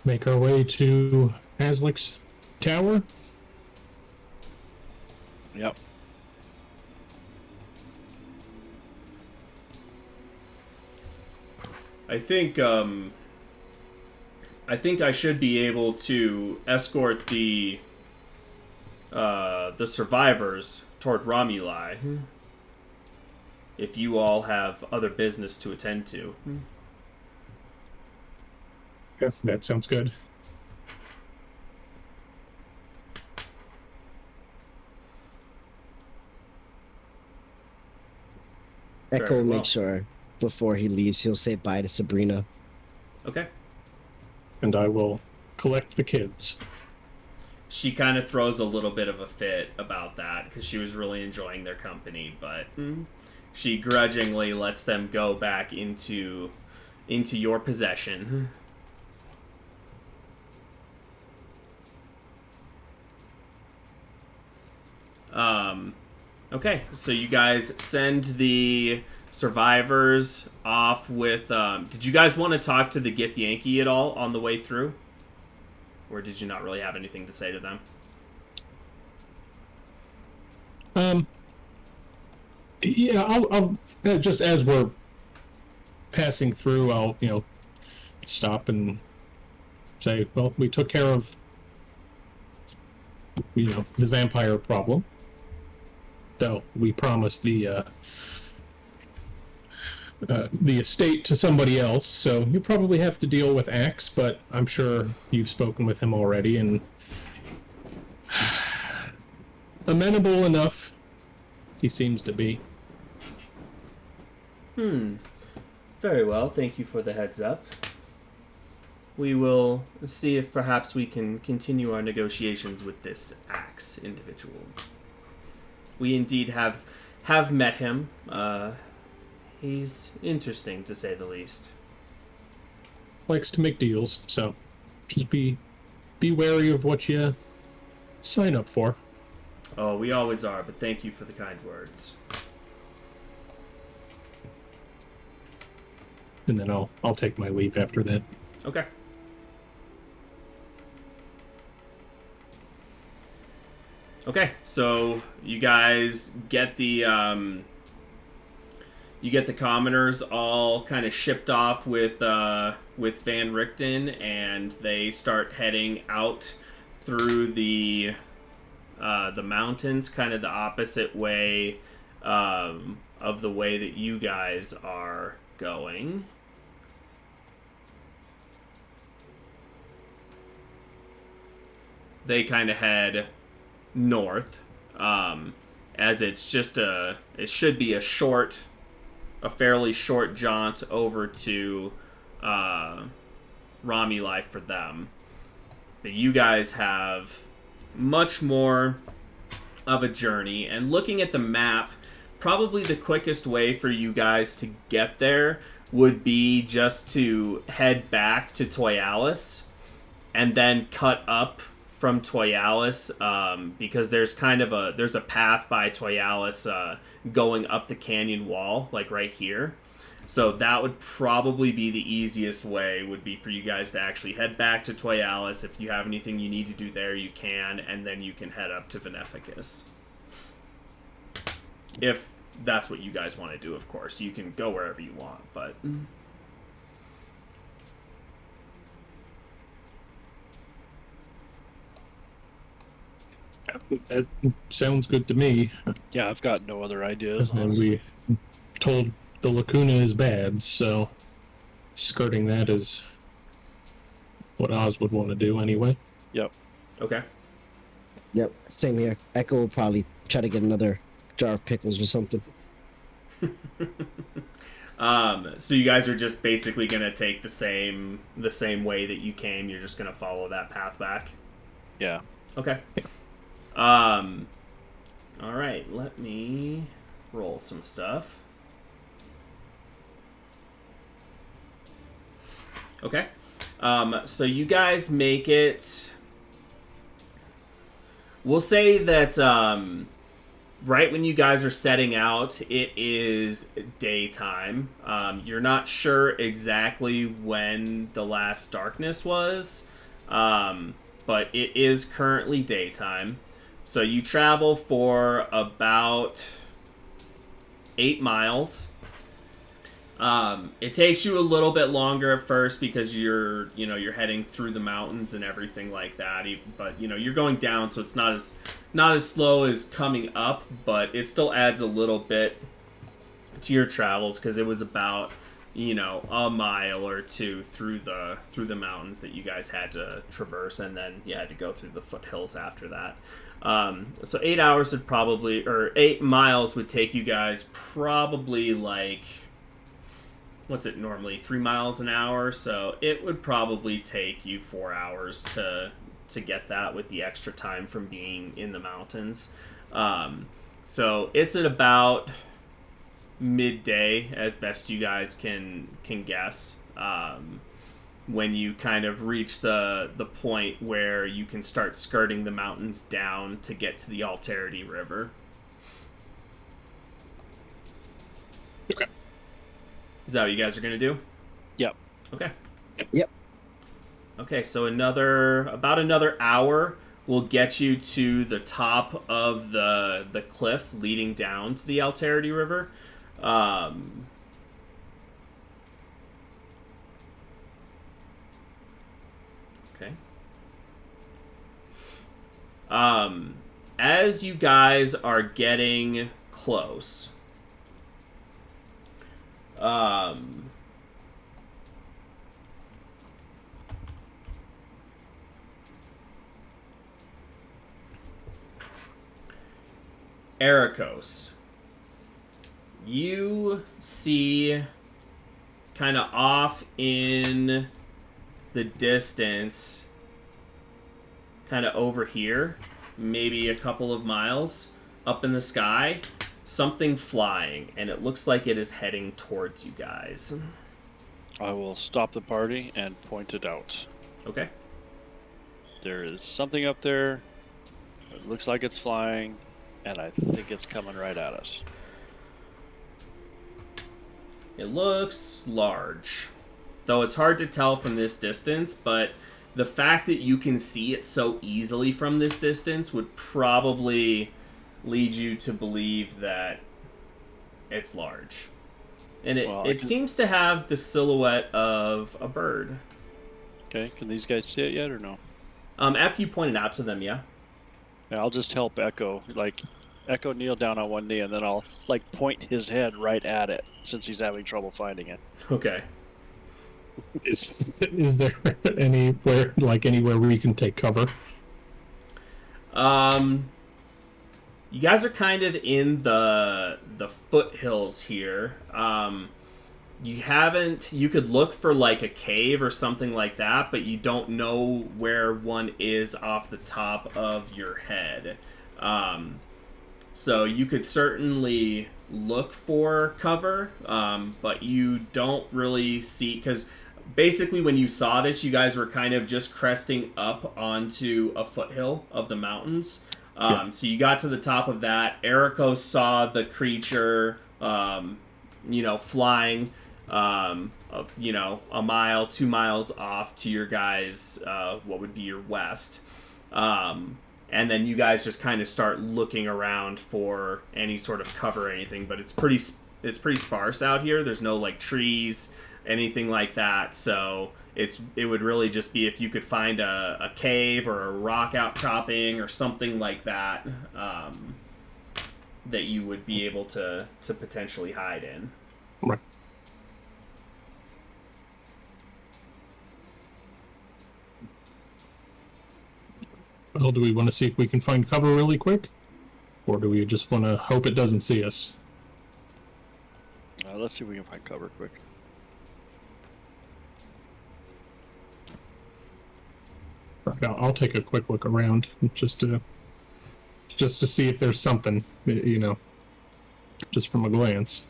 Speaker 5: make our way to Hazlick's tower?
Speaker 3: Yep.
Speaker 1: I think I should be able to escort the survivors toward Romuli, if you all have other business to attend to.
Speaker 5: Yeah, that sounds good.
Speaker 2: Echo
Speaker 1: Very
Speaker 2: will
Speaker 1: well.
Speaker 2: make sure before he leaves he'll say bye to Sabrina.
Speaker 1: Okay.
Speaker 5: And I will collect the kids.
Speaker 1: She kind of throws a little bit of a fit about that because she was really enjoying their company, but she grudgingly lets them go back into your possession. Okay, so you guys send the survivors off with. Did you guys want to talk to the Githyanki at all on the way through? Or did you not really have anything to say to them?
Speaker 5: Yeah, I'll just as we're passing through, I'll stop and say, well, we took care of the vampire problem. Though we promised the estate to somebody else, so you probably have to deal with Axe, but I'm sure you've spoken with him already, and amenable enough he seems to be.
Speaker 1: Very well, thank you for the heads up. We will see if perhaps we can continue our negotiations with this Axe individual. We indeed have met him. He's interesting, to say the least.
Speaker 5: Likes to make deals, so just be wary of what you sign up for.
Speaker 1: Oh, we always are, but thank you for the kind words.
Speaker 5: And then I'll take my leave after that.
Speaker 1: Okay. Okay, so you guys get the commoners all kind of shipped off with Van Richten, and they start heading out through the mountains, kind of the opposite way of the way that you guys are going. They kind of head north, as it's just it should be a fairly short jaunt over to Rami Life for them. But you guys have much more of a journey, and looking at the map, probably the quickest way for you guys to get there would be just to head back to Toyalis and then cut up from Toyalis, because there's a path by Toyalis going up the canyon wall, like right here. So that would probably be the easiest way, would be for you guys to actually head back to Toyalis. If you have anything you need to do there, you can, and then you can head up to Veneficus. If that's what you guys want to do, of course. You can go wherever you want, but...
Speaker 5: That sounds good to me.
Speaker 3: Yeah, I've got no other ideas.
Speaker 5: And
Speaker 3: Honestly.
Speaker 5: we told the Lacuna is bad, so skirting that is what Oz would want to do anyway.
Speaker 3: Yep.
Speaker 1: Okay.
Speaker 2: Yep, same here. Echo will probably try to get another jar of pickles or something.
Speaker 1: So you guys are just basically gonna take the same way that you came. You're just gonna follow that path back.
Speaker 3: Yeah.
Speaker 1: Okay. All right. Let me roll some stuff. Okay. So you guys make it. We'll say that right when you guys are setting out, it is daytime. You're not sure exactly when the last darkness was, but it is currently daytime. So you travel for about 8 miles. It takes you a little bit longer at first because you're heading through the mountains and everything like that. But you're going down, so it's not as slow as coming up, but it still adds a little bit to your travels because it was about a mile or two through the mountains that you guys had to traverse, and then you had to go through the foothills after that. So 8 hours would probably, or 8 miles would take you guys probably like, what's it normally, 3 miles an hour? So it would probably take you 4 hours to get that with the extra time from being in the mountains. So it's at about midday, as best you guys can guess, when you kind of reach the point where you can start skirting the mountains down to get to the Alterity River.
Speaker 5: Okay.
Speaker 1: Is that what you guys are gonna do?
Speaker 3: Yep.
Speaker 1: Okay.
Speaker 2: Yep.
Speaker 1: Okay, so about another hour will get you to the top of the cliff leading down to the Alterity River. Okay. As you guys are getting close, Ericos, you see kind of off in the distance, kind of over here, maybe a couple of miles up in the sky, something flying, and it looks like it is heading towards you guys.
Speaker 3: I will stop the party and point it out.
Speaker 1: Okay.
Speaker 3: There is something up there. It looks like it's flying, and I think it's coming right at us.
Speaker 1: It looks large, though it's hard to tell from this distance, but the fact that you can see it so easily from this distance would probably lead you to believe that it's large. And it seems to have the silhouette of a bird.
Speaker 3: Okay, can these guys see it yet or no?
Speaker 1: After you point it out to them, yeah.
Speaker 3: Yeah, I'll just help Echo. Echo kneel down on one knee, and then I'll point his head right at it since he's having trouble finding it.
Speaker 1: Okay.
Speaker 5: Is there anywhere where we can take cover?
Speaker 1: You guys are kind of in the foothills here. You could look for like a cave or something like that, but you don't know where one is off the top of your head. So you could certainly look for cover, but you don't really see, because basically when you saw this, you guys were kind of just cresting up onto a foothill of the mountains. So you got to the top of that. Eriko saw the creature, flying, a mile, 2 miles off to your guys, what would be your west. And then you guys just kind of start looking around for any sort of cover or anything, but it's pretty sparse out here. There's no like trees, anything like that. So it would really just be if you could find a cave or a rock outcropping or something like that, that you would be able to potentially hide in.
Speaker 5: Right. Well, do we want to see if we can find cover really quick? Or do we just want to hope it doesn't see us?
Speaker 3: Let's see if we can find cover quick.
Speaker 5: I'll take a quick look around just to see if there's something, just from a glance.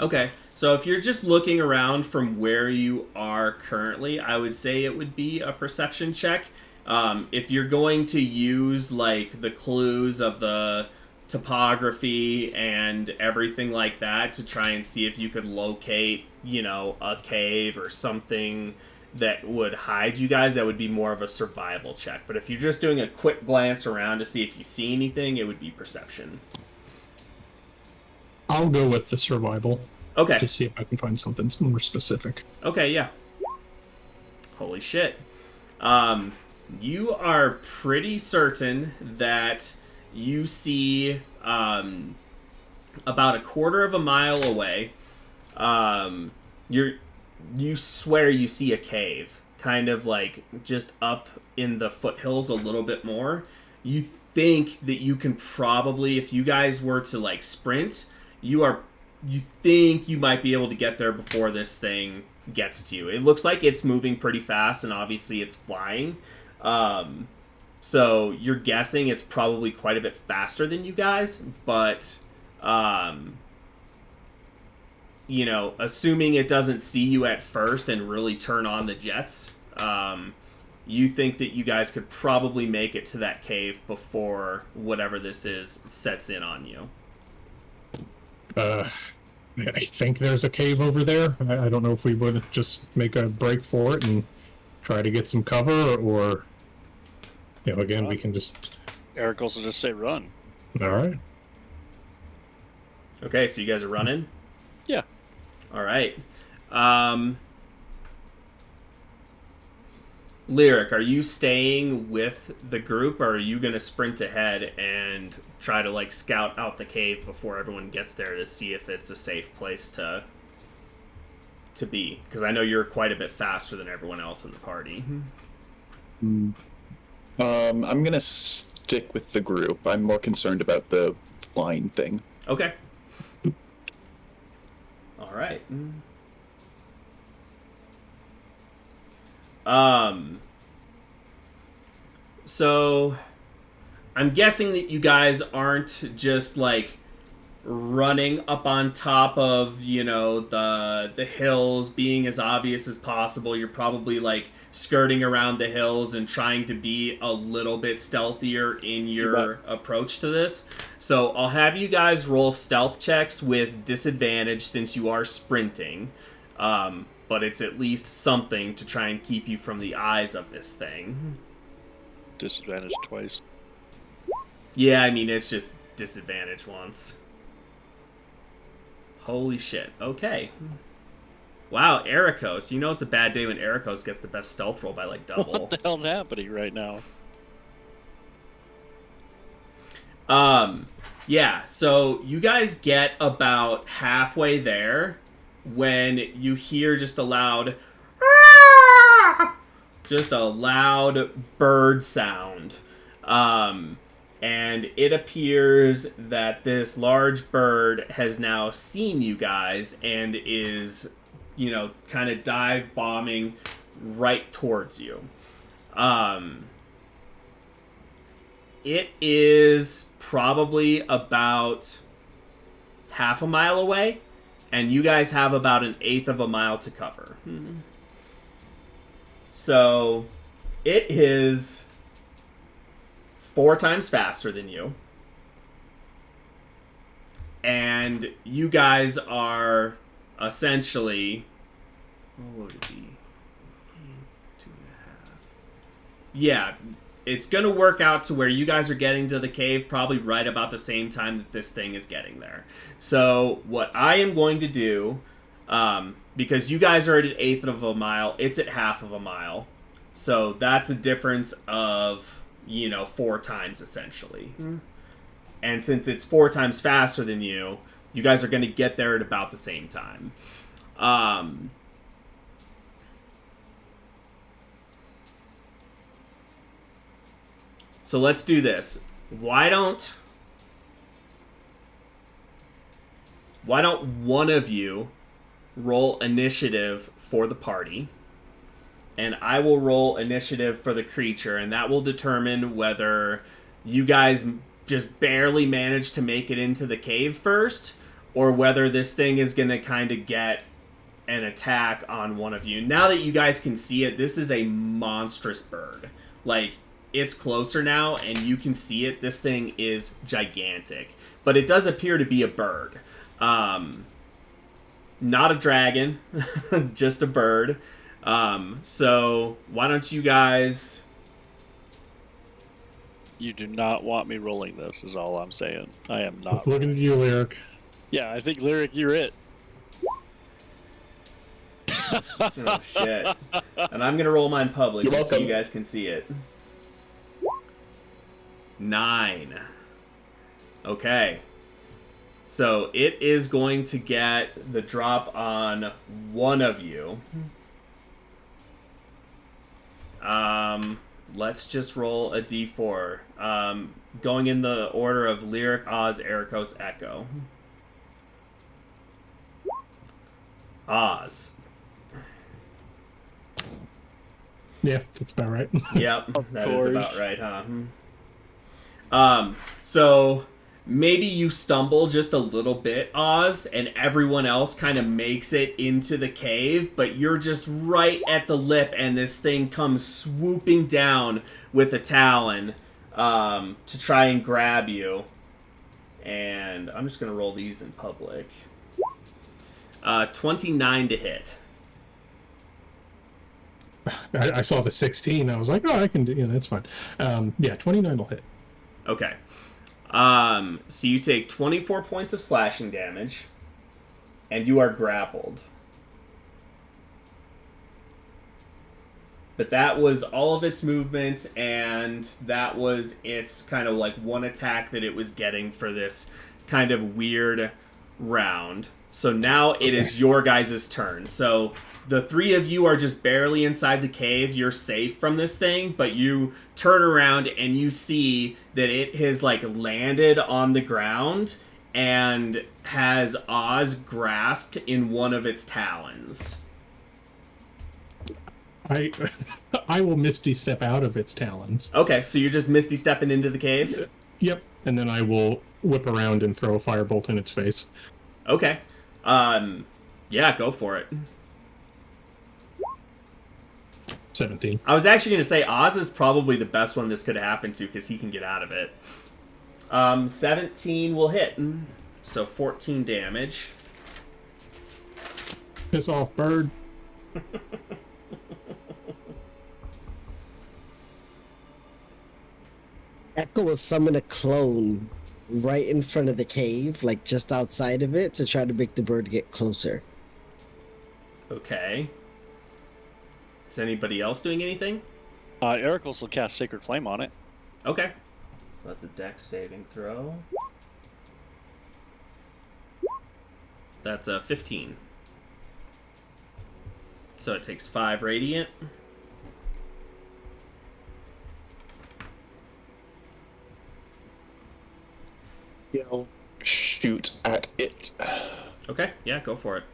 Speaker 1: Okay, so if you're just looking around from where you are currently, I would say it would be a perception check. If you're going to use like the clues of the topography and everything like that to try and see if you could locate, a cave or something that would hide you guys, that would be more of a survival check. But if you're just doing a quick glance around to see if you see anything, it would be perception.
Speaker 5: I'll go with the survival.
Speaker 1: Okay.
Speaker 5: To see if I can find something more specific.
Speaker 1: Okay, yeah. Holy shit. You are pretty certain that you see about a quarter of a mile away, you swear you see a cave, kind of like just up in the foothills a little bit more. You think that you can probably, if you guys were to like sprint, you think you might be able to get there before this thing gets to you. It looks like it's moving pretty fast, and obviously it's flying. So you're guessing it's probably quite a bit faster than you guys, but you know, assuming it doesn't see you at first and really turn on the jets, you think that you guys could probably make it to that cave before whatever this is sets in on you.
Speaker 5: I think there's a cave over there. I don't know if we would just make a break for it and try to get some cover, or, you know, again, we can just...
Speaker 3: Ericos will just say run.
Speaker 5: All right.
Speaker 1: Okay, so you guys are running?
Speaker 3: Yeah.
Speaker 1: All right. Lyric, are you staying with the group, or are you going to sprint ahead and try to like scout out the cave before everyone gets there to see if it's a safe place to be? Because I know you're quite a bit faster than everyone else in the party.
Speaker 4: I'm going to stick with the group. I'm more concerned about the flying thing.
Speaker 1: Okay. All right. So I'm guessing that you guys aren't just like running up on top of, you know, the hills, being as obvious as possible. You're probably like skirting around the hills and trying to be a little bit stealthier in your approach to this. So I'll have you guys roll stealth checks with disadvantage since you are sprinting. But it's at least something to try and keep you from the eyes of this thing.
Speaker 3: Disadvantage twice.
Speaker 1: Yeah, I mean, it's just disadvantage once. Holy shit. Okay. Wow, Ericos. You know it's a bad day when Ericos gets the best stealth roll by like double.
Speaker 3: What the hell's happening right now?
Speaker 1: Yeah, so you guys get about halfway there when you hear just a loud bird sound. And it appears that this large bird has now seen you guys and is, you know, kind of dive bombing right towards you. It is probably about half a mile away, and you guys have about an eighth of a mile to cover. So it is 4 times faster than you. And you guys are essentially... what would it be? 2.5. Yeah, it's going to work out to where you guys are getting to the cave probably right about the same time that this thing is getting there. So what I am going to do, because you guys are at an eighth of a mile, it's at half of a mile. So that's a difference of, you know, 4 times essentially. And since it's 4 times faster than you, you guys are going to get there at about the same time. So let's do this. Why don't one of you roll initiative for the party, and I will roll initiative for the creature, and that will determine whether you guys just barely manage to make it into the cave first, or whether this thing is going to kind of get an attack on one of you. Now that you guys can see it, this is a monstrous bird. Like, it's closer now, and you can see it. This thing is gigantic. But it does appear to be a bird. Not a dragon, just a bird. So why don't you guys...
Speaker 3: You do not want me rolling this, is all I'm saying. I am not.
Speaker 5: Looking at you, Lyric.
Speaker 3: Yeah, I think, Lyric, you're it.
Speaker 1: Oh, shit. And I'm going to roll mine public just so you guys can see it. 9. Okay. So it is going to get the drop on one of you. Let's just roll a d4. Going in the order of Lyric, Oz, Ericos, Echo. Oz.
Speaker 5: Yeah, that's about right.
Speaker 1: Yep,
Speaker 3: Of
Speaker 1: that is
Speaker 3: course.
Speaker 1: about right, huh? So maybe you stumble just a little bit, Oz, and everyone else kind of makes it into the cave, but you're just right at the lip, and this thing comes swooping down with a talon to try and grab you. And I'm just going to roll these in public. 29 to hit.
Speaker 5: I saw the 16. I was like, oh, I can do. Yeah, that's fine. Yeah, 29 will hit.
Speaker 1: Okay. So you take 24 points of slashing damage, and you are grappled. But that was all of its movement, and that was its kind of like one attack that it was getting for this kind of weird round. So now it is your guys' turn. So the three of you are just barely inside the cave. You're safe from this thing, but you turn around and you see that it has like landed on the ground and has Oz grasped in one of its talons.
Speaker 5: I will Misty Step out of its talons.
Speaker 1: Okay, so you're just Misty stepping into the cave?
Speaker 5: Yep, and then I will whip around and throw a firebolt in its face.
Speaker 1: Okay. Yeah, go for it.
Speaker 5: 17.
Speaker 1: I was actually going to say Oz is probably the best one this could happen to because he can get out of it. 17 will hit, so 14 damage.
Speaker 5: Piss off, bird.
Speaker 2: Echo will summon a clone right in front of the cave, like just outside of it, to try to make the bird get closer.
Speaker 1: Okay. Is anybody else doing anything?
Speaker 3: Ericos will cast Sacred Flame on it.
Speaker 1: Okay. So that's a dex saving throw. That's a 15. So it takes 5 radiant.
Speaker 4: He'll shoot at it.
Speaker 1: Okay, yeah, go for it.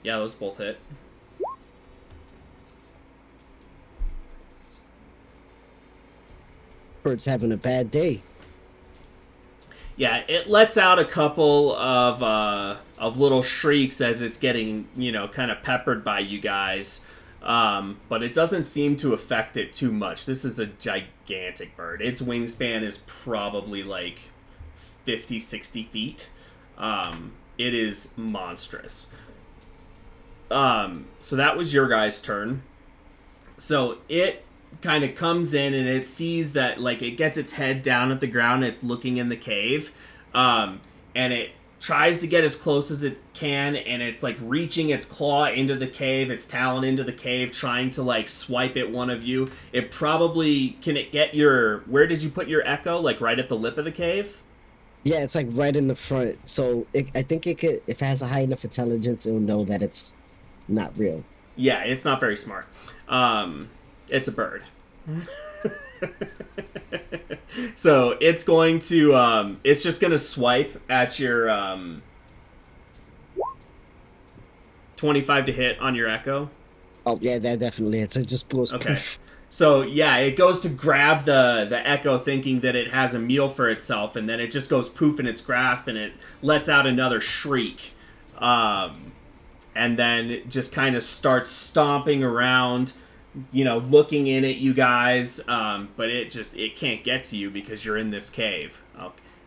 Speaker 1: Yeah, those both hit.
Speaker 2: Bird's having a bad day.
Speaker 1: Yeah, it lets out a couple of little shrieks as it's getting, kind of peppered by you guys. But it doesn't seem to affect it too much. This is a gigantic bird. Its wingspan is probably like 50, 60 feet. It is monstrous. So that was your guys' turn. So it kind of comes in and it sees that, like, it gets its head down at the ground and it's looking in the cave. And it tries to get as close as it can, and it's like reaching its claw into the cave, its talon into the cave, trying to like swipe at one of you. It probably, can it get your, where did you put your echo? Like right at the lip of the cave?
Speaker 2: Yeah, it's like right in the front. So I think it could, if it has a high enough intelligence, it'll know that it's not real.
Speaker 1: Yeah, it's not very smart. It's a bird. So it's going to, it's just going to swipe at your 25 to hit on your echo.
Speaker 2: Oh yeah, that definitely hits. It just blows.
Speaker 1: Okay.
Speaker 2: Poof.
Speaker 1: So yeah, it goes to grab the echo thinking that it has a meal for itself, and then it just goes poof in its grasp and it lets out another shriek. And then it just kind of starts stomping around, looking in at you guys, but it can't get to you because you're in this cave.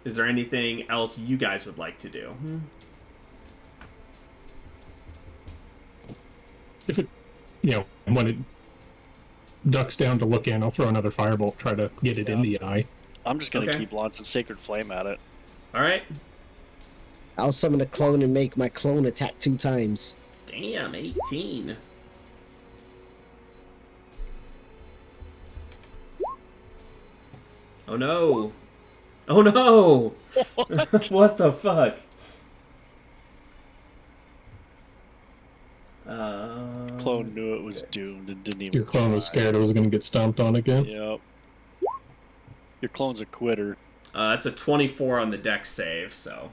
Speaker 1: Is there anything else you guys would like to do?
Speaker 5: If it, when it ducks down to look in, I'll throw another firebolt, try to get it in the eye.
Speaker 3: I'm just going to
Speaker 1: Okay.
Speaker 3: keep launching Sacred Flame at it.
Speaker 1: All right.
Speaker 2: I'll summon a clone and make my clone attack 2 times.
Speaker 1: Damn, 18. Oh no. Oh no! What the fuck?
Speaker 3: Clone knew it was doomed and didn't even.
Speaker 5: Your clone was
Speaker 3: try.
Speaker 5: scared it was going to get stomped on again.
Speaker 3: Yep. Your clone's a quitter.
Speaker 1: It's a 24 on the dex save, so.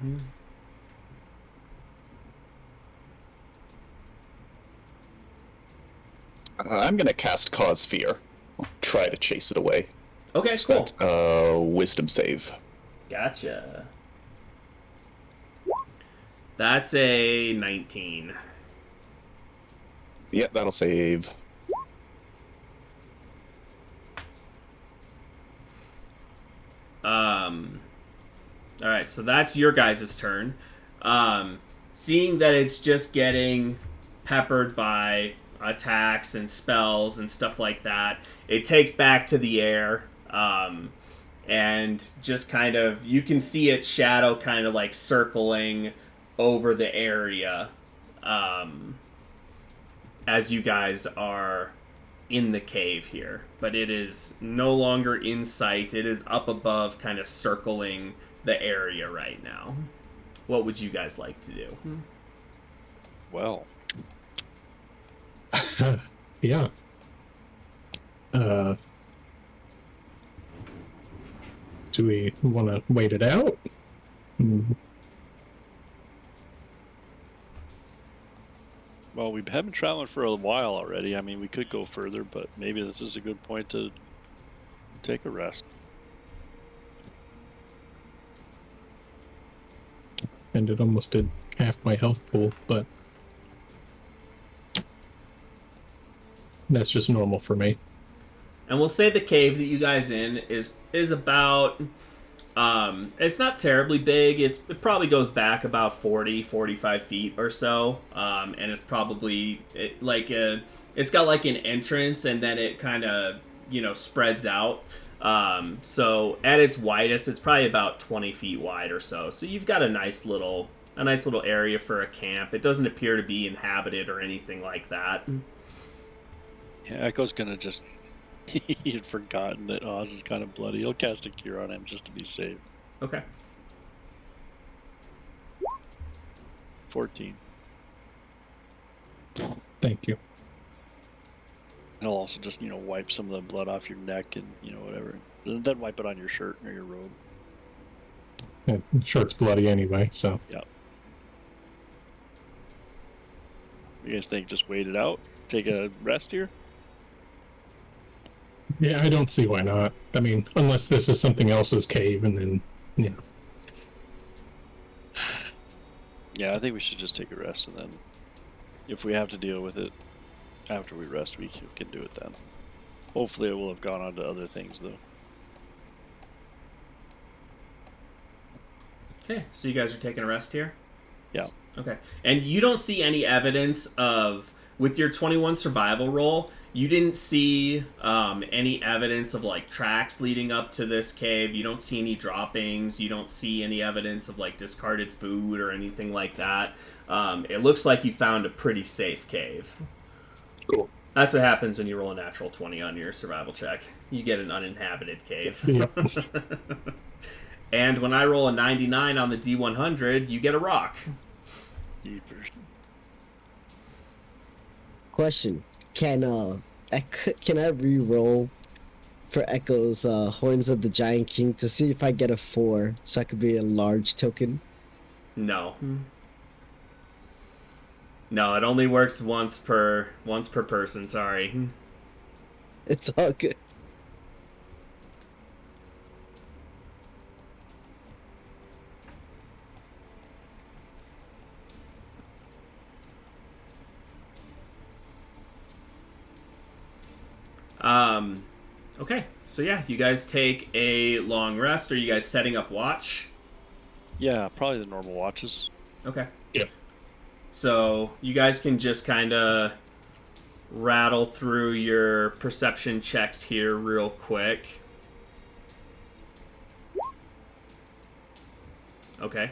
Speaker 4: I'm gonna cast Cause Fear. I'll try to chase it away.
Speaker 1: Okay,
Speaker 4: So
Speaker 1: cool.
Speaker 4: that's Wisdom save.
Speaker 1: Gotcha. That's a 19.
Speaker 4: Yep, that'll save.
Speaker 1: Alright, so that's your guys' turn. Seeing that it's just getting peppered by attacks and spells and stuff like that, it takes back to the air. And just kind of, you can see its shadow kind of like circling over the area as you guys are in the cave here. But it is no longer in sight. It is up above, kind of circling the area right now. What would you guys like to do?
Speaker 3: Well,
Speaker 5: Yeah. Do we want to wait it out?
Speaker 3: well, we've been traveling for a while already. I mean, we could go further, but maybe this is a good point to take a rest.
Speaker 5: And it almost did half my health pool, but that's just normal for me.
Speaker 1: And we'll say the cave that you guys in is about it's not terribly big. It probably goes back about 45 feet or so. And it's probably it's got like an entrance, and then it kind of, spreads out. So at its widest, it's probably about 20 feet wide or so. So you've got a nice little area for a camp. It doesn't appear to be inhabited or anything like that.
Speaker 3: Yeah, Echo's gonna just. He had forgotten that Oz is kind of bloody. He'll cast a cure on him just to be safe.
Speaker 1: Okay.
Speaker 3: 14.
Speaker 5: Thank you.
Speaker 3: And he'll also just, wipe some of the blood off your neck and, whatever. Then wipe it on your shirt or your robe.
Speaker 5: And shirt's bloody anyway, so.
Speaker 3: Yep. You guys think just wait it out? Take a rest here?
Speaker 5: Yeah, I don't see why not. I mean, unless this is something else's cave, and then,
Speaker 3: Yeah, I think we should just take a rest, and then if we have to deal with it after we rest, we can do it then. Hopefully it will have gone on to other things, though.
Speaker 1: Okay, so you guys are taking a rest here?
Speaker 3: Yeah.
Speaker 1: Okay. And you don't see any evidence of, with your 21 survival roll, you didn't see any evidence of like tracks leading up to this cave. You don't see any droppings. You don't see any evidence of like discarded food or anything like that. It looks like you found a pretty safe cave.
Speaker 5: Cool.
Speaker 1: That's what happens when you roll a natural 20 on your survival check. You get an uninhabited cave.
Speaker 5: Yep.
Speaker 1: And when I roll a 99 on the D100, you get a rock.
Speaker 3: Jeepers.
Speaker 2: Question: Can I re-roll for Echo's Horns of the Giant King to see if I get a 4, so I could be a large token?
Speaker 1: No. No, it only works once per person. Sorry.
Speaker 2: It's all good.
Speaker 1: Okay, so yeah, you guys take a long rest. Are you guys setting up watch?
Speaker 3: Yeah, probably the normal watches.
Speaker 1: Okay.
Speaker 5: Yep.
Speaker 1: So you guys can just kind of rattle through your perception checks here real quick. Okay.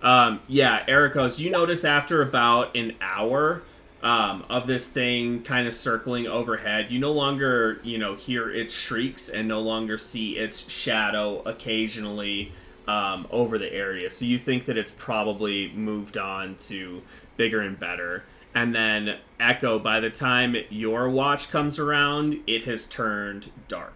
Speaker 1: Yeah, Ericos, you notice after about an hour, of this thing kind of circling overhead. You no longer, hear its shrieks and no longer see its shadow occasionally over the area. So you think that it's probably moved on to bigger and better. And then Echo, by the time your watch comes around, it has turned dark.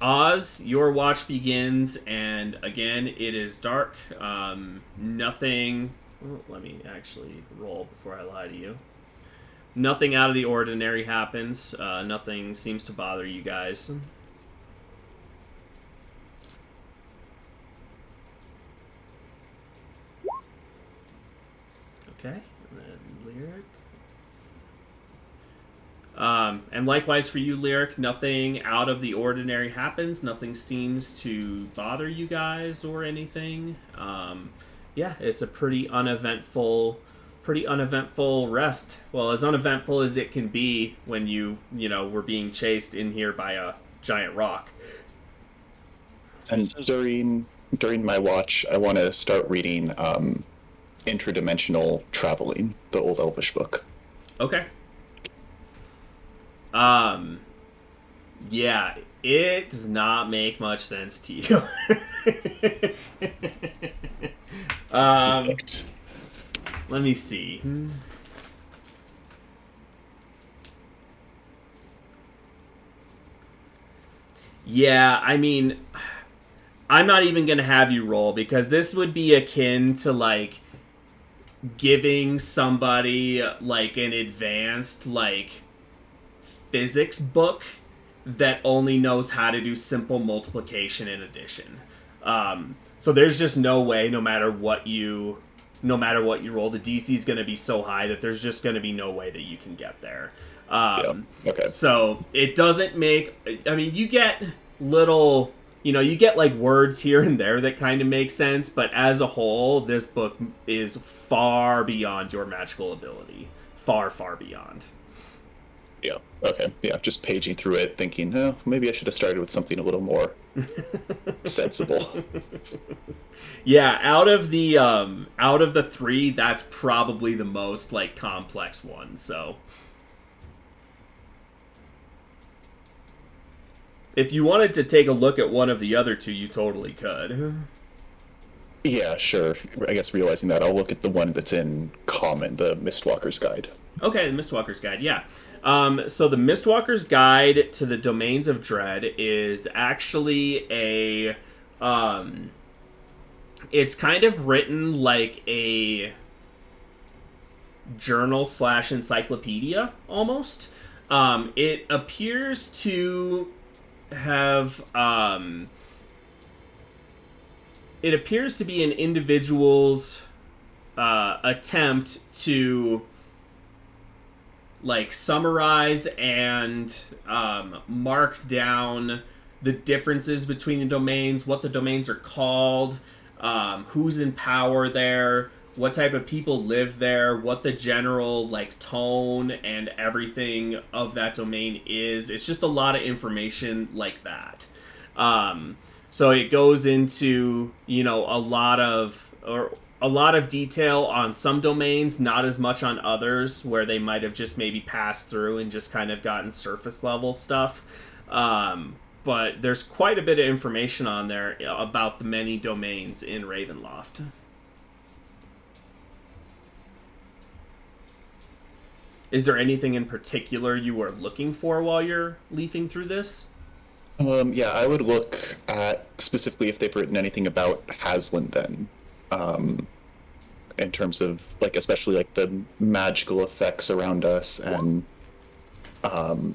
Speaker 1: Oz, your watch begins, and again, it is dark. Nothing. Oh, let me actually roll before I lie to you. Nothing out of the ordinary happens. Nothing seems to bother you guys. Okay, and then Lyric. And likewise for you, Lyric, nothing out of the ordinary happens. Nothing seems to bother you guys or anything. Yeah, it's a pretty uneventful rest. Well, as uneventful as it can be when you were being chased in here by a giant rock.
Speaker 4: And during my watch, I want to start reading Intradimensional Traveling, the old Elvish book.
Speaker 1: Okay. Yeah, it does not make much sense to you. Let me see. Yeah, I mean, I'm not even gonna have you roll because this would be akin to like giving somebody like an advanced like physics book that only knows how to do simple multiplication and addition. So there's just no way, no matter what you roll, the DC is going to be so high that there's just going to be no way that you can get there.
Speaker 4: Okay.
Speaker 1: So it doesn't make. I mean, you get little. You get like words here and there that kind of make sense, but as a whole, this book is far beyond your magical ability. Far, far beyond.
Speaker 4: Yeah. Okay. Yeah. Just paging through it, thinking, oh, maybe I should have started with something a little more sensible.
Speaker 1: Yeah. Out of the three, that's probably the most like complex one. So, if you wanted to take a look at one of the other two, you totally could.
Speaker 4: Yeah. Sure. I guess realizing that, I'll look at the one that's in common, the Mistwalker's Guide.
Speaker 1: Okay, the Mistwalker's Guide, yeah. So the Mistwalker's Guide to the Domains of Dread is actually a... it's kind of written like a journal/encyclopedia, almost. It appears to have... it appears to be an individual's attempt to... like summarize and mark down the differences between the domains, what the domains are called, who's in power there, what type of people live there, what the general like tone and everything of that domain is. It's just a lot of information like that. So it goes into a lot of detail on some domains, not as much on others, where they might have just maybe passed through and just kind of gotten surface level stuff. But there's quite a bit of information on there about the many domains in Ravenloft. Is there anything in particular you are looking for while you're leafing through this?
Speaker 4: Yeah, I would look at specifically if they've written anything about Haslin then. In terms of like, especially like the magical effects around us, and I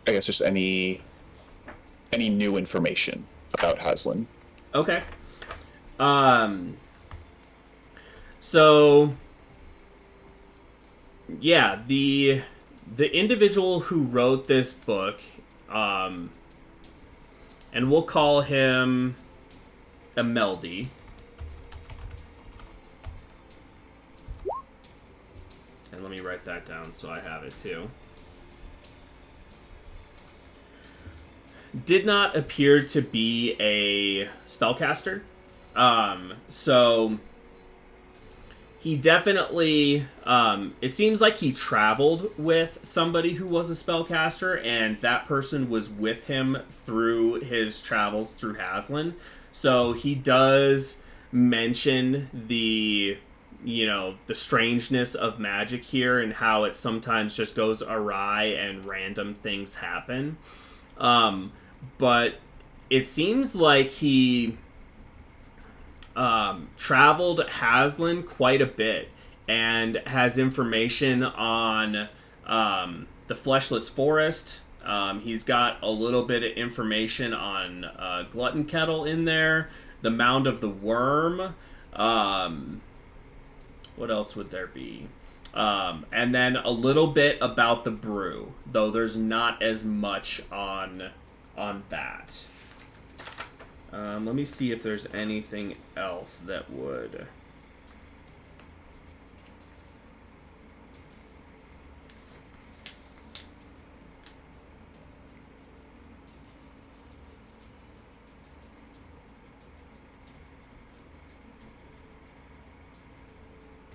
Speaker 4: guess just any new information about Haslin.
Speaker 1: Okay. So yeah, the individual who wrote this book, and we'll call him Imeldi. And let me write that down so I have it too. did not appear to be a spellcaster. So he definitely, it seems like he traveled with somebody who was a spellcaster, and that person was with him through his travels through Haslin. So he does mention the strangeness of magic here and how it sometimes just goes awry and random things happen. But it seems like he traveled Haslin quite a bit and has information on the Fleshless Forest. He's got a little bit of information on Glutton Kettle in there, the Mound of the Worm. What else would there be? And then a little bit about the brew, though there's not as much on that. Let me see if there's anything else that would...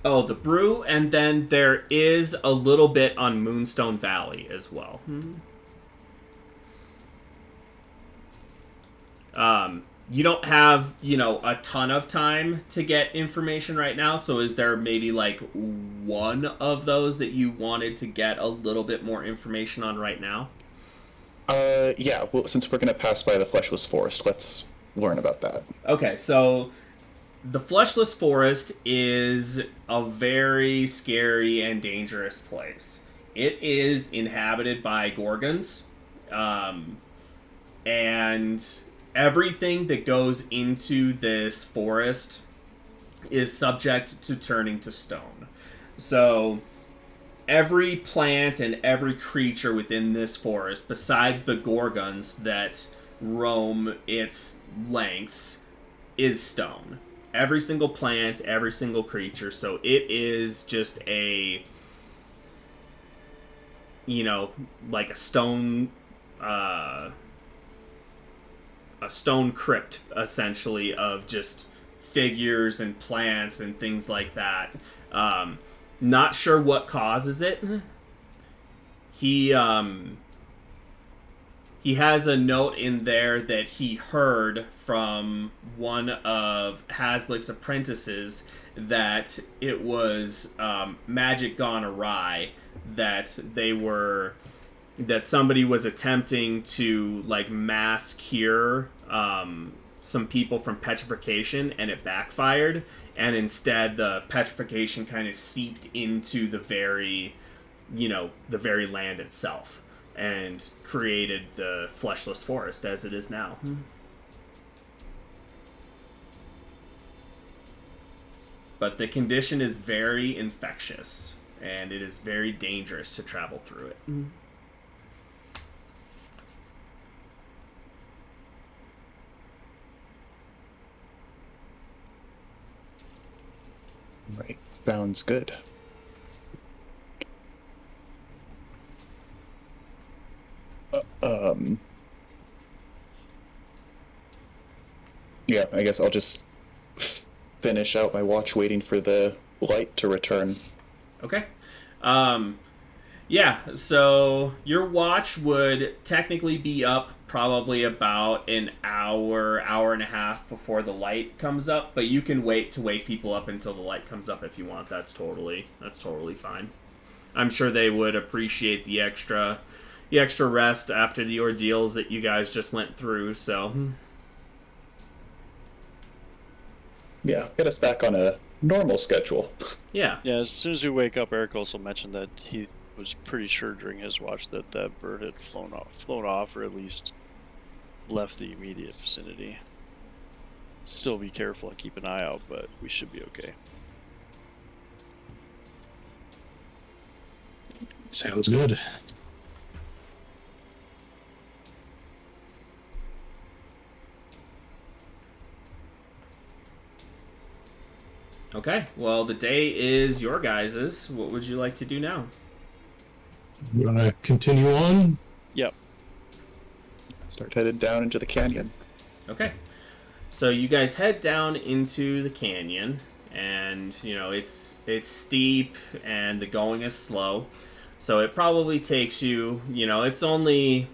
Speaker 1: Oh, the brew, and then there is a little bit on Moonstone Valley as well. You don't have, a ton of time to get information right now, so is there maybe, like, one of those that you wanted to get a little bit more information on right now?
Speaker 4: Yeah, well, since we're going to pass by the Fleshless Forest, let's learn about that.
Speaker 1: Okay, so the Fleshless Forest is a very scary and dangerous place. It is inhabited by Gorgons, and everything that goes into this forest is subject to turning to stone. So every plant and every creature within this forest, besides the Gorgons that roam its lengths, is stone. Every single plant, every single creature. So it is just a, like a stone crypt, essentially, of just figures and plants and things like that. Not sure what causes it. He has a note in there that he heard from one of Haslick's apprentices that it was magic gone awry, that somebody was attempting to, like, mass cure some people from petrification, and it backfired, and instead the petrification kind of seeped into the very land itself and created the Fleshless Forest as it is now. But the condition is very infectious, and it is very dangerous to travel through it.
Speaker 4: Right, sounds good. Yeah, I guess I'll just finish out my watch waiting for the light to return.
Speaker 1: Okay. Yeah, so your watch would technically be up probably about an hour and a half before the light comes up, but you can wait to wake people up until the light comes up if you want. That's totally fine. I'm sure they would appreciate the extra rest after the ordeals that you guys just went through, so...
Speaker 4: Yeah, get us back on a normal schedule.
Speaker 1: Yeah.
Speaker 3: Yeah, as soon as we wake up, Eric also mentioned that he was pretty sure during his watch that that bird had flown off, or at least left the immediate vicinity. Still be careful and keep an eye out, but we should be okay.
Speaker 5: Sounds good.
Speaker 1: Okay, well, the day is your guys's. What would you like to do now?
Speaker 5: You want to continue on?
Speaker 3: Yep.
Speaker 4: Start headed down into the canyon.
Speaker 1: Okay. So you guys head down into the canyon, and it's steep and the going is slow. So it probably takes you, it's only,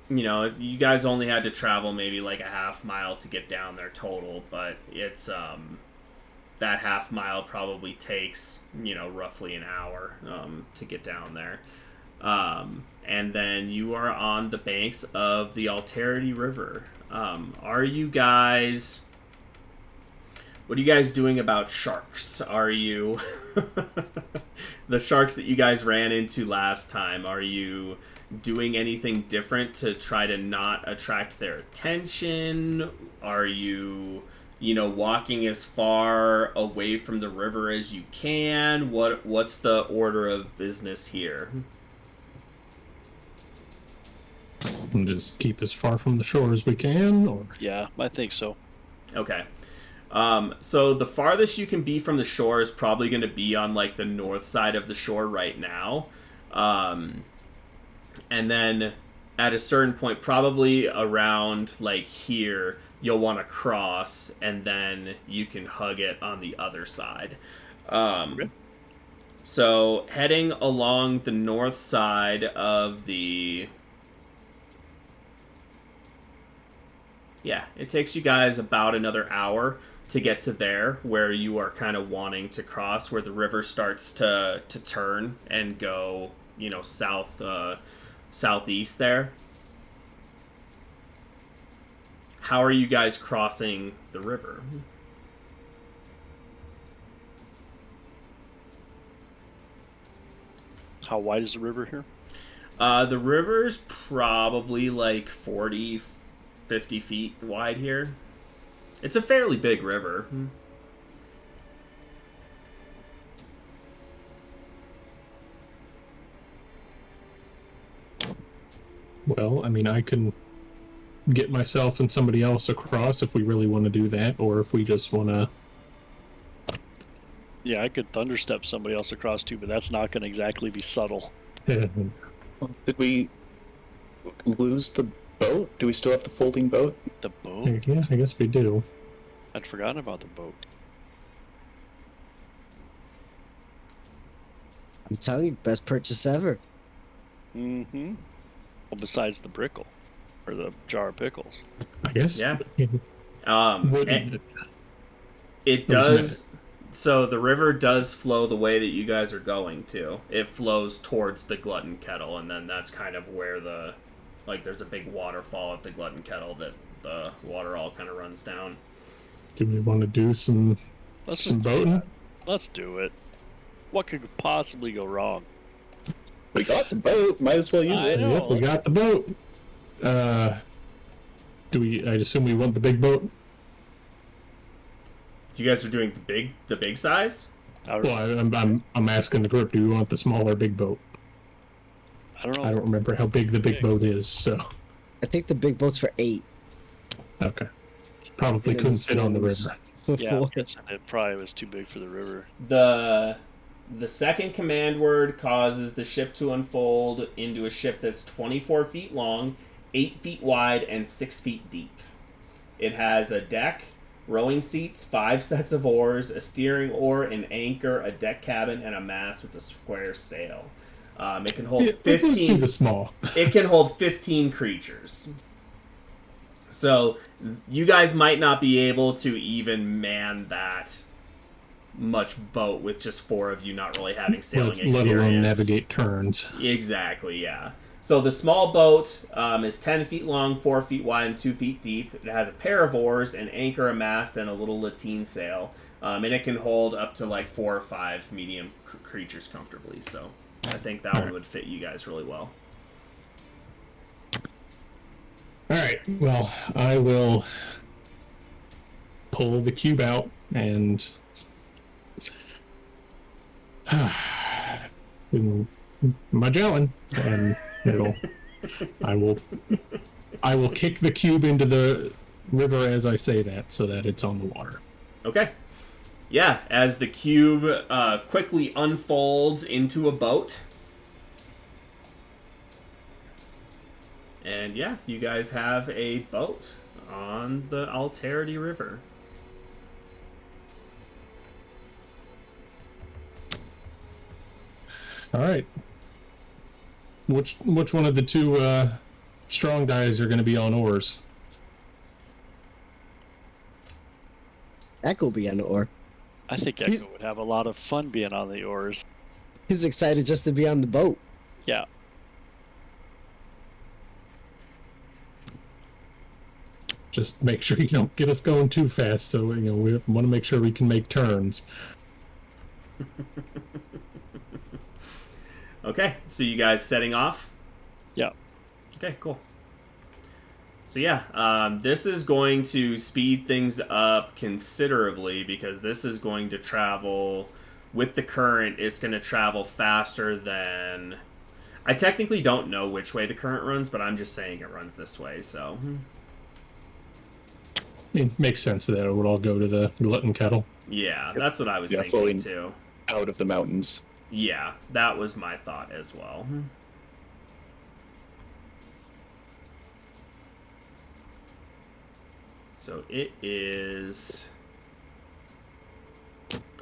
Speaker 1: you guys only had to travel maybe like a half mile to get down there total, but it's that half mile probably takes, roughly an hour to get down there. And then you are on the banks of the Alterity River. Are you guys... What are you guys doing about sharks? Are you... the sharks that you guys ran into last time, are you doing anything different to try to not attract their attention? Are you, walking as far away from the river as you can? What's the order of business here?
Speaker 5: And just keep as far from the shore as we can, or
Speaker 3: Yeah, I think so.
Speaker 1: Okay. So the farthest you can be from the shore is probably going to be on like the north side of the shore right now. And then at a certain point, probably around like here, you'll want to cross, and then you can hug it on the other side. So heading along the north side of the... Yeah, it takes you guys about another hour to get to there, where you are kind of wanting to cross, where the river starts to turn and go, southeast there. How are you guys crossing the river?
Speaker 3: How wide is the river here?
Speaker 1: The river's probably like 40, 50 feet wide here. It's a fairly big river.
Speaker 5: well, I mean, I can get myself and somebody else across if we really want to do that, or if we just want to.
Speaker 3: Yeah, I could thunderstep somebody else across too, but that's not going to exactly be subtle.
Speaker 4: Did we lose the boat? Do we still have the folding boat?
Speaker 3: The boat?
Speaker 5: Yeah, I guess we do.
Speaker 3: I'd forgotten about the boat.
Speaker 2: I'm telling you, best purchase ever.
Speaker 3: Mm-hmm. Well, besides the brickle. Or the jar of pickles.
Speaker 5: I guess.
Speaker 1: Yeah.
Speaker 5: Wouldn't
Speaker 1: It does. So the river does flow the way that you guys are going to. It flows towards the Glutton Kettle, and then that's kind of where there's a big waterfall at the Glutton Kettle that the water all kind of runs down.
Speaker 5: Do we want to do some boating?
Speaker 3: Let's do it. What could possibly go wrong?
Speaker 4: We got the boat. Might as well use
Speaker 3: I
Speaker 4: it.
Speaker 3: know.
Speaker 5: Yep, we got the boat. Do we? I assume we want the big boat.
Speaker 1: You guys are doing the big size?
Speaker 5: Well, I'm asking the group. Do we want the small or big boat?
Speaker 3: I don't know.
Speaker 5: I don't remember how big the big boat is. So.
Speaker 2: I think the big boat's for 8.
Speaker 5: Okay. Probably
Speaker 2: And then
Speaker 5: couldn't fit on the
Speaker 2: small
Speaker 5: river.
Speaker 2: one's
Speaker 3: Yeah,
Speaker 2: for
Speaker 3: I'm
Speaker 2: 4.
Speaker 3: guessing it probably was too big for the river.
Speaker 1: The second command word causes the ship to unfold into a ship that's 24 feet long, 8 feet wide, and 6 feet deep. It has a deck, rowing seats, 5 sets of oars, a steering oar, an anchor, a deck cabin, and a mast with a square sail. It can hold 15.
Speaker 5: The small.
Speaker 1: It can hold 15 creatures. So you guys might not be able to even man that much boat with just 4 of you not really having sailing experience.
Speaker 5: Let alone navigate turns.
Speaker 1: Exactly, yeah. So the small boat is 10 feet long, 4 feet wide, and 2 feet deep. It has a pair of oars, an anchor, a mast, and a little lateen sail. And it can hold up to like 4 or 5 medium creatures comfortably. So I think that one would fit you guys really well.
Speaker 5: All right. Well, I will pull the cube out and Magellan, and I will kick the cube into the river as I say that, so that it's on the water.
Speaker 1: Okay. Yeah, as the cube quickly unfolds into a boat. And yeah, you guys have a boat on the Alterity River.
Speaker 5: All right. Which one of the two strong guys are going to be on oars?
Speaker 2: Echo be on the oar.
Speaker 3: I think
Speaker 2: He's-
Speaker 3: Echo would have a lot of fun being on the oars.
Speaker 2: He's excited just to be on the boat.
Speaker 3: Yeah.
Speaker 5: Just make sure you don't get us going too fast. So we want to make sure we can make turns.
Speaker 1: Okay, so you guys setting off?
Speaker 3: Yeah.
Speaker 1: Okay, cool. So yeah, this is going to speed things up considerably because this is going to travel with the current. It's going to travel faster than. I technically don't know which way the current runs, but I'm just saying it runs this way. So
Speaker 5: It makes sense that it would all go to the Glutton Kettle.
Speaker 1: yeah, that's what I was
Speaker 4: Yeah,
Speaker 1: thinking
Speaker 4: flowing
Speaker 1: too.
Speaker 4: out of the mountains.
Speaker 1: Yeah, that was my thought as well. So it is.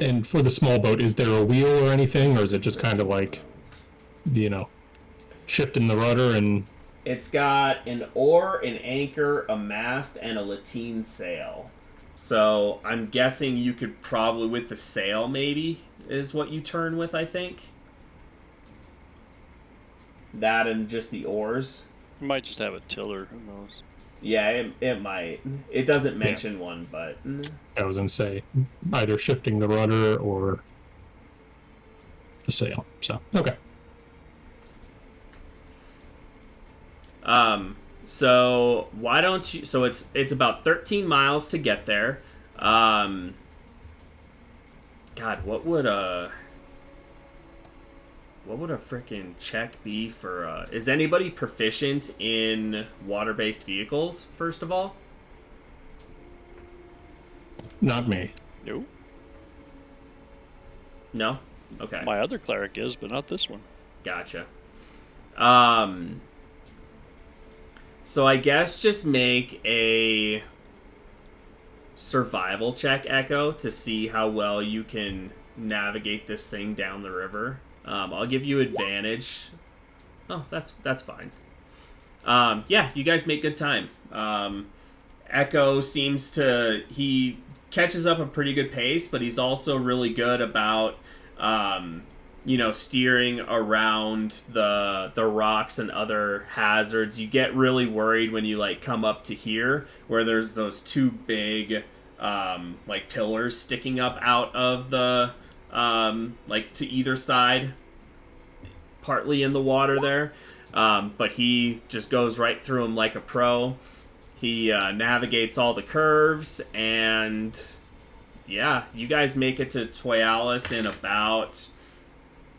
Speaker 5: And for the small boat, is there a wheel or anything, or is it just kind of like, shifting the rudder and...
Speaker 1: It's got an oar, an anchor, a mast, and a lateen sail. So I'm guessing you could probably, with the sail maybe, is what you turn with, I think. That and just the oars.
Speaker 3: Might just have a tiller. Who knows?
Speaker 1: Yeah, it might. It doesn't mention one, but...
Speaker 5: I was going to say, either shifting the rudder or the sail. So, okay.
Speaker 1: So why don't you... So it's about 13 miles to get there. God, what would a freaking check be for... Is anybody proficient in water-based vehicles, first of all?
Speaker 5: Not me.
Speaker 3: No.
Speaker 1: No? Okay.
Speaker 3: My other cleric is, but not this one.
Speaker 1: Gotcha. So I guess just make a survival check, Echo, to see how well you can navigate this thing down the river. I'll give you advantage. Oh, that's fine. Yeah, you guys make good time. Echo seems to... He catches up a pretty good pace, but he's also really good about... steering around the rocks and other hazards. You get really worried when you come up to here where there's those two big pillars sticking up out of the to either side, partly in the water there. But he just goes right through them like a pro. He navigates all the curves, and yeah, you guys make it to Toyalis in about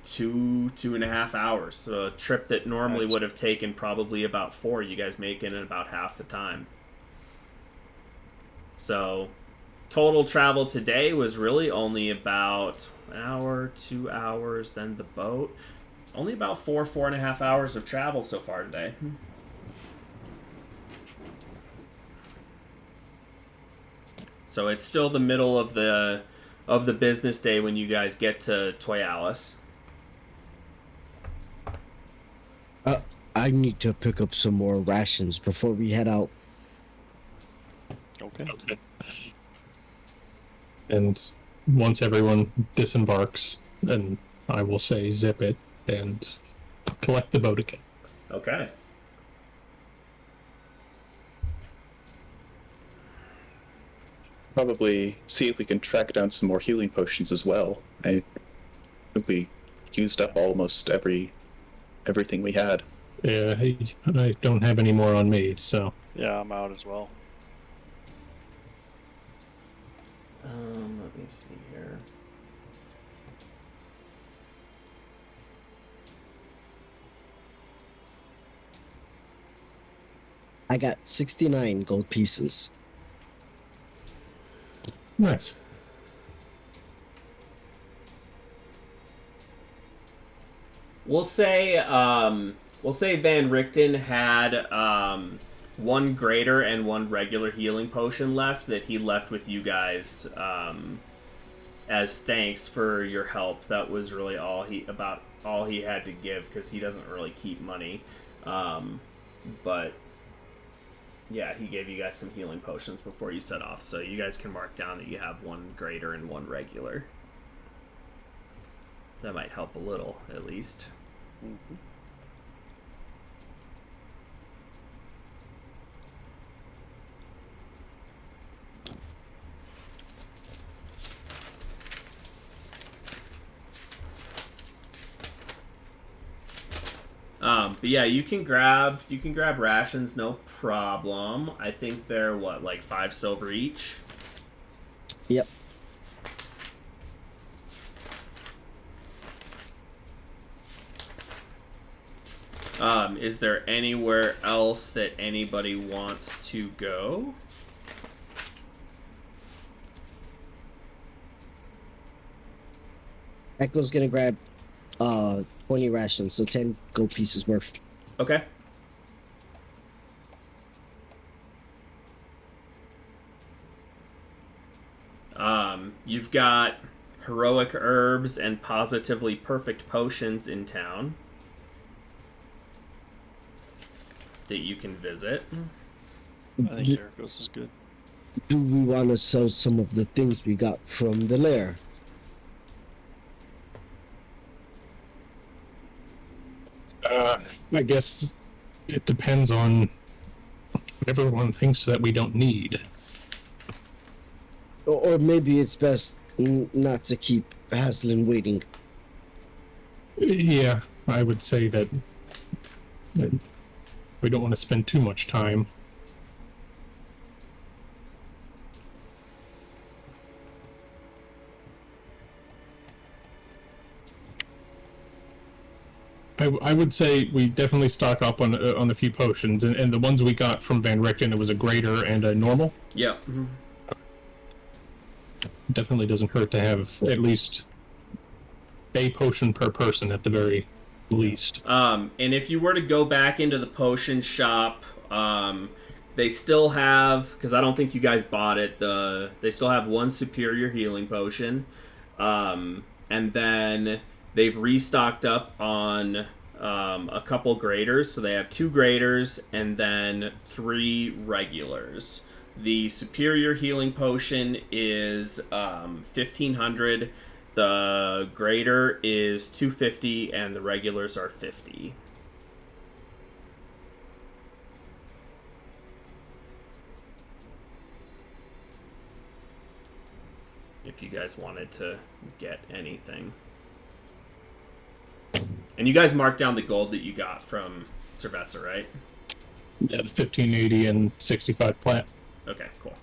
Speaker 1: 2.5 hours. So a trip that normally would have taken probably about 4, you guys make it in about half the time. So total travel today was really only about an hour, 2 hours, then the boat. Only about 4.5 hours of travel so far today. So it's still the middle of the business day when you guys get to Toyalis.
Speaker 2: I need to pick up some more rations before we head out.
Speaker 3: Okay.
Speaker 5: And once everyone disembarks, then I will say zip it and collect the boat again.
Speaker 1: Okay.
Speaker 4: Probably see if we can track down some more healing potions as well. I think we used up almost everything we had.
Speaker 5: Yeah, I don't have any more on me, so...
Speaker 3: Yeah, I'm out as well.
Speaker 1: Let me see here.
Speaker 2: I got 69 gold pieces.
Speaker 5: Nice.
Speaker 1: We'll say we'll say Van Richten had one greater and one regular healing potion left that he left with you guys as thanks for your help. That was really all he had to give, because he doesn't really keep money. But yeah, he gave you guys some healing potions before you set off, so you guys can mark down that you have one greater and one regular. That might help a little, at least.
Speaker 3: Mm-hmm.
Speaker 1: But yeah, you can grab rations, no problem. I think they're what, like 5 silver each.
Speaker 2: Yep.
Speaker 1: Is there anywhere else that anybody wants to go?
Speaker 2: Echo's gonna grab 20 rations, so 10 gold pieces worth.
Speaker 1: Okay. You've got heroic herbs and positively perfect potions in town that you can visit.
Speaker 3: I think Jericho's is good.
Speaker 2: Do we want to sell some of the things we got from the lair?
Speaker 5: I guess it depends on what everyone thinks that we don't need.
Speaker 2: Or maybe it's best not to keep Haslin waiting.
Speaker 5: Yeah, I would say that we don't want to spend too much time. I would say we definitely stock up on a few potions, and the ones we got from Van Richten, it was a greater and a normal.
Speaker 1: Yep. Mm-hmm.
Speaker 5: Definitely doesn't hurt to have at least a potion per person at the very least.
Speaker 1: And if you were to go back into the potion shop, they still have, because I don't think you guys bought it, they still have one superior healing potion, and then they've restocked up on a couple graders, so they have 2 graders and then 3 regulars. The superior healing potion is 1,500. The greater is 250, and the regulars are 50. If you guys wanted to get anything. And you guys marked down the gold that you got from Cerveza, right?
Speaker 5: Yeah, the 1580 and 65 plat.
Speaker 1: Okay, cool.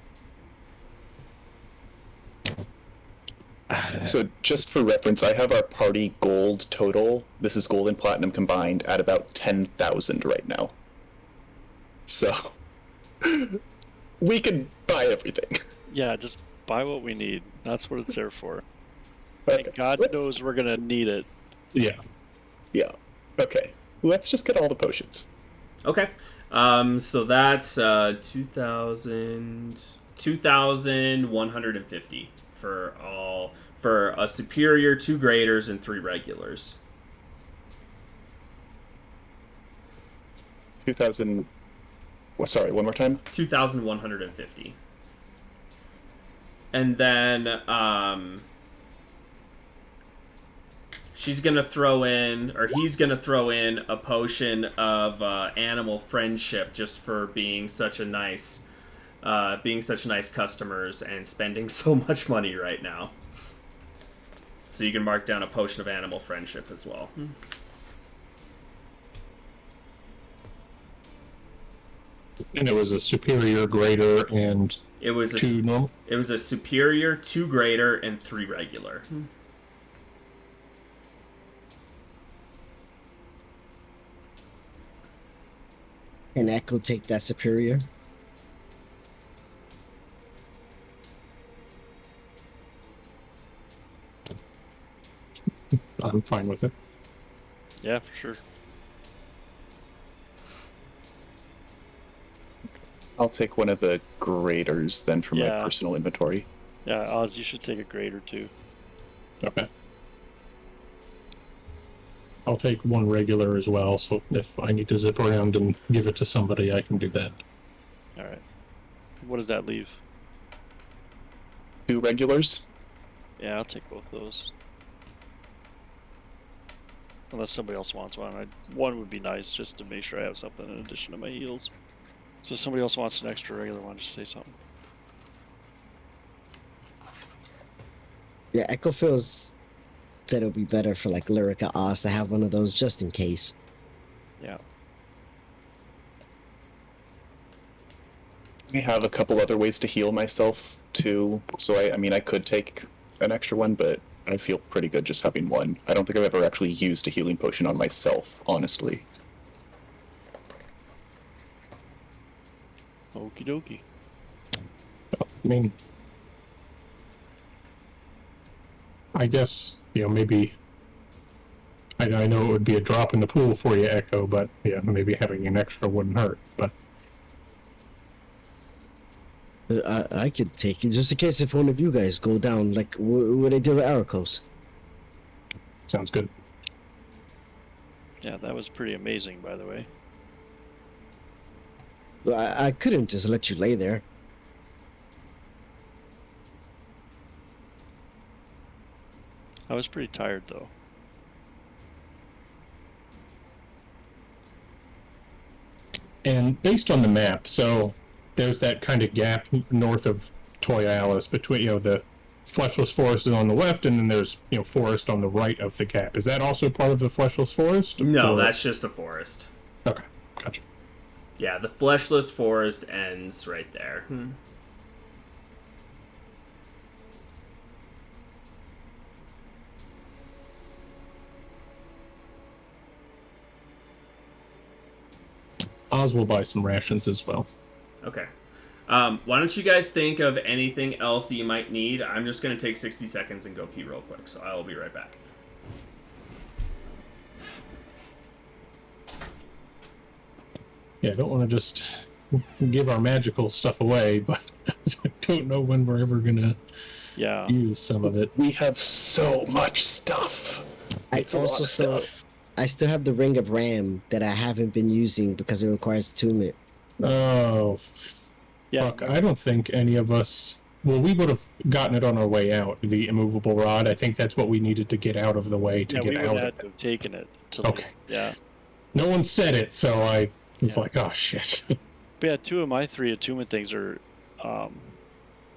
Speaker 4: So just for reference, I have our party gold total. This is gold and platinum combined at about 10,000 right now. So we can buy everything.
Speaker 3: Yeah, just buy what we need. That's what it's there for.
Speaker 4: Okay.
Speaker 3: And God knows we're gonna need it.
Speaker 5: Yeah.
Speaker 4: Yeah. Okay. Let's just get all the potions.
Speaker 1: Okay. So that's 2,150 for a superior, 2 graders, and 3 regulars.
Speaker 4: 2,000. Well, sorry, one more time.
Speaker 1: 2,150. And then she's gonna throw in, or he's gonna throw in, a potion of animal friendship, just for being such nice customers and spending so much money right now. So you can mark down a potion of animal friendship as well.
Speaker 5: And it was a superior, greater, and
Speaker 1: It was
Speaker 5: 2 normal?
Speaker 1: It was a superior, 2 greater, and 3 regular.
Speaker 2: Can Echo take that superior?
Speaker 5: I'm fine with it.
Speaker 3: Yeah, for sure.
Speaker 4: I'll take one of the graders then for my
Speaker 3: Yeah.
Speaker 4: personal inventory.
Speaker 3: Yeah, Oz, you should take a grade or two.
Speaker 5: Okay. I'll take one regular as well, so if I need to zip around and give it to somebody, I can do that.
Speaker 3: All right. What does that leave?
Speaker 4: 2 regulars.
Speaker 3: Yeah, I'll take both those. Unless somebody else wants one. One would be nice, just to make sure I have something in addition to my heals. So if somebody else wants an extra regular one, just say something.
Speaker 2: Yeah, Echo feels that it'll be better for like Lyrica Oz to have one of those just in case.
Speaker 3: Yeah.
Speaker 4: I have a couple other ways to heal myself too, so I mean I could take an extra one, but I feel pretty good just having one. I don't think I've ever actually used a healing potion on myself, honestly.
Speaker 3: Okie dokie.
Speaker 5: I mean, I guess, maybe, I know it would be a drop in the pool for you, Echo, but yeah, maybe having an extra wouldn't hurt, but
Speaker 2: I could take it just in case if one of you guys go down, like what I did with Aracos.
Speaker 5: sounds good.
Speaker 3: Yeah, that was pretty amazing, by the way.
Speaker 2: I couldn't just let you lay there.
Speaker 3: I was pretty tired, though.
Speaker 5: And based on the map, so there's that kind of gap north of Toyalis between, the Fleshless Forest is on the left, and then there's, forest on the right of the gap. Is that also part of the Fleshless Forest?
Speaker 1: No,
Speaker 5: or...
Speaker 1: that's just a forest.
Speaker 5: Okay, gotcha.
Speaker 1: Yeah, the Fleshless Forest ends right there.
Speaker 5: Oz will buy some rations as well.
Speaker 1: Okay. Why don't you guys think of anything else that you might need? I'm just going to take 60 seconds and go pee real quick, so I will be right back.
Speaker 5: Yeah, I don't want to just give our magical stuff away, but I don't know when we're ever going to use some of it.
Speaker 4: We have so much stuff. It's a lot of stuff.
Speaker 2: I still have the Ring of Ram that I haven't been using because it requires attunement.
Speaker 5: Oh, fuck. I don't think any of us... Well, we would have gotten it on our way out, the immovable rod. I think that's what we needed to get out of the way to get out of it.
Speaker 3: Yeah, we would have to have taken it.
Speaker 5: Okay.
Speaker 3: Yeah.
Speaker 5: No one said it, so I was like, oh, shit.
Speaker 3: But yeah, 2 of my 3 attunement things are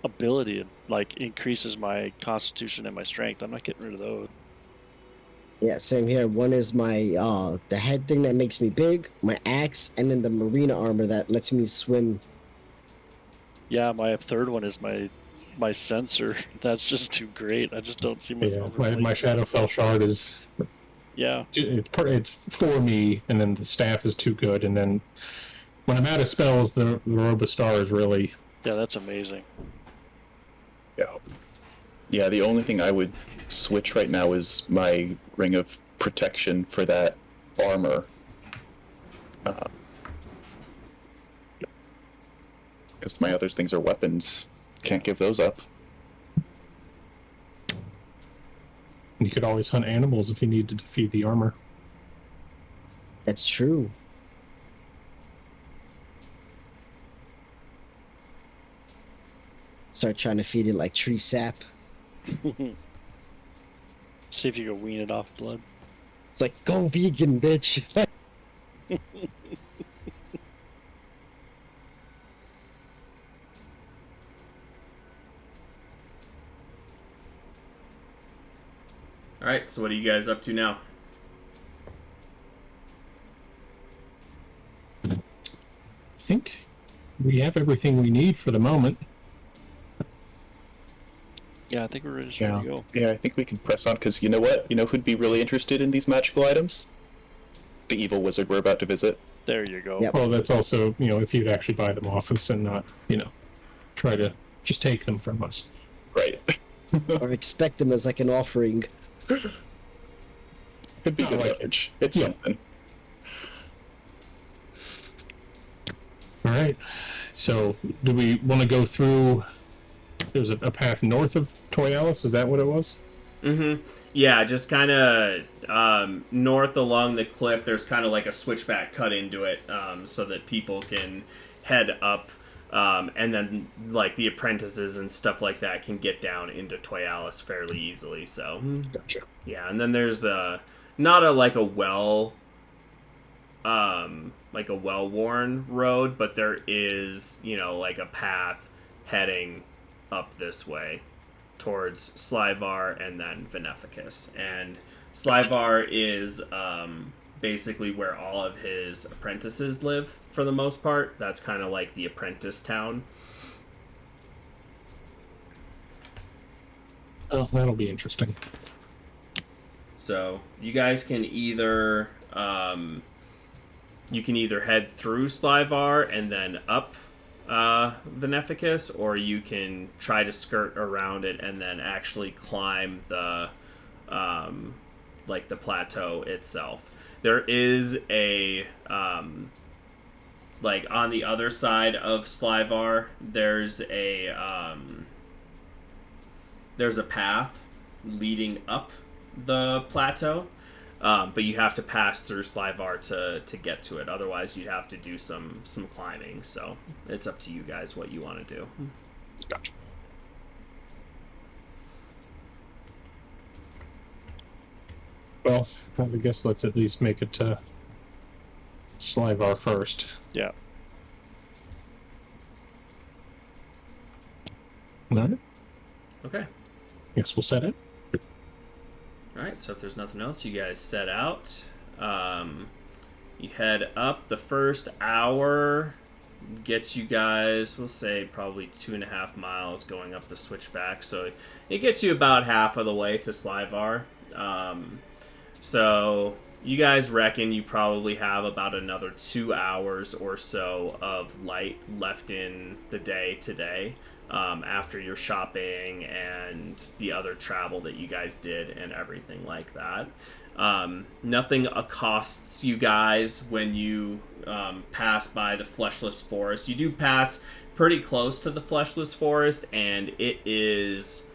Speaker 3: ability. It, increases my constitution and my strength. I'm not getting rid of those.
Speaker 2: Yeah, same here. One is my the head thing that makes me big, my axe, and then the marina armor that lets me swim.
Speaker 3: Yeah, my third one is my sensor. That's just too great. I just don't see myself.
Speaker 5: Yeah, my Shadowfell shard is...
Speaker 3: Yeah.
Speaker 5: It's for me, and then the staff is too good, and then when I'm out of spells, the Robostar is really...
Speaker 3: Yeah, that's amazing.
Speaker 4: Yeah. Yeah, the only thing I would switch right now is my Ring of Protection for that armor. Because my other things are weapons. Can't give those up.
Speaker 5: You could always hunt animals if you need to defeat the armor.
Speaker 2: That's true. Start trying to feed it like tree sap.
Speaker 3: See if you can wean it off blood.
Speaker 2: It's like, go vegan, bitch.
Speaker 1: Alright, so what are you guys up to now?
Speaker 5: I think we have everything we need for the moment.
Speaker 3: Yeah, I think we're ready to go.
Speaker 4: Yeah, I think we can press on, because you know what? You know who'd be really interested in these magical items? The evil wizard we're about to visit.
Speaker 3: There you go.
Speaker 2: Yep.
Speaker 5: Well, that's also, if you'd actually buy them off us and not, try to just take them from us.
Speaker 4: Right.
Speaker 2: Or expect them as like an offering.
Speaker 4: Could be good leverage. It's something.
Speaker 5: All right. So, do we want to go through? There's a path north of Toyalis. Is that what it was?
Speaker 1: Mm-hmm. Yeah, just kind of north along the cliff. There's kind of like a switchback cut into it, so that people can head up, and then like the apprentices and stuff like that can get down into Toyalis fairly easily. So
Speaker 5: Gotcha.
Speaker 1: yeah, and then there's not a like a well-worn road, but there is, like a path heading up this way towards Slyvar and then Veneficus. And Slyvar is basically where all of his apprentices live for the most part. That's kind of like the apprentice town.
Speaker 5: Oh, that'll be interesting.
Speaker 1: So you guys can either head through Slyvar and then up Veneficus, or you can try to skirt around it and then actually climb the the plateau itself. There is a on the other side of Slyvar, there's a path leading up the plateau. But you have to pass through Slyvar to get to it. Otherwise, you'd have to do some climbing. So it's up to you guys what you want to do.
Speaker 5: Gotcha. Well, I guess let's at least make it to Slyvar first.
Speaker 3: Yeah.
Speaker 5: All right.
Speaker 1: Okay.
Speaker 5: Guess we'll set it.
Speaker 1: Alright, so if there's nothing else, you guys set out. You head up. The first hour gets you guys, we'll say, probably 2.5 miles going up the switchback. So it gets you about half of the way to Slyvar. So you guys reckon you probably have about another 2 hours or so of light left in the day today. After your shopping and the other travel that you guys did and everything like that. Nothing accosts you guys when you pass by the Fleshless Forest. You do pass pretty close to the Fleshless Forest, and it is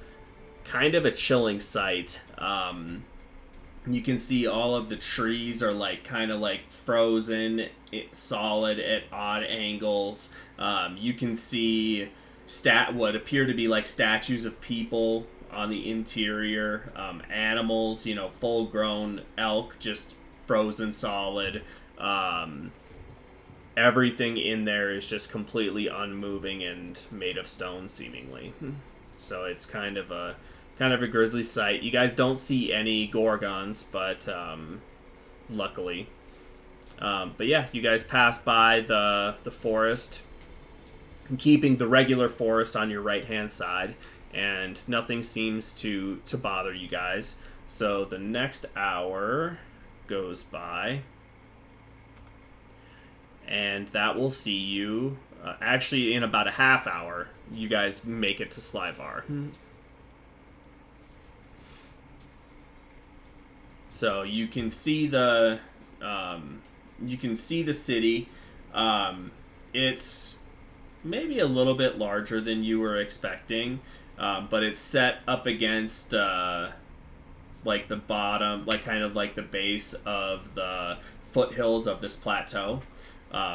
Speaker 1: kind of a chilling sight. You can see all of the trees are kind of frozen, solid at odd angles. You can see what appear to be statues of people on the interior, animals, full-grown elk just frozen solid. Everything in there is just completely unmoving and made of stone, seemingly. So it's kind of a grisly sight. You guys don't see any gorgons, but luckily. But yeah, you guys pass by the forest, keeping the regular forest on your right-hand side, and nothing seems to bother you guys. So the next hour goes by, and that will see you, actually in about a half hour, you guys make it to Slyvar. So you can see the city. It's maybe a little bit larger than you were expecting, but it's set up against the bottom, kind of the base of the foothills of this plateau.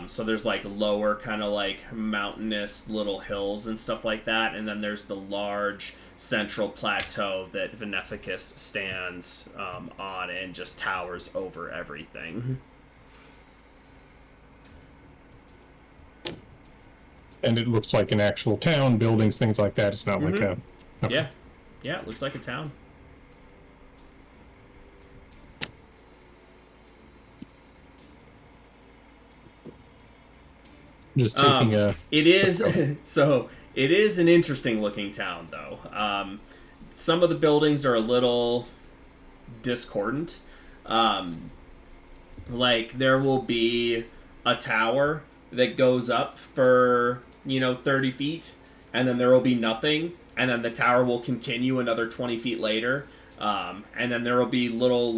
Speaker 1: So there's lower kind of mountainous little hills and stuff like that, and then there's the large central plateau that Veneficus stands on and just towers over everything.
Speaker 5: And it looks like an actual town, buildings, things like that. It's not like a... Okay.
Speaker 1: Yeah, it looks like a town.
Speaker 5: Just taking
Speaker 1: It is... So, it is an interesting looking town, though. Some of the buildings are a little discordant. There will be a tower that goes up for 30 feet, and then there will be nothing, and then the tower will continue another 20 feet later, and then there will be little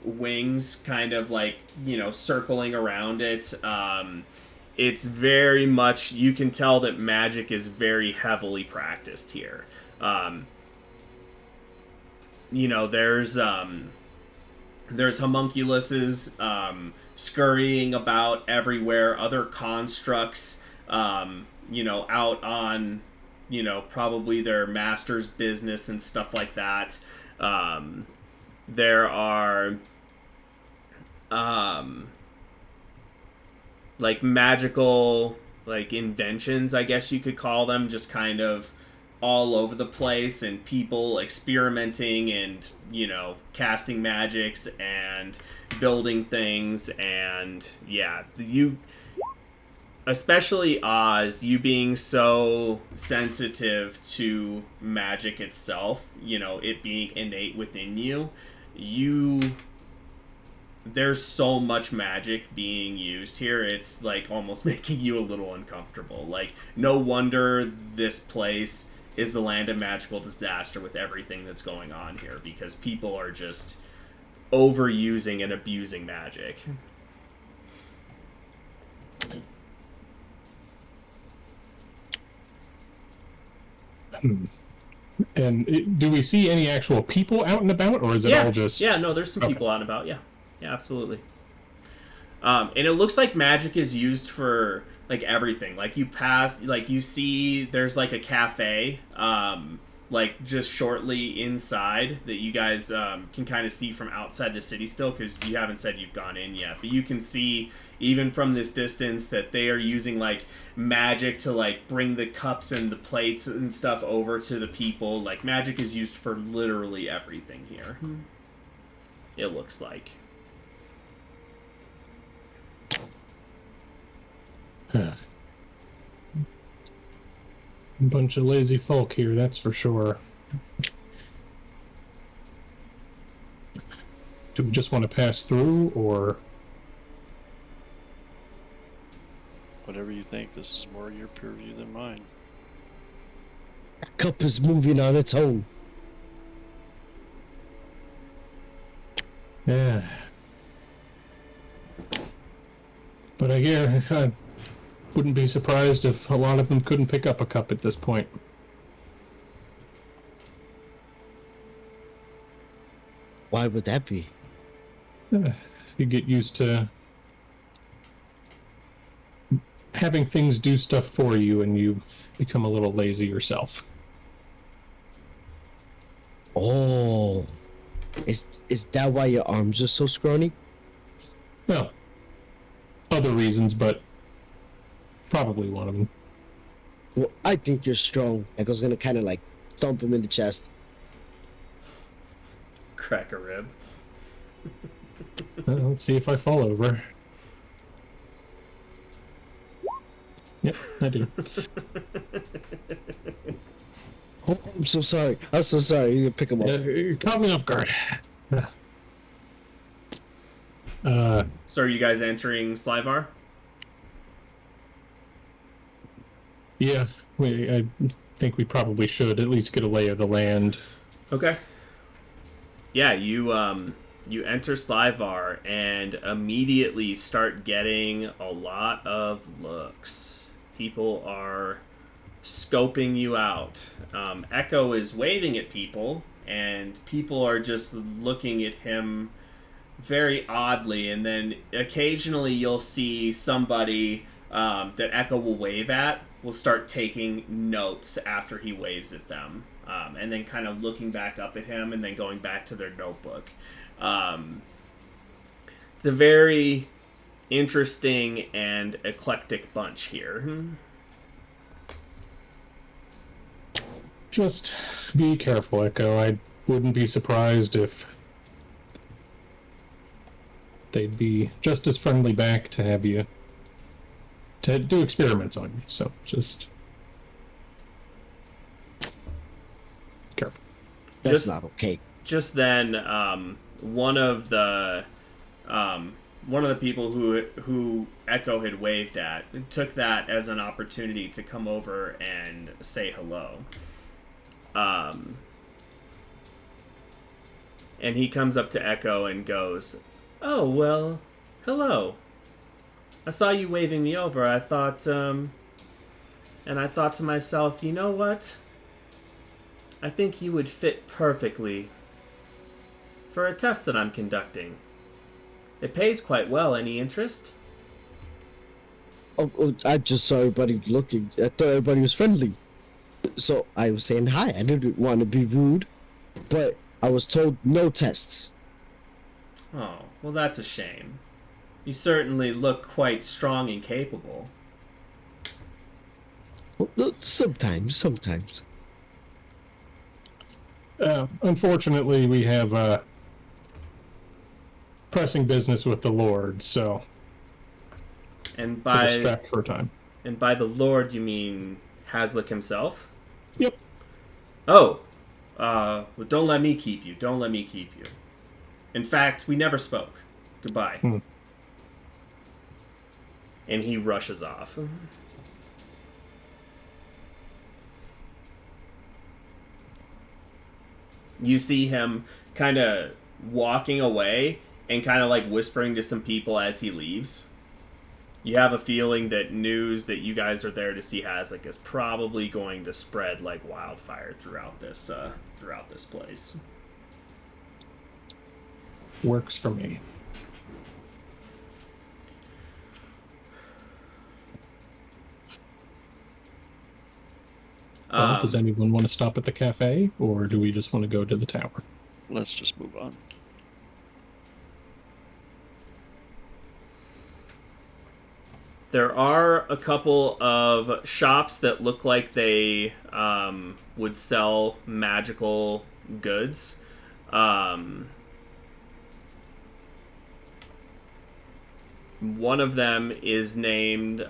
Speaker 1: wings kind of circling around it, it's very much, you can tell that magic is very heavily practiced here. You know, there's homunculuses scurrying about everywhere, other constructs, you know, out on, you know, probably their master's business and stuff like that. There are like magical, like, inventions, I guess you could call them, just kind of all over the place, and people experimenting and, you know, casting magics and building things. And yeah, you, especially Oz, you being so sensitive to magic itself, you know, it being innate within you, there's so much magic being used here, it's like almost making you a little uncomfortable. Like, no wonder this place is the land of magical disaster with everything that's going on here, because people are just overusing and abusing magic.
Speaker 5: And do we see any actual people out and about, or is it all just...
Speaker 1: Yeah, no, there's some people out and about, yeah. Yeah, absolutely. And it looks like magic is used for, like, everything. Like, you pass, like, you see there's, like, a cafe, like, just shortly inside that you guys can kind of see from outside the city still, because you haven't said you've gone in yet. But you can see, even from this distance, that they are using, like, magic to, like, bring the cups and the plates and stuff over to the people. Like, magic is used for literally everything here. It looks like.
Speaker 5: A bunch of lazy folk here, that's for sure. Do we just want to pass through, or...
Speaker 3: Whatever you think, this is more your purview than mine.
Speaker 2: That cup is moving on its own.
Speaker 5: Yeah. But I wouldn't be surprised if a lot of them couldn't pick up a cup at this point.
Speaker 2: Why would that be?
Speaker 5: You get used to having things do stuff for you, and you become a little lazy yourself.
Speaker 2: Oh, is that why your arms are so scrawny?
Speaker 5: Well, other reasons, but probably one of them.
Speaker 2: Well, I think you're strong. Echo's gonna kind of like thump him in the chest.
Speaker 1: Crack a rib.
Speaker 5: Let's see if I fall over. Yep, I do.
Speaker 2: Oh, I'm so sorry. I'm so sorry. You can pick him up.
Speaker 5: You caught me off guard.
Speaker 1: So are you guys entering Slivar?
Speaker 5: Yeah, I think we probably should at least get a lay of the land.
Speaker 1: Okay. Yeah, you enter Slivar and immediately start getting a lot of looks. People are scoping you out. Echo is waving at people, and people are just looking at him very oddly, and then occasionally you'll see somebody that Echo will wave at will start taking notes after he waves at them, and then kind of looking back up at him and then going back to their notebook. It's a very interesting and eclectic bunch here.
Speaker 5: Just be careful, Echo. I wouldn't be surprised if they'd be just as friendly back to have you to do experiments on you. So just careful.
Speaker 2: That's not okay.
Speaker 1: Just then, one of the people who Echo had waved at took that as an opportunity to come over and say hello. And he comes up to Echo and goes, "Oh, well, hello. I saw you waving me over. I thought, and I thought to myself, you know what? I think you would fit perfectly for a test that I'm conducting. It pays quite well. Any interest?
Speaker 2: Oh, I just saw everybody looking. I thought everybody was friendly. So I was saying hi. I didn't want to be rude, but I was told no tests.
Speaker 1: Oh, well, that's a shame. You certainly look quite strong and capable.
Speaker 2: Well, no, sometimes.
Speaker 5: Unfortunately, we have pressing business with the Lord, so
Speaker 1: And
Speaker 5: we'll
Speaker 1: by
Speaker 5: distract for a time.
Speaker 1: and by the Lord, you mean Haslick himself?
Speaker 5: Yep.
Speaker 1: Oh, well, don't let me keep you. Don't let me keep you. In fact, we never spoke. Goodbye. And he rushes off. You see him kind of walking away and kind of like whispering to some people as he leaves. You have a feeling that news that you guys are there to see Haslick is probably going to spread like wildfire throughout this place.
Speaker 5: Works for me. Well, does anyone want to stop at the cafe, or do we just want to go to the tower?
Speaker 3: Let's just move on.
Speaker 1: There are a couple of shops that look like they would sell magical goods. One of them is named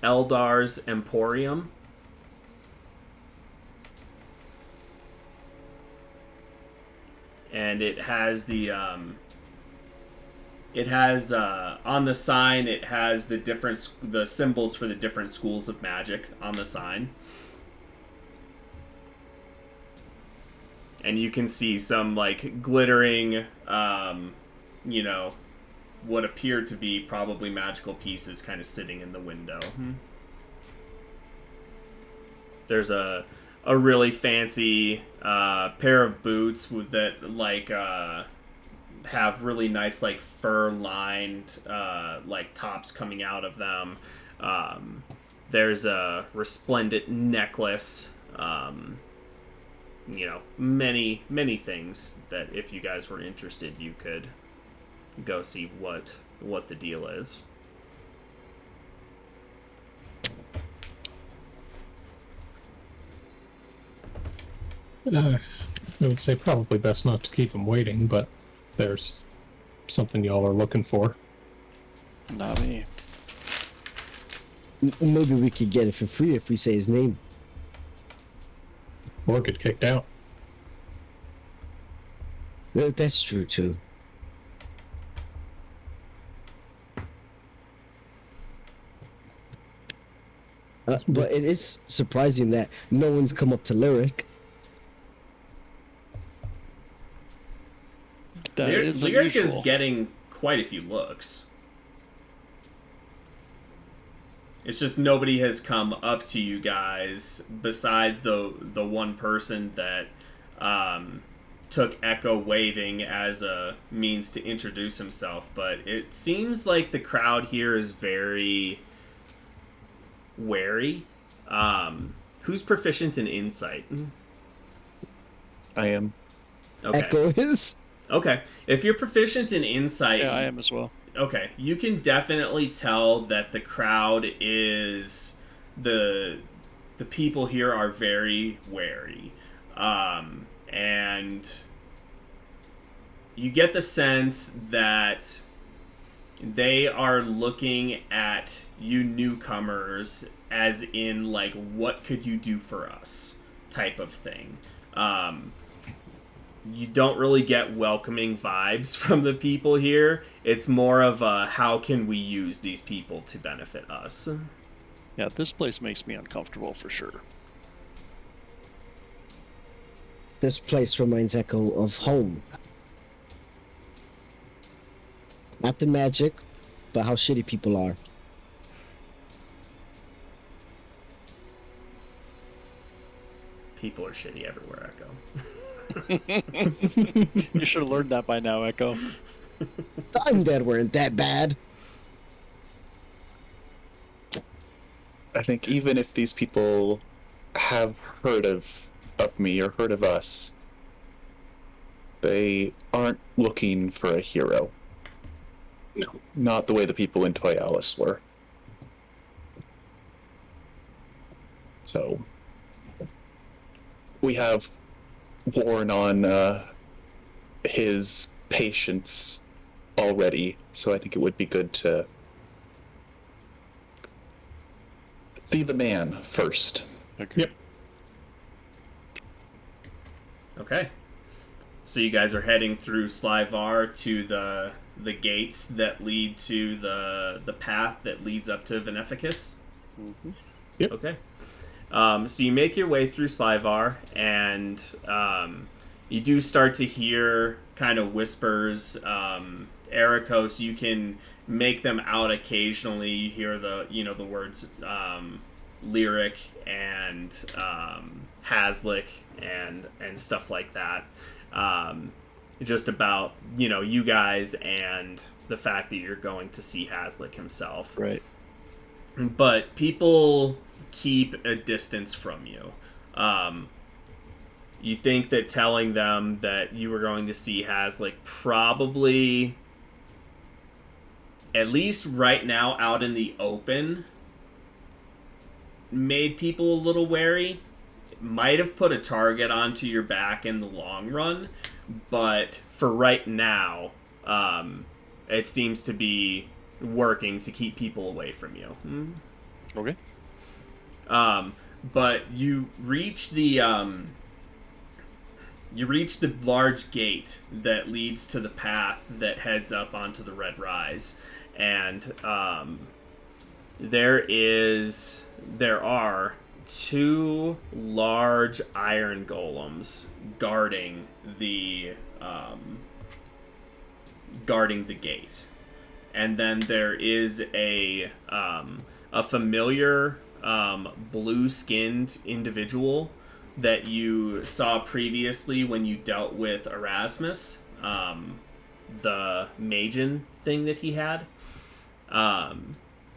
Speaker 1: Eldar's Emporium. And it has the on the sign, it has the symbols for the different schools of magic on the sign. And you can see some like glittering what appear to be probably magical pieces kind of sitting in the window. There's a really fancy pair of boots that like have really nice like fur lined like tops coming out of them. There's a resplendent necklace. Many things that if you guys were interested, you could go see what the deal is.
Speaker 5: I would say probably best not to keep them waiting, but there's something y'all are looking for.
Speaker 3: Not me.
Speaker 2: Maybe we could get it for free if we say his name.
Speaker 5: Or get kicked out.
Speaker 2: That's true too. But it is surprising that no one's come up to Lyric.
Speaker 1: Lyric is
Speaker 3: unusual.
Speaker 1: getting quite a few looks. It's just nobody has come up to you guys besides the one person that took Echo waving as a means to introduce himself. But it seems like the crowd here is very wary. Who's proficient in insight?
Speaker 4: I am.
Speaker 1: Okay.
Speaker 2: Echo is.
Speaker 1: Okay. If you're proficient in insight,
Speaker 3: Yeah, I am as well.
Speaker 1: okay, you can definitely tell that the crowd is the people here are very wary, and you get the sense that they are looking at you newcomers as in like, what could you do for us type of thing. You don't really get welcoming vibes from the people here. It's more of a, how can we use these people to benefit us?
Speaker 3: Yeah, this place makes me uncomfortable for sure.
Speaker 2: This place reminds Echo of home. Not the magic, but how shitty people are.
Speaker 1: People are shitty everywhere, Echo.
Speaker 3: You should have learned that by now, Echo.
Speaker 2: I'm dead weren't that bad.
Speaker 4: I think even if these people have heard of me or heard of us, they aren't looking for a hero.
Speaker 5: No.
Speaker 4: Not the way the people in Toy Alice were. So we have worn on his patience already, so I think it would be good to see the man first.
Speaker 3: Okay.
Speaker 5: Yep.
Speaker 1: Okay. So you guys are heading through Slyvar to the gates that lead to the path that leads up to Veneficus.
Speaker 3: Mm-hmm.
Speaker 5: Yep.
Speaker 1: Okay. So you make your way through Slyvar, and you do start to hear kind of whispers. Ericos, you can make them out occasionally. You hear the words lyric and Haslick and stuff like that. Just about you guys and the fact that you're going to see Haslick himself.
Speaker 3: Right.
Speaker 1: But people keep a distance from you. You think that telling them that you were going to see Haslick probably, at least right now out in the open, made people a little wary. It might have put a target onto your back in the long run, but for right now, it seems to be working to keep people away from you.
Speaker 3: Okay.
Speaker 1: But you reach the large gate that leads to the path that heads up onto the Red Rise, and there are two large iron golems guarding the gate, and then there is a familiar blue-skinned individual that you saw previously when you dealt with Erasmus, the Magian thing that he had.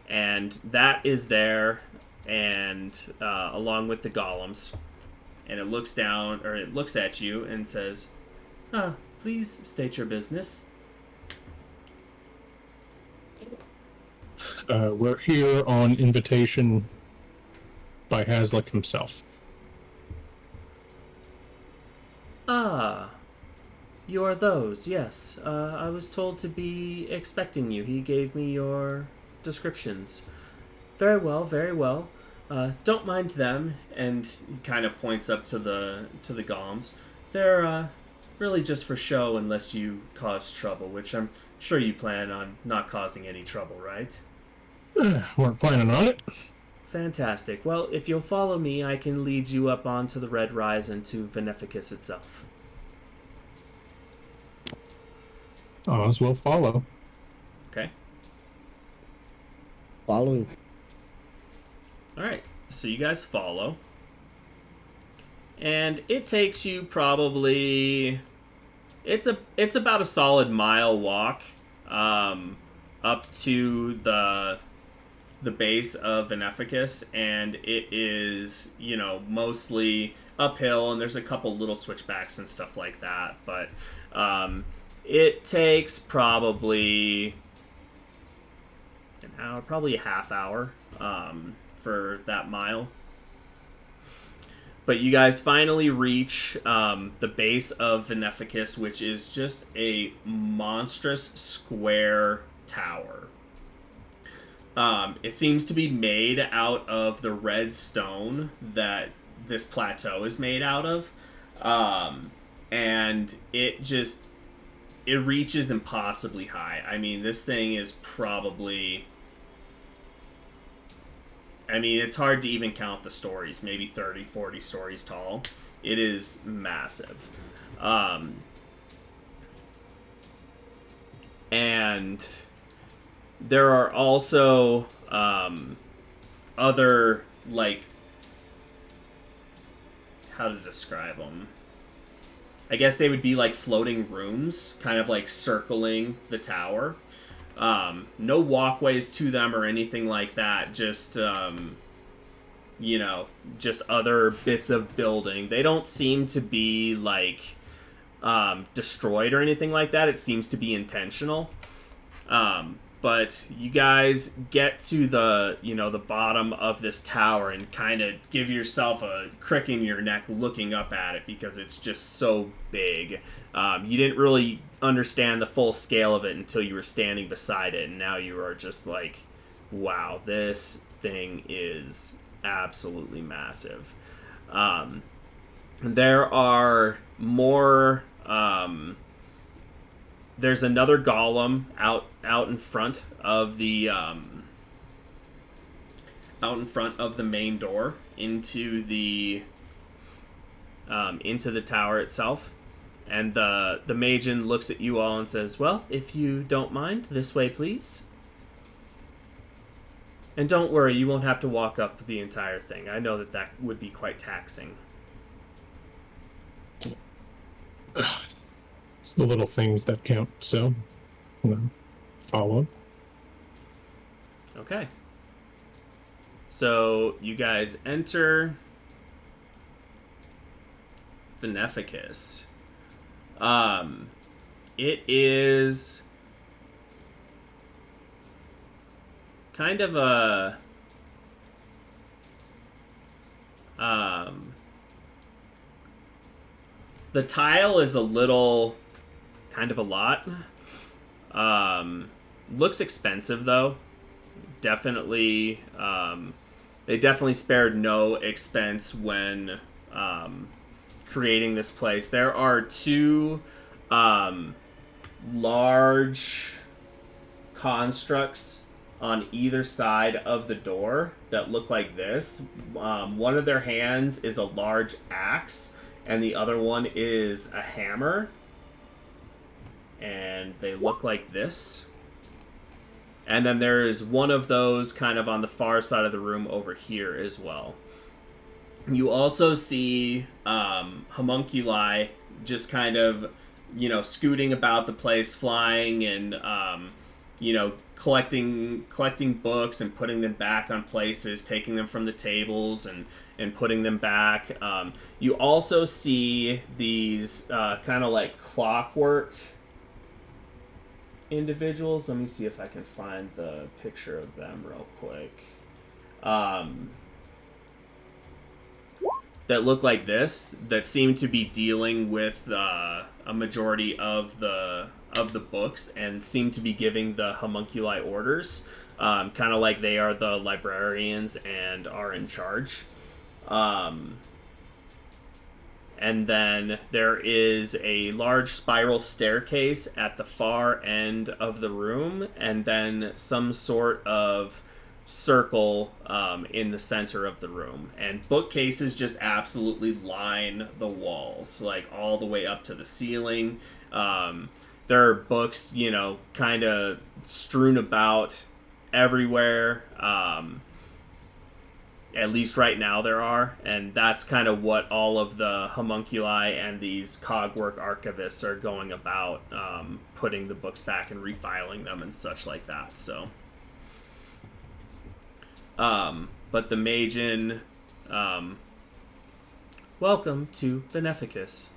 Speaker 1: And that is there, and along with the golems. And it looks at you and says, please state your business.
Speaker 5: We're here on invitation by Haslick himself.
Speaker 1: You are those, yes. I was told to be expecting you. He gave me your descriptions. Very well, very well. Don't mind them. And he kind of points up to the golems. They're really just for show unless you cause trouble, which I'm sure you plan on not causing any trouble, right?
Speaker 5: Weren't planning on it.
Speaker 1: Fantastic. Well, if you'll follow me, I can lead you up onto the Red Rise and to Veneficus itself.
Speaker 5: Oz will follow.
Speaker 1: Okay.
Speaker 2: Following.
Speaker 1: Alright, so you guys follow. And it takes you probably... It's about a solid mile walk up to the base of Veneficus, and it is, mostly uphill, and there's a couple little switchbacks and stuff like that, but it takes probably an hour, probably a half hour for that mile. But you guys finally reach the base of Veneficus, which is just a monstrous square tower. It seems to be made out of the red stone that this plateau is made out of. And it reaches impossibly high. I mean, this thing is probably... it's hard to even count the stories, maybe 30, 40 stories tall. It is massive. And there are also other, like, how to describe them? I guess they would be like floating rooms, kind of like circling the tower. No walkways to them or anything like that. Just, just other bits of building. They don't seem to be like destroyed or anything like that. It seems to be intentional. But you guys get to the bottom of this tower and kind of give yourself a crick in your neck looking up at it because it's just so big. You didn't really understand the full scale of it until you were standing beside it, and now you are just like, wow, this thing is absolutely massive. There are more... there's another golem out in front of the main door into the tower itself, and the Magian looks at you all and says, "Well, if you don't mind, this way, please. And don't worry, you won't have to walk up the entire thing. I know that would be quite taxing."
Speaker 5: It's the little things that count, so follow.
Speaker 1: Okay. So you guys enter Veneficus. It is kind of a the tile is a little kind of a lot. Looks expensive though. Definitely, they definitely spared no expense when creating this place. There are two large constructs on either side of the door that look like this. One of their hands is a large axe, and the other one is a hammer. And they look like this. And then there is one of those kind of on the far side of the room over here as well. You also see homunculi just kind of, scooting about the place, flying and, collecting books and putting them back on places, taking them from the tables and putting them back. You also see these kind of like clockwork individuals. Let me see if I can find the picture of them real quick. That look like this, that seem to be dealing with a majority of the books and seem to be giving the homunculi orders, kind of like they are the librarians and are in charge. And then there is a large spiral staircase at the far end of the room, and then some sort of circle in the center of the room. And bookcases just absolutely line the walls, like all the way up to the ceiling. There are books, kind of strewn about everywhere. At least right now there are, and that's kind of what all of the homunculi and these cogwork archivists are going about, putting the books back and refiling them and such like that. So, but the Magian, welcome to Veneficus.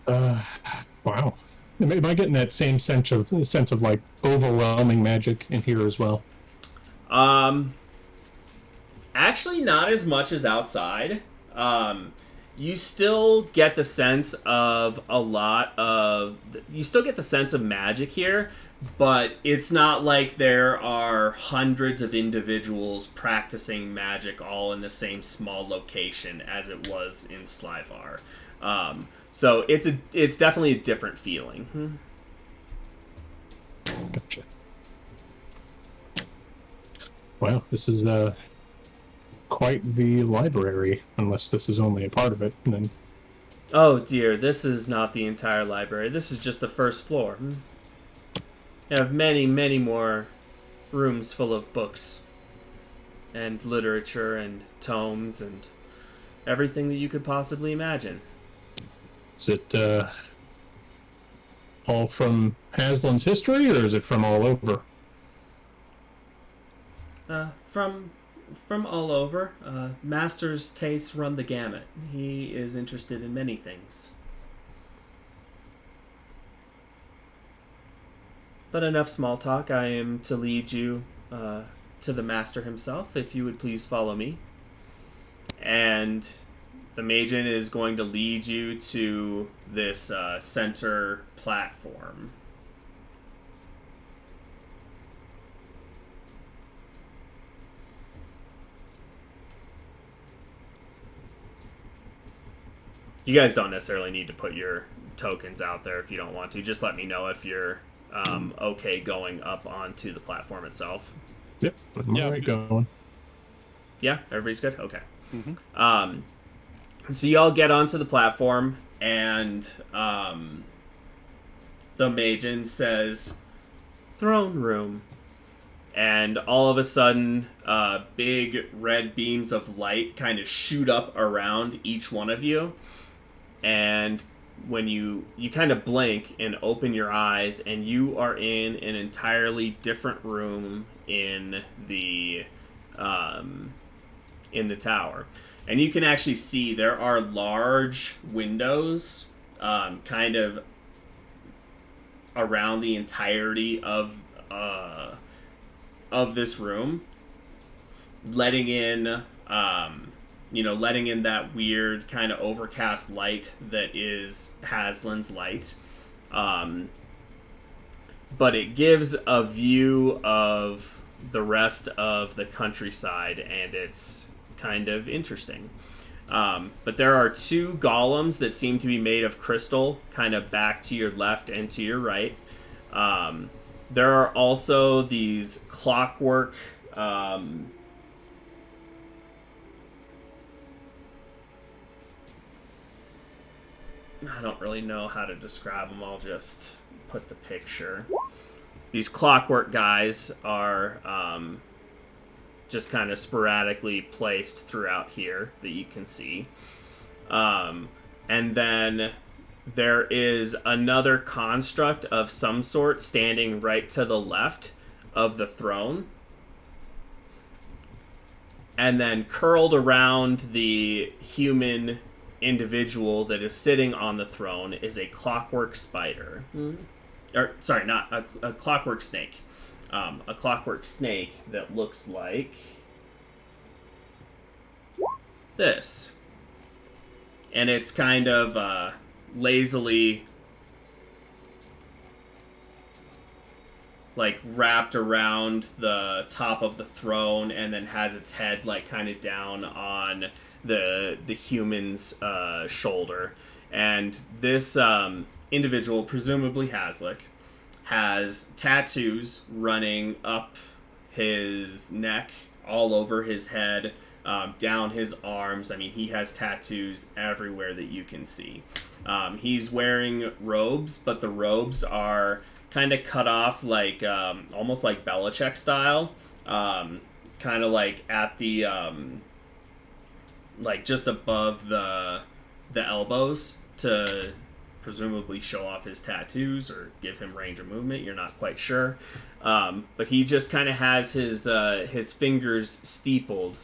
Speaker 5: Wow. Am I getting that same sense of like overwhelming magic in here as well?
Speaker 1: Actually, not as much as outside. You still get the sense of you still get the sense of magic here, but it's not like there are hundreds of individuals practicing magic all in the same small location as it was in Slyvar. So it's definitely a different feeling.
Speaker 5: Gotcha. Wow, this is quite the library, unless this is only a part of it. And then
Speaker 1: Oh dear, this is not the entire library. This is just the first floor. You have many, many more rooms full of books and literature and tomes and everything that you could possibly imagine.
Speaker 5: Is it all from Haslam's history, or is it from all over?
Speaker 1: From all over. Master's tastes run the gamut. He is interested in many things. But enough small talk. I am to lead you to the master himself, if you would please follow me. And the Magian is going to lead you to this center platform. You guys don't necessarily need to put your tokens out there if you don't want to. Just let me know if you're okay going up onto the platform itself.
Speaker 5: Yep.
Speaker 3: Yeah.
Speaker 5: All right, going.
Speaker 1: Yeah, everybody's good? Okay. So y'all get onto the platform, and the Magian says, "Throne room." And all of a sudden, big red beams of light kind of shoot up around each one of you. And when you kind of blink and open your eyes, and you are in an entirely different room in the tower. And you can actually see there are large windows kind of around the entirety of this room, letting in that weird kind of overcast light that is Haslin's light. But it gives a view of the rest of the countryside, and it's kind of interesting. But there are two golems that seem to be made of crystal, kind of back to your left and to your right. There are also these clockwork I don't really know how to describe them. I'll just put the picture. These clockwork guys are just kind of sporadically placed throughout here that you can see. And then there is another construct of some sort standing right to the left of the throne. And then curled around the human individual that is sitting on the throne is a clockwork spider. Or, sorry, not a clockwork snake. A clockwork snake that looks like this. And it's kind of lazily like wrapped around the top of the throne, and then has its head like kind of down on the human's shoulder. And this individual, presumably Haslick, has tattoos running up his neck, all over his head, down his arms. I mean, he has tattoos everywhere that you can see. He's wearing robes, but the robes are kind of cut off like almost like Belichick style, kind of like at the like just above the elbows to presumably show off his tattoos or give him range of movement. You're not quite sure, but he just kind of has his fingers steepled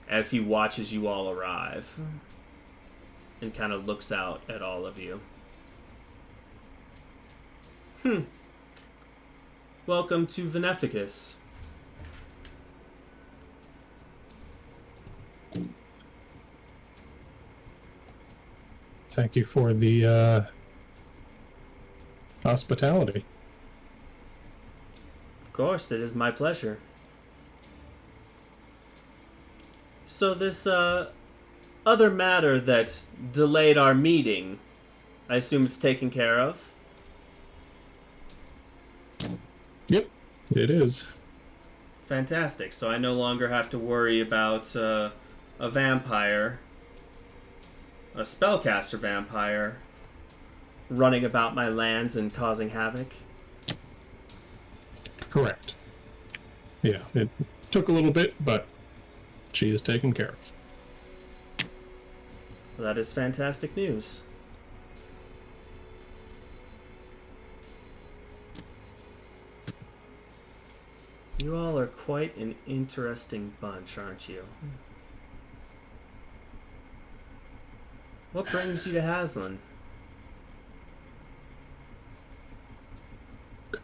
Speaker 1: as he watches you all arrive, and kind of looks out at all of you. Welcome to Veneficus.
Speaker 5: Thank you for the hospitality.
Speaker 1: Of course, it is my pleasure. So this other matter that delayed our meeting, I assume it's taken care of?
Speaker 5: Yep, it is.
Speaker 1: Fantastic. So I no longer have to worry about a vampire a spellcaster vampire running about my lands and causing havoc?
Speaker 5: Correct. Yeah, it took a little bit, but she is taken care of.
Speaker 1: Well, that is fantastic news. You all are quite an interesting bunch, aren't you? What brings you to Haslan?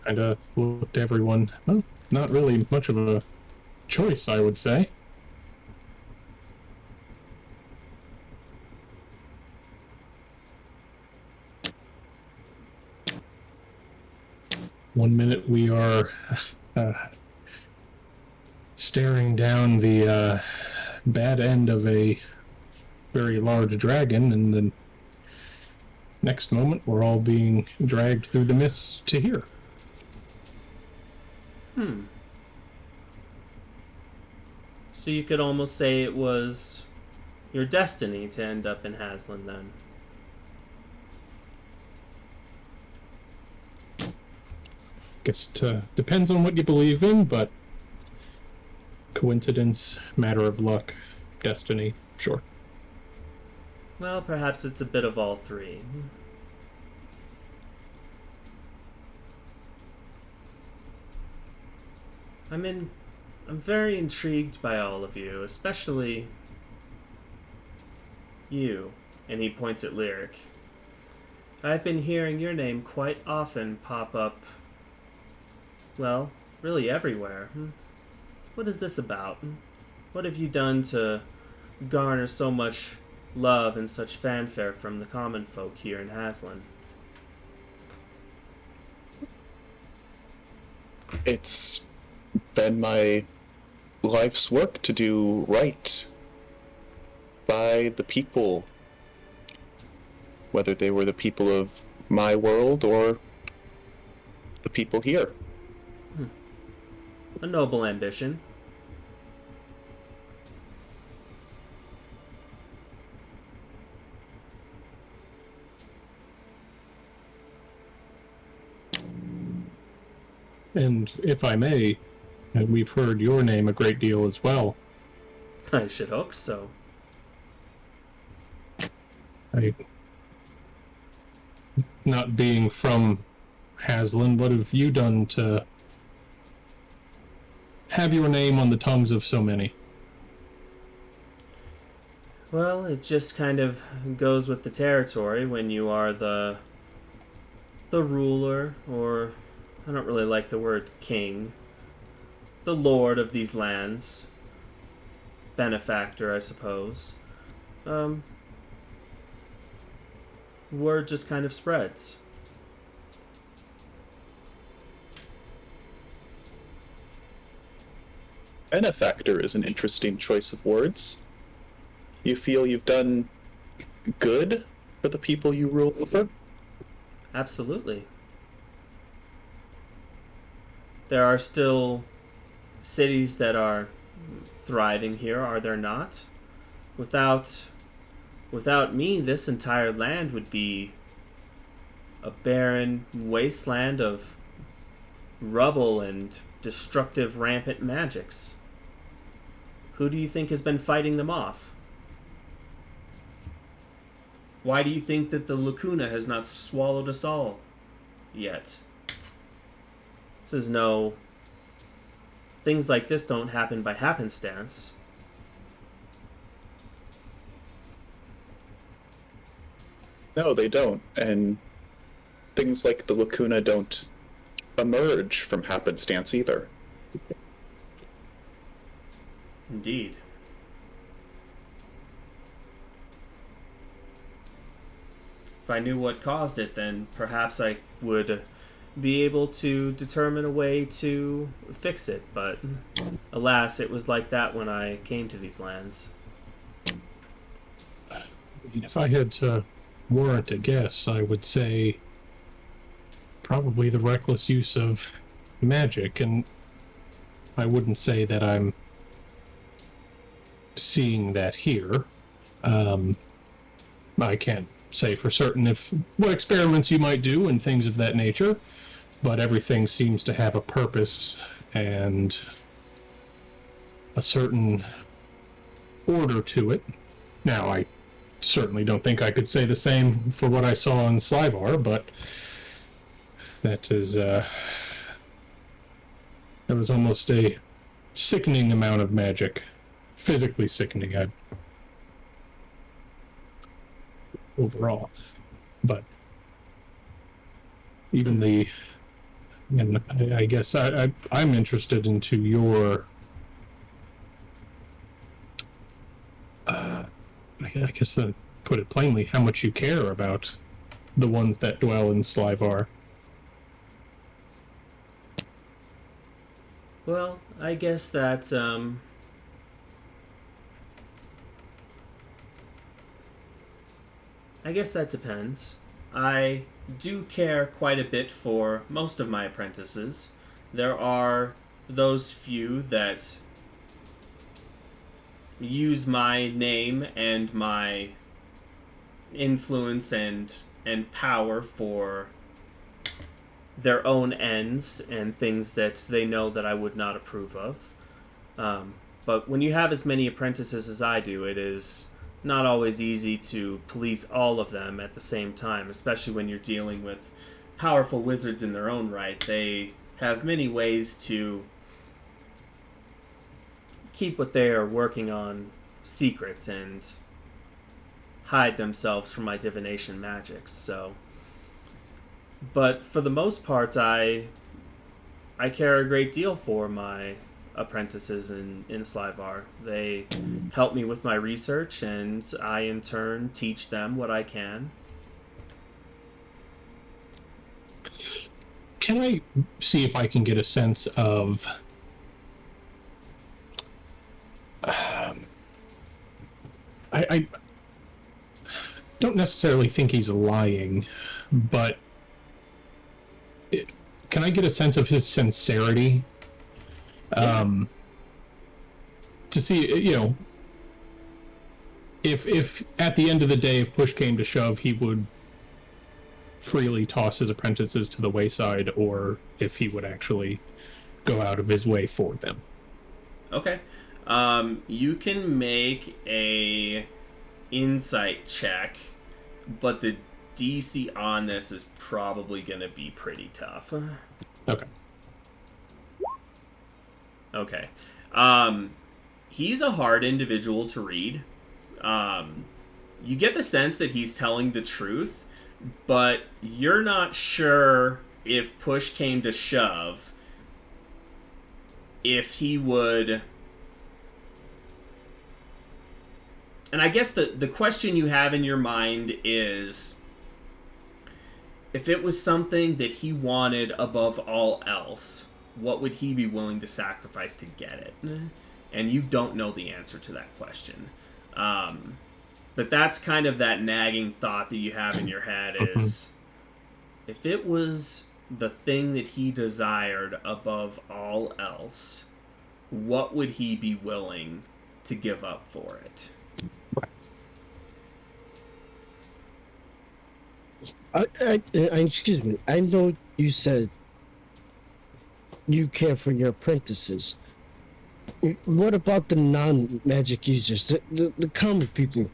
Speaker 5: Kind of looked everyone. Well, not really much of a choice, I would say. One minute we are staring down the bad end of a very large dragon, and then next moment we're all being dragged through the mists to here.
Speaker 1: So you could almost say it was your destiny to end up in Haslan then.
Speaker 5: Guess it depends on what you believe in, but coincidence, matter of luck, destiny, sure.
Speaker 1: Well, perhaps it's a bit of all three. I'm very intrigued by all of you, especially you. And he points at Lyric. I've been hearing your name quite often pop up, well, really everywhere. What is this about? What have you done to garner so much love and such fanfare from the common folk here in Haslan?
Speaker 4: It's been my life's work to do right by the people, whether they were the people of my world or the people here.
Speaker 1: A noble ambition.
Speaker 5: And if I may, we've heard your name a great deal as well.
Speaker 1: I should hope so.
Speaker 5: Not being from Haslan, what have you done to have your name on the tongues of so many?
Speaker 1: Well, it just kind of goes with the territory when you are the ruler, or I don't really like the word king, the lord of these lands, benefactor, I suppose. Word just kind of spreads.
Speaker 4: Benefactor is an interesting choice of words. You feel you've done good for the people you rule over?
Speaker 1: Absolutely. There are still cities that are thriving here, are there not? Without me, this entire land would be a barren wasteland of rubble and destructive rampant magics. Who do you think has been fighting them off? Why do you think that the lacuna has not swallowed us all yet? This is no... Things like this don't happen by happenstance.
Speaker 4: No, they don't. And things like the lacuna don't emerge from happenstance either.
Speaker 1: Indeed. If I knew what caused it, then perhaps I would be able to determine a way to fix it, but alas, it was like that when I came to these lands.
Speaker 5: If I had to warrant a guess, I would say probably the reckless use of magic, and I wouldn't say that I'm seeing that here. I can't say for certain if what experiments you might do and things of that nature, but everything seems to have a purpose and a certain order to it. Now, I certainly don't think I could say the same for what I saw in Slivar, but that is, there was almost a sickening amount of magic. Physically sickening, overall. But even the, and I guess I'm interested into your, I guess to put it plainly, how much you care about the ones that dwell in Slivar.
Speaker 1: Well, I guess that, I guess that depends. I do care quite a bit for most of my apprentices. There are those few that use my name and my influence and power for their own ends and things that they know that I would not approve of. But when you have as many apprentices as I do, it is not always easy to police all of them at the same time, especially when you're dealing with powerful wizards in their own right. They have many ways to keep what they are working on secrets and hide themselves from my divination magics. So, but for the most part, I care a great deal for my apprentices in Slivar. They help me with my research, and I in turn teach them what I can.
Speaker 5: Can I see if I can get a sense of I don't necessarily think he's lying, but can I get a sense of his sincerity? To see, if at the end of the day, if push came to shove, he would freely toss his apprentices to the wayside, or if he would actually go out of his way for them.
Speaker 1: Okay. You can make a insight check, but the DC on this is probably going to be pretty tough.
Speaker 5: Okay.
Speaker 1: Okay. He's a hard individual to read. You get the sense that he's telling the truth, but you're not sure if push came to shove, if he would... And I guess the question you have in your mind is, if it was something that he wanted above all else, what would he be willing to sacrifice to get it? And you don't know the answer to that question. But that's kind of that nagging thought that you have in your head is, if it was the thing that he desired above all else, what would he be willing to give up for it?
Speaker 2: Excuse me. I know you said you care for your apprentices. What about the non-magic users, the common people?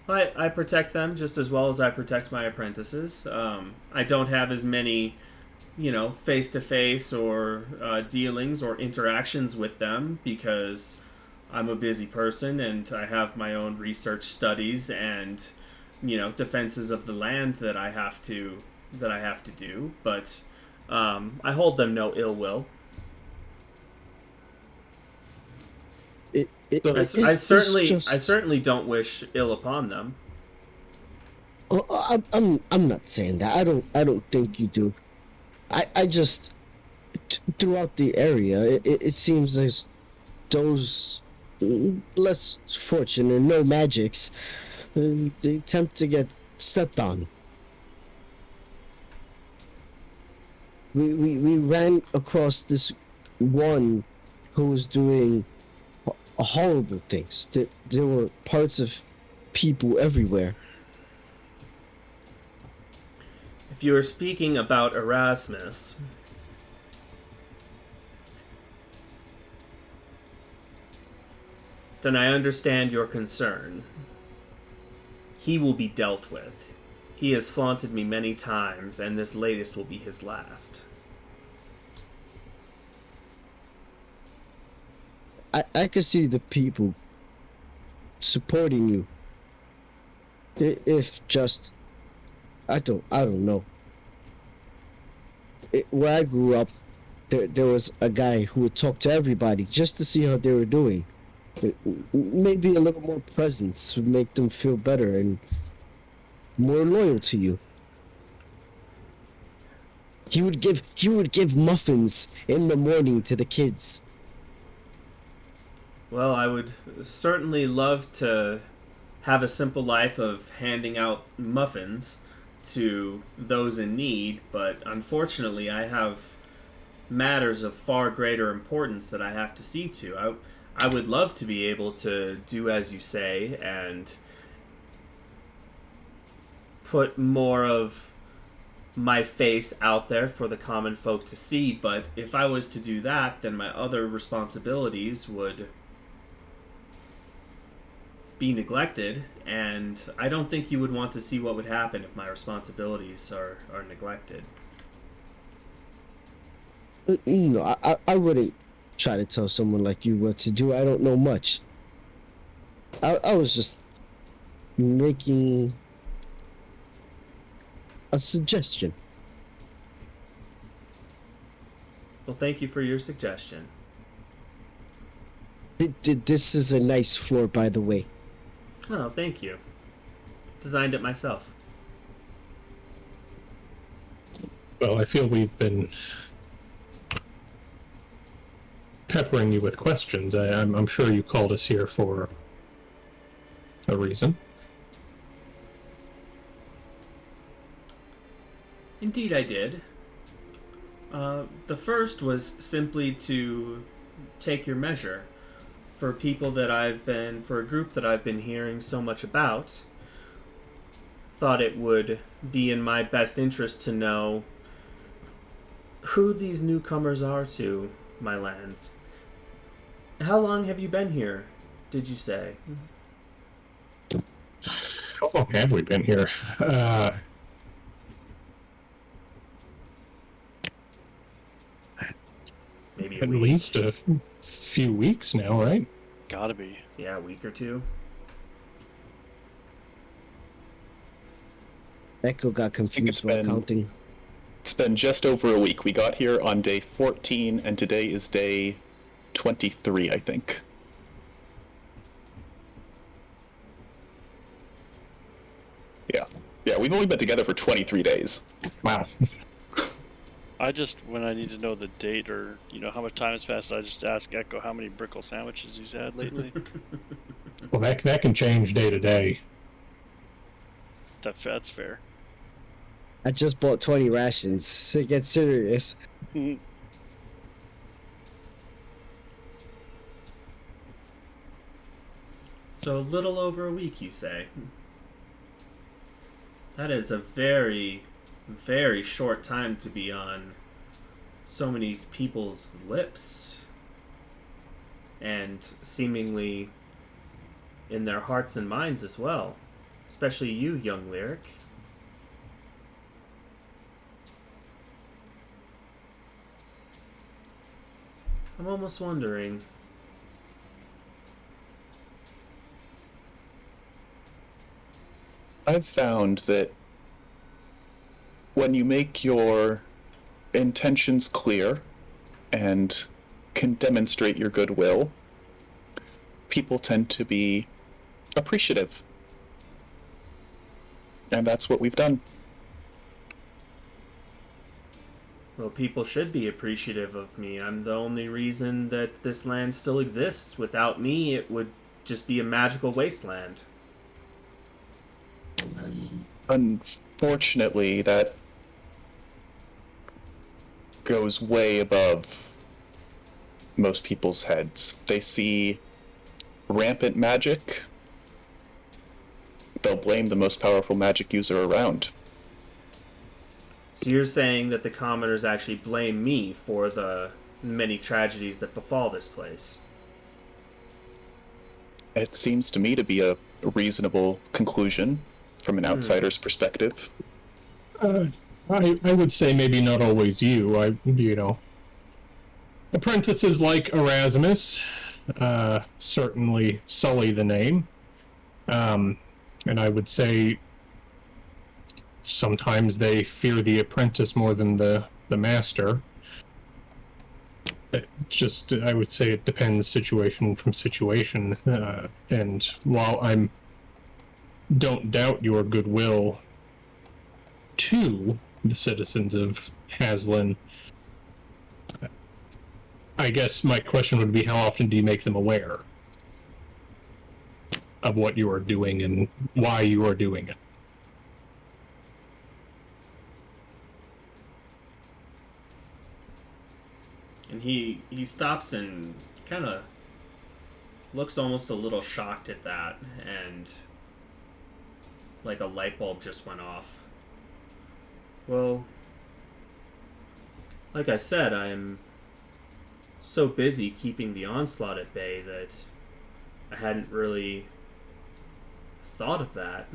Speaker 1: I protect them just as well as I protect my apprentices. I don't have as many, face-to-face or dealings or interactions with them because I'm a busy person and I have my own research studies and, defenses of the land that I have to do. But I hold them no ill will. I certainly don't wish ill upon them.
Speaker 2: Oh, I'm not saying that. I don't think you do. I just throughout the area, it seems as those less fortunate, no magics, they attempt to get stepped on. We ran across this one who was doing horrible things. There were parts of people everywhere.
Speaker 1: If you are speaking about Erasmus, then I understand your concern. He will be dealt with. He has flaunted me many times, and this latest will be his last.
Speaker 2: I can see the people supporting you. If just, I don't know. Where I grew up, there was a guy who would talk to everybody just to see how they were doing. Maybe a little more presence would make them feel better and more loyal to you. He would give muffins in the morning to the kids.
Speaker 1: Well, I would certainly love to have a simple life of handing out muffins to those in need, but unfortunately I have matters of far greater importance that I have to see to. I would love to be able to do as you say and put more of my face out there for the common folk to see, but if I was to do that, then my other responsibilities would be neglected, and I don't think you would want to see what would happen if my responsibilities are neglected.
Speaker 2: I wouldn't try to tell someone like you what to do. I don't know much. I was just making a suggestion.
Speaker 1: Well, thank you for your suggestion.
Speaker 2: This is a nice floor, by the way.
Speaker 1: Oh, thank you. Designed it myself.
Speaker 5: Well, I feel we've been peppering you with questions. I'm sure you called us here for a reason.
Speaker 1: Indeed, I did. The first was simply to take your measure for for a group that I've been hearing so much about. Thought it would be in my best interest to know who these newcomers are to my lands. How long have you been here, did you say?
Speaker 5: How long have we been here?
Speaker 1: Maybe
Speaker 5: At least a few weeks now, right?
Speaker 3: Gotta be.
Speaker 1: Yeah, a week or two.
Speaker 2: Echo got confused while counting.
Speaker 4: It's been just over a week. We got here on day 14, and today is day 23, I think. Yeah, we've only been together for 23 days.
Speaker 5: Wow.
Speaker 3: When I need to know the date or, how much time has passed, I just ask Echo how many brickle sandwiches he's had lately.
Speaker 5: Well, that can change day to day.
Speaker 3: That's fair.
Speaker 2: I just bought 20 rations. It gets serious.
Speaker 1: So a little over a week, you say? That is a very, very short time to be on so many people's lips. And seemingly in their hearts and minds as well. Especially you, young Lyric. I'm almost wondering...
Speaker 4: I've found that when you make your intentions clear and can demonstrate your goodwill, people tend to be appreciative. And that's what we've done.
Speaker 1: Well, people should be appreciative of me. I'm the only reason that this land still exists. Without me, it would just be a magical wasteland.
Speaker 4: Unfortunately, that goes way above most people's heads. They see rampant magic they'll blame the most powerful magic user around.
Speaker 1: So you're saying that the commoners actually blame me for the many tragedies that befall this place?
Speaker 4: It seems to me to be a reasonable conclusion from an outsider's perspective.
Speaker 5: I would say maybe not always you. Apprentices like Erasmus certainly sully the name. And I would say sometimes they fear the apprentice more than the master. I would say it depends situation from situation. And while I don't doubt your goodwill to the citizens of Haslin, I guess my question would be, how often do you make them aware of what you are doing and why you are doing it?
Speaker 1: And he stops and kind of looks almost a little shocked at that, and like a light bulb just went off. Well, like I said, I'm so busy keeping the onslaught at bay that I hadn't really thought of that.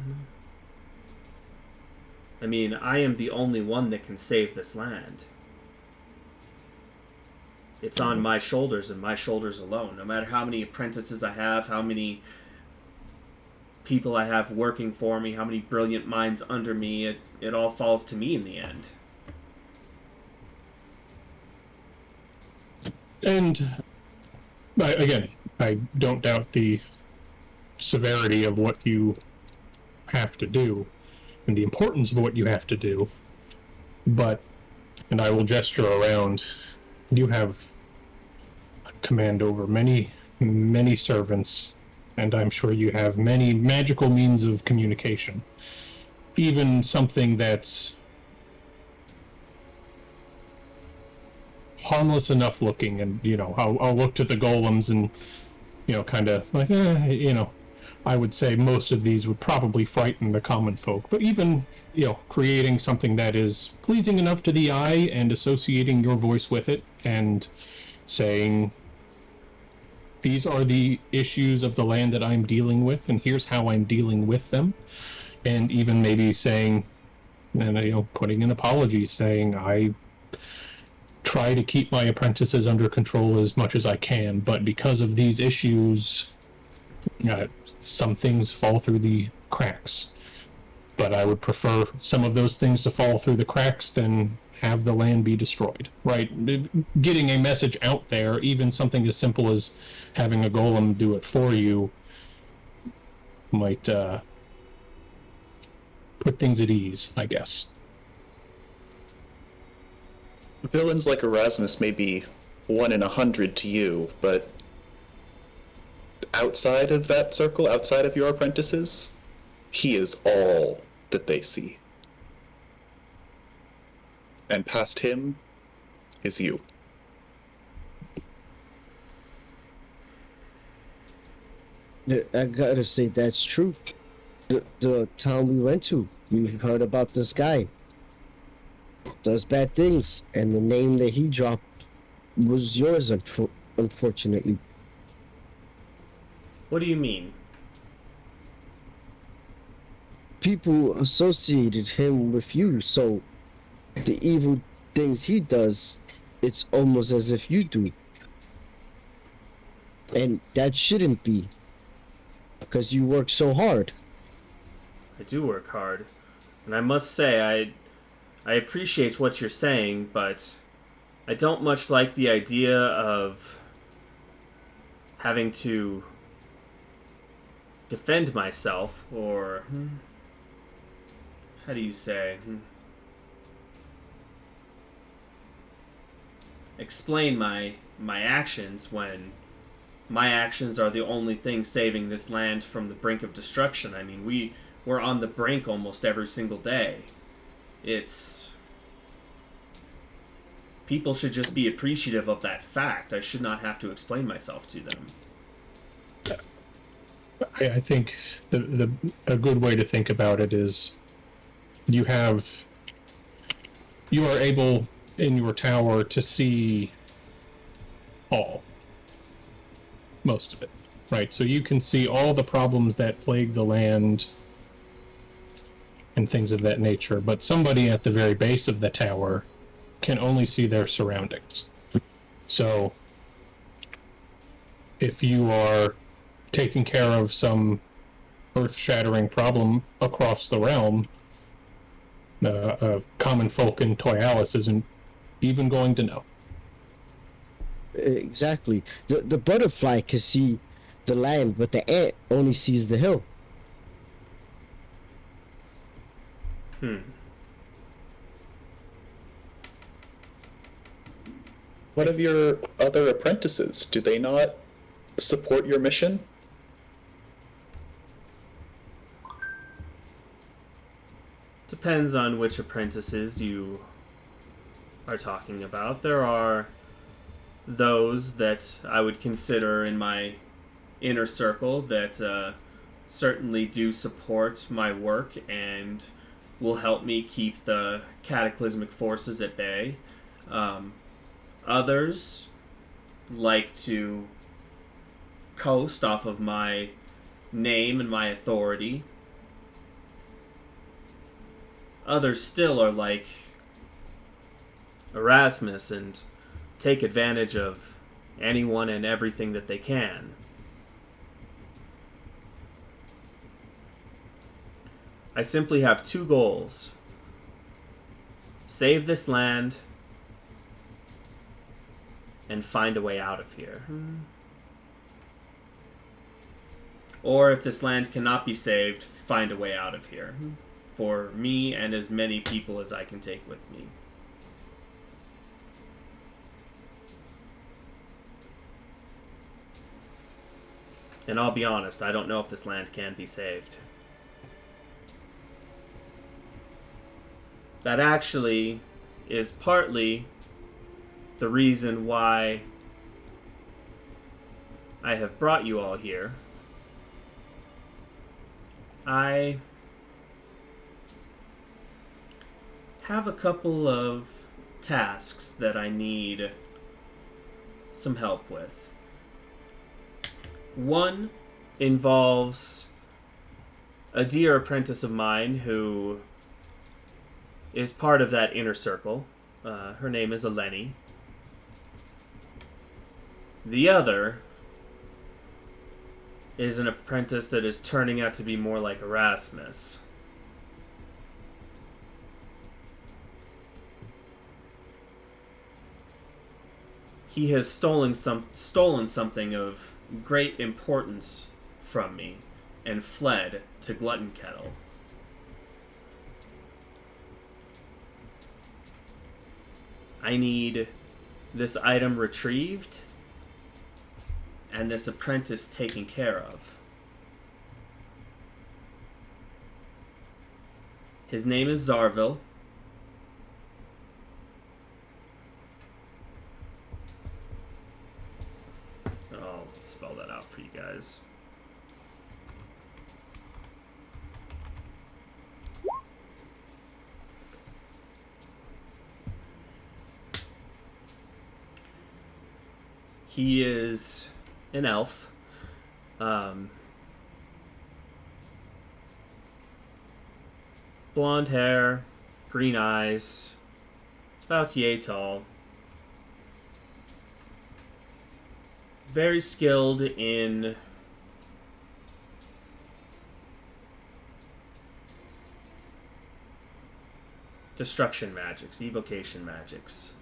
Speaker 1: I mean, I am the only one that can save this land. It's on my shoulders and my shoulders alone. No matter how many apprentices I have, how many people I have working for me, how many brilliant minds under me, it all falls to me in the end.
Speaker 5: And again, I don't doubt the severity of what you have to do and the importance of what you have to do, but, and I will gesture around, you have command over many, many servants, and I'm sure you have many magical means of communication. Even something that's harmless enough looking, and, I'll look to the golems and, kind of like, I would say most of these would probably frighten the common folk, but even, creating something that is pleasing enough to the eye and associating your voice with it and saying, these are the issues of the land that I'm dealing with, and here's how I'm dealing with them. And even maybe saying, putting an apology, saying, I try to keep my apprentices under control as much as I can, but because of these issues, some things fall through the cracks. But I would prefer some of those things to fall through the cracks than have the land be destroyed, right? Getting a message out there, even something as simple as having a golem do it for you, might put things at ease, I guess.
Speaker 4: Villains like Erasmus may be 1 in 100 to you, but outside of that circle, outside of your apprentices, he is all that they see. And past him is you.
Speaker 2: I gotta say that's true. The town we went to, we heard about this guy. Does bad things, and the name that he dropped was yours, unfortunately.
Speaker 1: What do you mean?
Speaker 2: People associated him with you, so the evil things he does, it's almost as if you do. And that shouldn't be, because you work so hard.
Speaker 1: I do work hard, and I must say I appreciate what you're saying, but I don't much like the idea of having to defend myself, or how do you say, explain my actions when my actions are the only thing saving this land from the brink of destruction. I mean, we're on the brink almost every single day. People should just be appreciative of that fact. I should not have to explain myself to them.
Speaker 5: I think a good way to think about it is you are able in your tower to see most of it, right? So you can see all the problems that plague the land and things of that nature, but somebody at the very base of the tower can only see their surroundings. So if you are taking care of some earth-shattering problem across the realm, common folk in Toyalis isn't even going to know.
Speaker 2: Exactly. The butterfly can see the land, but the ant only sees the hill.
Speaker 4: What of your other apprentices? Do they not support your mission?
Speaker 1: Depends on which apprentices you are talking about. There are those that I would consider in my inner circle that certainly do support my work and will help me keep the cataclysmic forces at bay. Others like to coast off of my name and my authority. Others still are like Erasmus and take advantage of anyone and everything that they can. I simply have two goals. Save this land and find a way out of here. Or if this land cannot be saved, find a way out of here. For me and as many people as I can take with me. And I'll be honest, I don't know if this land can be saved. That actually is partly the reason why I have brought you all here. I have a couple of tasks that I need some help with. One involves a dear apprentice of mine who is part of that inner circle. Her name is Eleni. The other is an apprentice that is turning out to be more like Erasmus. He has stolen something of great importance from me and fled to Glutton Kettle. I need this item retrieved and this apprentice taken care of. His name is Zarville. I'll spell that out for you guys. He is an elf. Blonde hair, green eyes, about yay tall. Very skilled in destruction magics, evocation magics.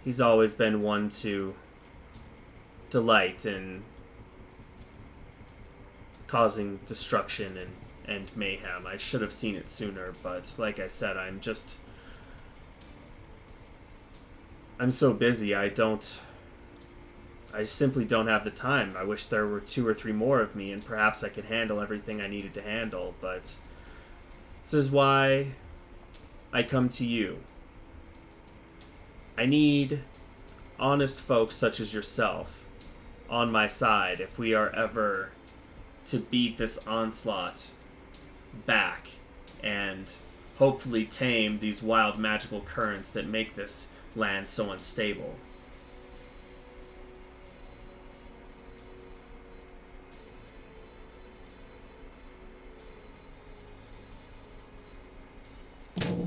Speaker 1: He's always been one to delight in causing destruction and mayhem. I should have seen it sooner, but like I said, I'm so busy, I simply don't have the time. I wish there were 2 or 3 more of me, and perhaps I could handle everything I needed to handle, but this is why I come to you. I need honest folks such as yourself on my side if we are ever to beat this onslaught back and hopefully tame these wild magical currents that make this land so unstable.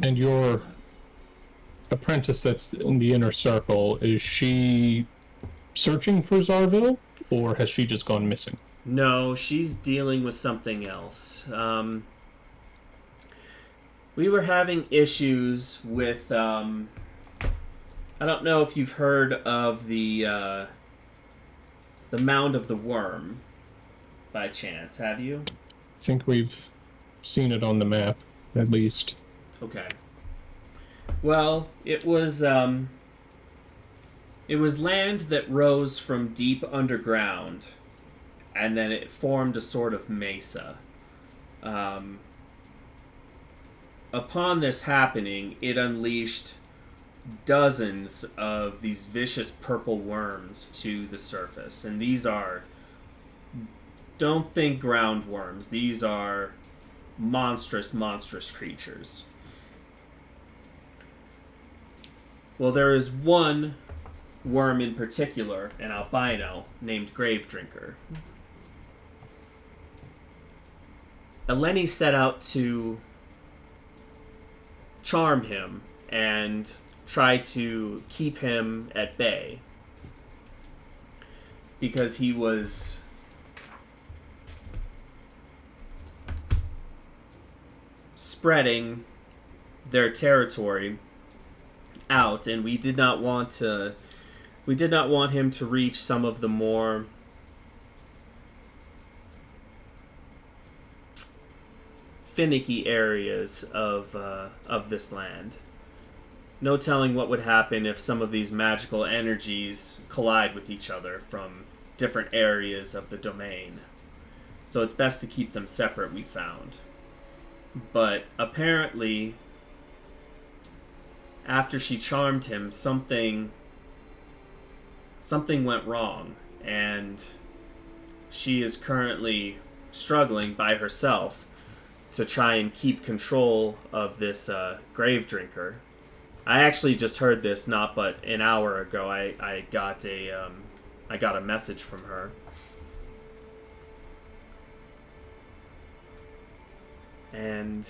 Speaker 5: And your apprentice that's in the inner circle, is she searching for Zarville, or has she just gone missing?
Speaker 1: No, she's dealing with something else. We were having issues with, I don't know if you've heard of the Mound of the Worm, by chance, have you?
Speaker 5: I think we've seen it on the map, at least.
Speaker 1: Okay. Well, it was land that rose from deep underground, and then it formed a sort of mesa. Upon this happening, it unleashed dozens of these vicious purple worms to the surface. And these are... don't think ground worms. These are monstrous, monstrous creatures. Well, there is one worm in particular, an albino, named Gravedrinker. Eleni set out to charm him and try to keep him at bay because he was spreading their territory out, and we did not want him to reach some of the more finicky areas of this land. No telling what would happen if some of these magical energies collide with each other from different areas of the domain. So it's best to keep them separate, we found. But apparently, after she charmed him, something went wrong, and she is currently struggling by herself to try and keep control of this Gravedrinker. I actually just heard this not but an hour ago. I got a message from her. And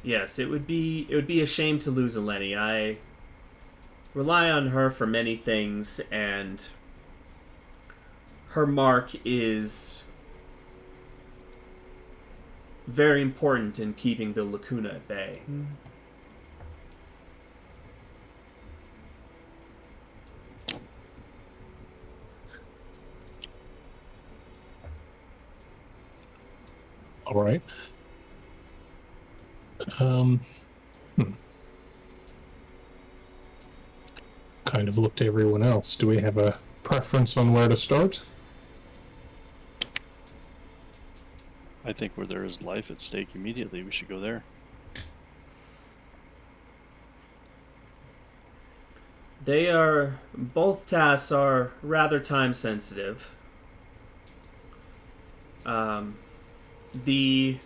Speaker 1: yes, it would be a shame to lose Eleni. I rely on her for many things, and her mark is very important in keeping the Lacuna at bay.
Speaker 5: All right. Kind of looked at everyone else. Do we have a preference on where to start?
Speaker 3: I think where there is life at stake immediately, we should go there.
Speaker 1: Both tasks are rather time sensitive. The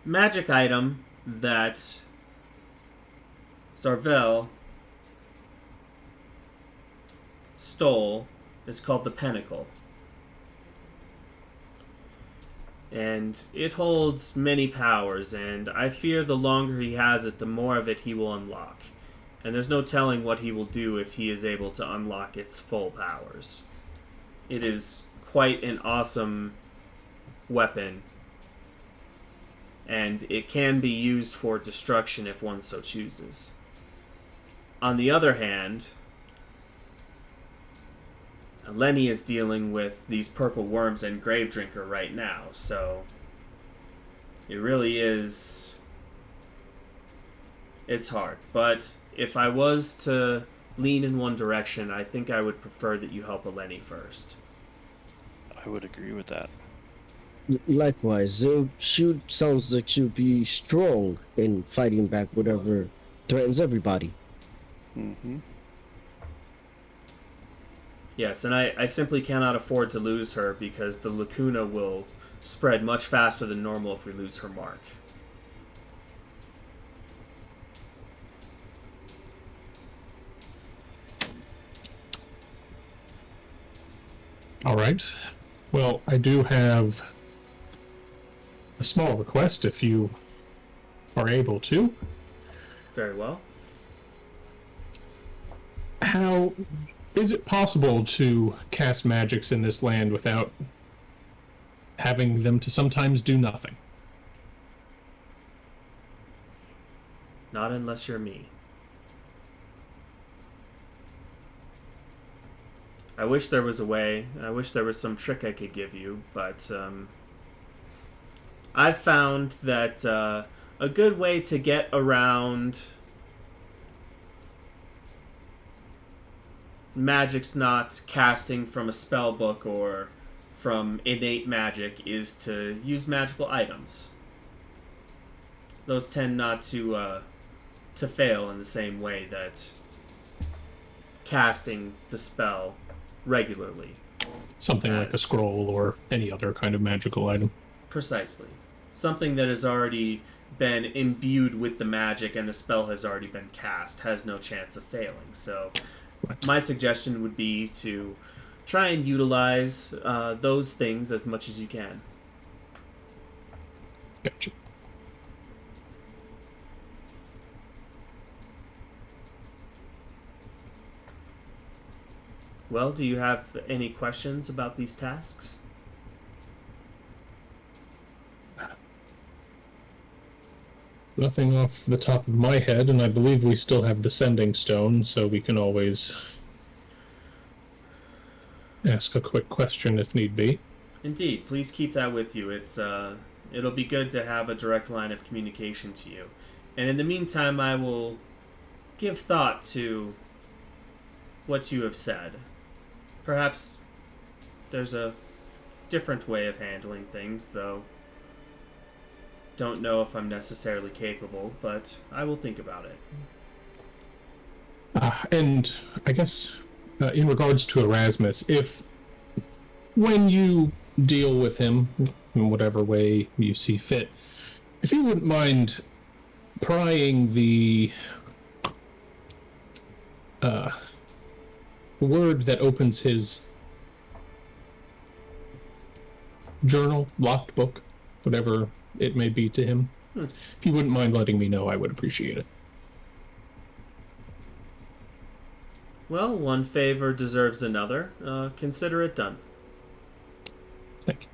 Speaker 1: magic item that Zarvel stole is called the Pentacle. And it holds many powers, and I fear the longer he has it, the more of it he will unlock. And there's no telling what he will do if he is able to unlock its full powers. It is quite an awesome weapon, and it can be used for destruction if one so chooses. On the other hand, Lenny is dealing with these purple worms and Gravedrinker right now, so it really is... it's hard. But if I was to lean in one direction, I think I would prefer that you help Eleni first.
Speaker 3: I would agree with that.
Speaker 2: Likewise, she sounds like she'll be strong in fighting back whatever threatens everybody.
Speaker 3: Mm-hmm.
Speaker 1: Yes, and I simply cannot afford to lose her because the lacuna will spread much faster than normal if we lose her mark.
Speaker 5: All right. Well, I do have a small request if you are able to.
Speaker 1: Very well.
Speaker 5: How is it possible to cast magics in this land without having them to sometimes do nothing?
Speaker 1: Not unless you're me. I wish there was a way. I wish there was some trick I could give you, but I've found that a good way to get around magic's not casting from a spell book or from innate magic is to use magical items. Those tend not to fail in the same way that casting the spell regularly.
Speaker 5: Something like a scroll or any other kind of magical item.
Speaker 1: Precisely. Something that has already been imbued with the magic and the spell has already been cast has no chance of failing. So my suggestion would be to try and utilize those things as much as you can.
Speaker 5: Gotcha.
Speaker 1: Well, do you have any questions about these tasks?
Speaker 5: Nothing off the top of my head, and I believe we still have the sending stone, so we can always ask a quick question if need be.
Speaker 1: Indeed, please keep that with you. It'll be good to have a direct line of communication to you. And in the meantime, I will give thought to what you have said. Perhaps there's a different way of handling things, though don't know if I'm necessarily capable, but I will think about it.
Speaker 5: And I guess in regards to Erasmus, if when you deal with him in whatever way you see fit, if you wouldn't mind prying the word that opens his journal, locked book, whatever it may be to him. If you wouldn't mind letting me know, I would appreciate it.
Speaker 1: Well, one favor deserves another. Consider it done.
Speaker 5: Thank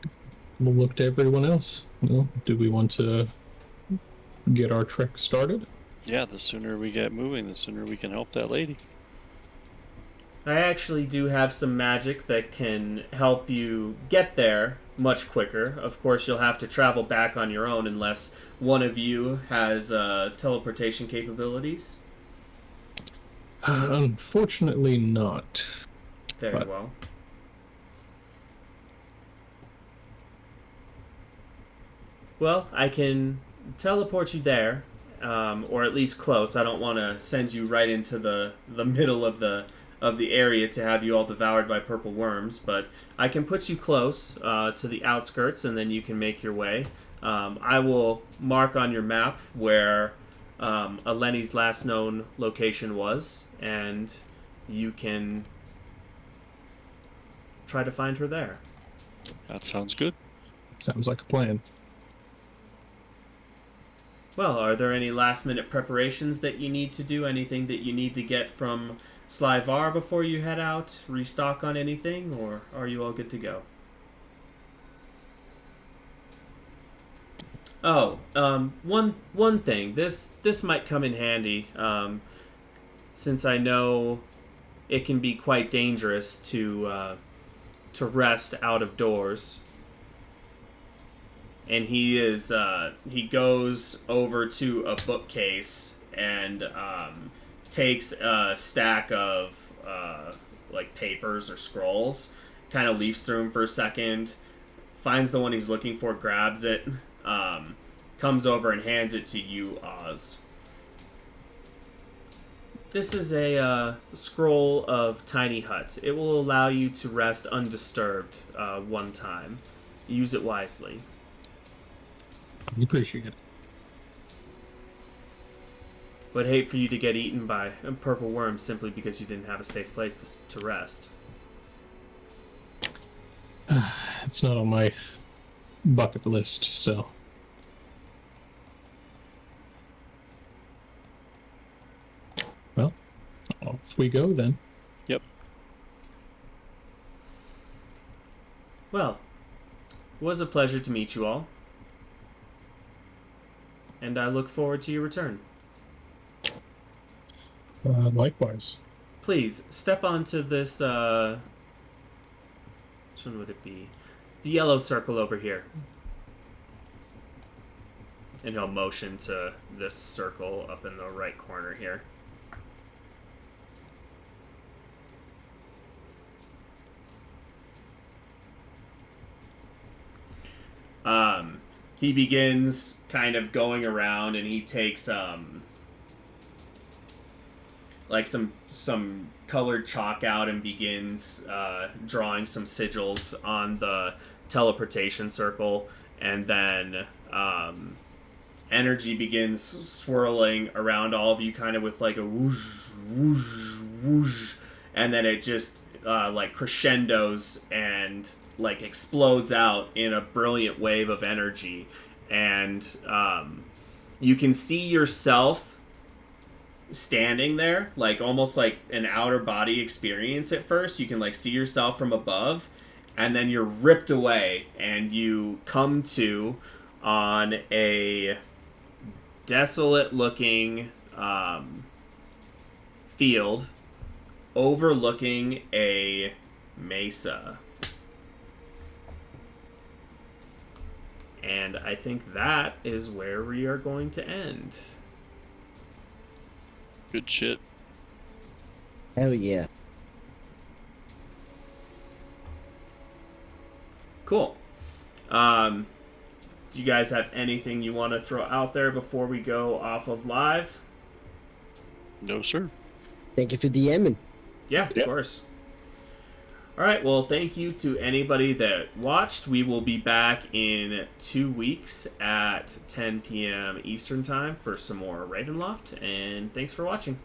Speaker 5: you. We'll look to everyone else. Well, do we want to get our trek started?
Speaker 3: Yeah, the sooner we get moving, the sooner we can help that lady.
Speaker 1: I actually do have some magic that can help you get there much quicker. Of course, you'll have to travel back on your own unless one of you has teleportation capabilities.
Speaker 5: Unfortunately not.
Speaker 1: Very well. Well, I can teleport you there, or at least close. I don't want to send you right into the middle of the area to have you all devoured by purple worms, but I can put you close to the outskirts, and then you can make your way. I will mark on your map where Eleni's last known location was, and you can try to find her there.
Speaker 3: That sounds good.
Speaker 5: Sounds like a plan.
Speaker 1: Well, are there any last-minute preparations that you need to do? Anything that you need to get from Slyvar before you head out? Restock on anything, or are you all good to go? Oh, one thing. This might come in handy, since I know it can be quite dangerous to rest out of doors. And he goes over to a bookcase and takes a stack of like papers or scrolls, kind of leafs through them for a second, finds the one he's looking for, grabs it, comes over and hands it to you, Oz. This is a scroll of Tiny Hut. It will allow you to rest undisturbed one time. Use it wisely.
Speaker 5: I appreciate it.
Speaker 1: Would hate for you to get eaten by a purple worm simply because you didn't have a safe place to rest.
Speaker 5: It's not on my bucket list, so. Well, off we go then.
Speaker 3: Yep.
Speaker 1: Well, it was a pleasure to meet you all. And I look forward to your return.
Speaker 5: Likewise.
Speaker 1: Please, step onto this, which one would it be? The yellow circle over here. And he'll motion to this circle up in the right corner here. He begins kind of going around, and he takes like some colored chalk out and begins drawing some sigils on the teleportation circle, and then energy begins swirling around all of you, kind of with like a whoosh, whoosh, whoosh, and then it just like crescendos and like explodes out in a brilliant wave of energy, and you can see yourself standing there, like almost like an outer body experience at first. You can like see yourself from above, and then you're ripped away, and you come to on a desolate looking field overlooking a mesa. And I think that is where we are going to end.
Speaker 3: Good shit.
Speaker 2: Hell yeah.
Speaker 1: Cool. Do you guys have anything you want to throw out there before we go off of live?
Speaker 3: No, sir.
Speaker 2: Thank you for DMing.
Speaker 1: Yeah, of course. All right, well, thank you to anybody that watched. We will be back in 2 weeks at 10 p.m. Eastern Time for some more Ravenloft, and thanks for watching.